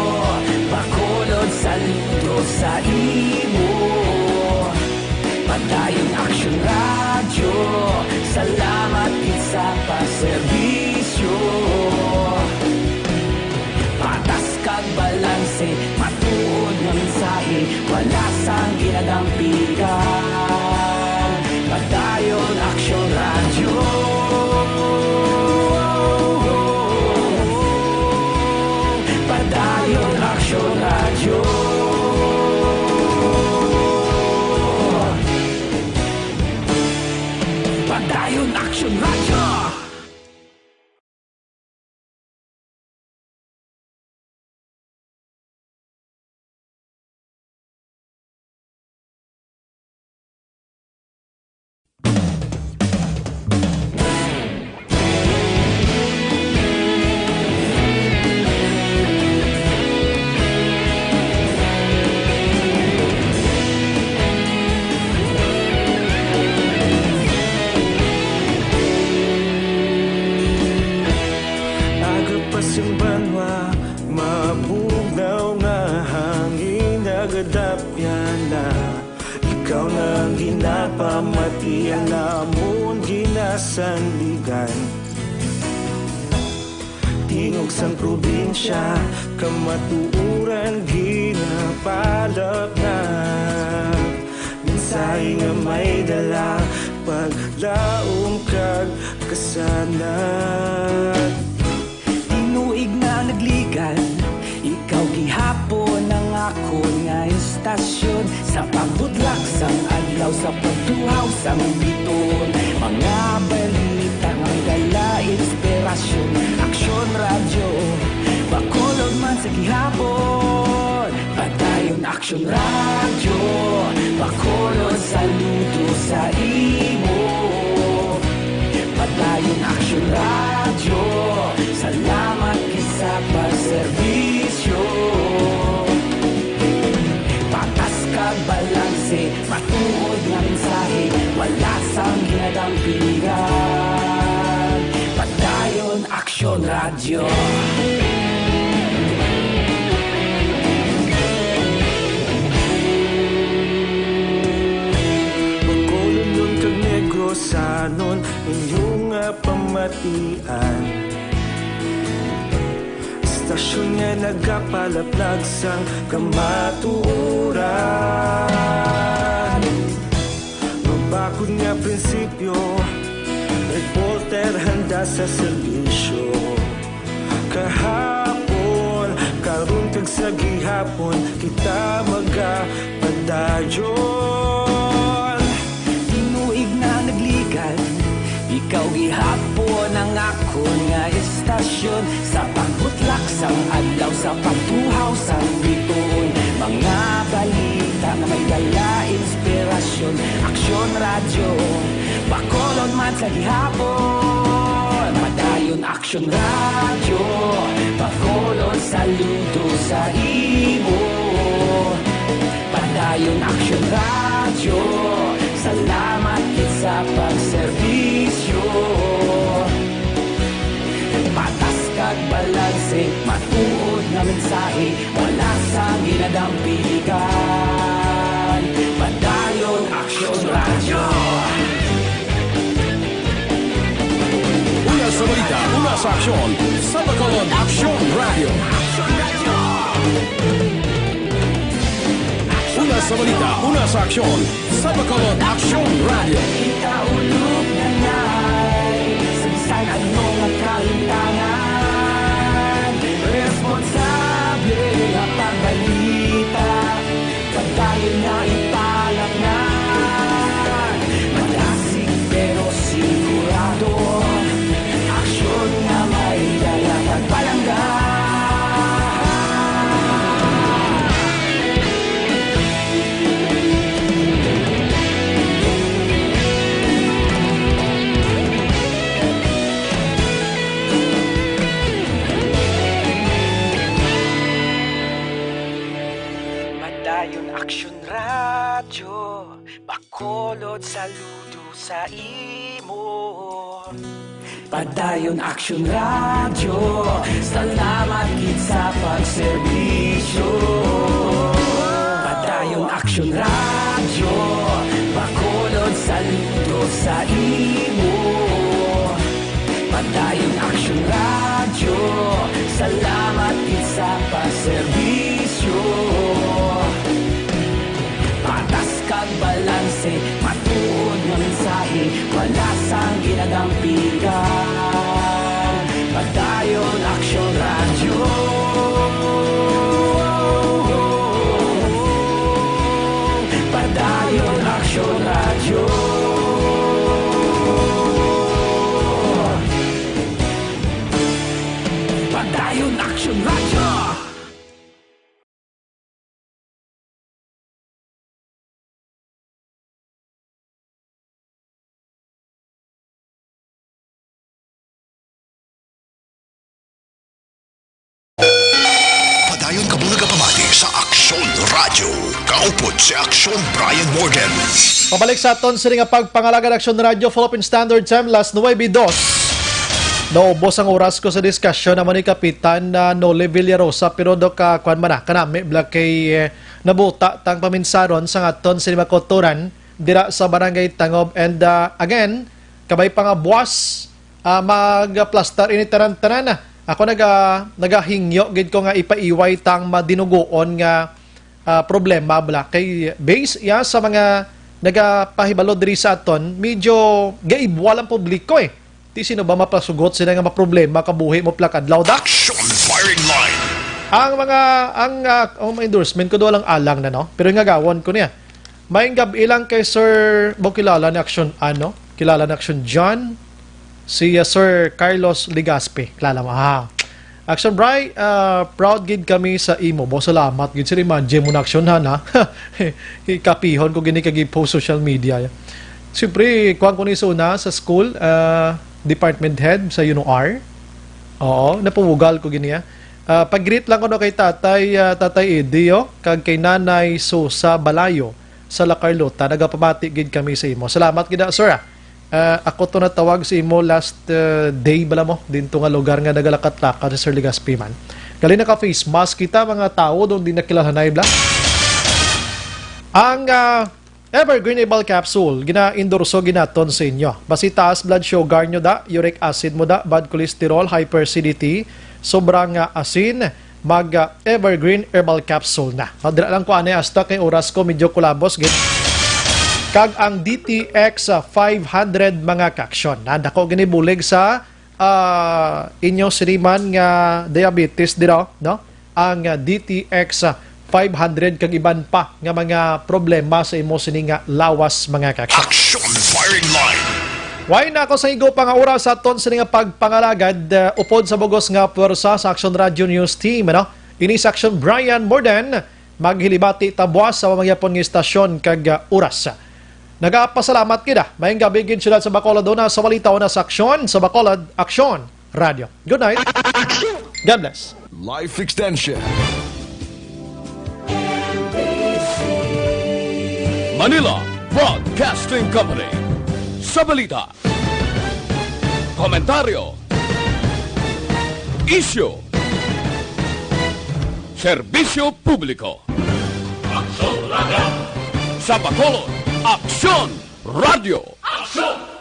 bakolod saludo sa imo. Padayon Aksyon radyo, salamat kit sa pagserbisyo. Patas kag balanse, matuod nga mensahe, wala sang ginadampigan. Padayon Aksyon radyo. Padayon Aksyon radyo. ikaw nang ginapamatian namon ginasandigan. Tingog sang probinsya, kamatuuran ginapalap na. Minsay nga may dala, paglaom kag kasanat. Tinuig na nagligan, ikaw gihapon ang ako nga istasyon. Sa pagbutlak sang adlaw, sa pagtuhaw sang biton, mga balita nga dala inspirasyon. Aksyon radyo, bakulog man sa gihapon. Padayon Aksyon radyo, bakulog saludo sa imo. Padayon Aksyon radyo, salamat kisa pagserbisyo. Patas kag balanse, matuod nga mensahe, wala sang ginadampingan. Padayon Aksyon radyo. Bakulon kag negrosanon, inyong pamatian. Stasyon nga nagapalaplag sang kamatuuran. Mabakod nga prinsipyo, reporter handa sa serbisyo. Kahapon, karon kag sa gihapon, kita magapadayon. Tinuig na nagligan, ikaw gihapon ang ako nga istasyon. Sa pagbutlak sang adlaw, sa pagtuhaw sang biton, mga balita na may dala inspirasyon. Aksyon radyo, bakolon man sa gihapon. Padayon Aksyon radyo, bakolon saludo sa imo. Padayon Aksyon radyo, salamat kit sa pagserbisyo. Patas kag balanse, matuod na mensahe, wala sang ginadampiligan. Padayon Aksyon radyo. Una sa balita, una sa aksyon, sa Bacolod Aksyon Radio. Una sa balita, una sa aksyon, sa Bacolod Aksyon Radio. Ikaulog na na'y sabisan at mga kalintangan. Responsable na pagbalita, pagdayon na ipalap na. Malasig pero sigurado, aksyon na may dala pagpalanggan. Padayon Aksyon radyo, bakolod saludo sa imo. Padayon Aksyon radyo, salamat kit sa pagserbisyo. Padayon Aksyon radyo, bakolod saludo sa imo. Padayon Aksyon radyo, salamat kit sa pagserbisyo. Patas kag balanse, matuod nga mensahe, wala sang ginadampigan. Padayon Aksyon radyo. Padayon Aksyon radyo. Padayon Aksyon radyo. Padayon kabulaga pamati sa Aksyon Radio. Kaupod si Aksyon Bryan Morden. Pabalik sa aton sa nga pagpangalaga ng Aksyon Radio Philippine Standard Time last 9:02. Naubos ang oras ko sa diskusyon naman ni Kapitan Nole Villarosa pero do ka kuan man na kanami black kay nabuta tang paminsaron sa ngaton sinimakoturan dira sa barangay Tangob. And again, kabay pa nga buwas magplastar ini taran-taran na. Ako nagahingyo gid ko nga ipaiway tang madinugoon nga problema bala kay base ya sa mga nagapahibalo diri sa aton medyo gaibwalang publiko Di sino ba mapasugot sila nga maproblema kabuhi mo plakadlaw da? Action firing line. Ang endorsement ko do lang alang na no. Pero nga gawon ko niya. May gabi lang kay Sir kilala ni Aksyon kilala ni Aksyon John si Sir Carlos Ligaspe. Kilala mo Aksyon Bryan, proud gid kami sa imo. Bo salamat gid sa imanje mo na aksyon ha. Ikapihon ko gini kag post social media. Siyempre, kuwan ko ni suna sa school, department head sa UNOR. Oo, napuwugal ko gini pag-greet lang ko no kay Tatay Eddie kag kay Nanay Sosa Balayo sa La Carlota. Nagapamati gid kami sa imo. Salamat gid sir. Ako to natawag sa imo last day bala mo dinto nga lugar nga nagalakat-lakat sa Sir Ligaspi man. Gali naka face mask kita mga tao doon din nakilahanay bla. Ang Evergreen Herbal Capsule gina-endorso ginaton sa inyo. Basi taas blood sugar nyo da, uric acid mo da, bad cholesterol, hyperacidity, sobrang asin, Evergreen Herbal Capsule na. Madira lang ko hasta kay oras ko medyo kulabos gid. Kag ang DTX 500 mga kaksyon. Dako ginibulig sa inyo siriman nga diabetes dito, no? Ang DTX 500 kag iban pa nga mga problema sa imo sini nga lawas mga kaksyon. Action firing line. Why na ako sa igo pa nga oras sa aton sini nga pagpangalagad upod sa bugos nga pwersa sa Aksyon Radio News Team, no? Ini sa Aksyon Bryan Morden maghilibati tabuas sa mga istasyon kag oras. Nagapasalamat kita. Mayang gabi gid sila sa Bacolod na sa walita na sa Aksyon, sa Bacolod, Aksyon Radio. Good night. God bless. Life Extension. Manila Broadcasting Company. Sa balita, komentaryo, isyu, serbisyo publiko. Aksyon Radio. Sa Bacolod, Aksyon Radio. Aksyon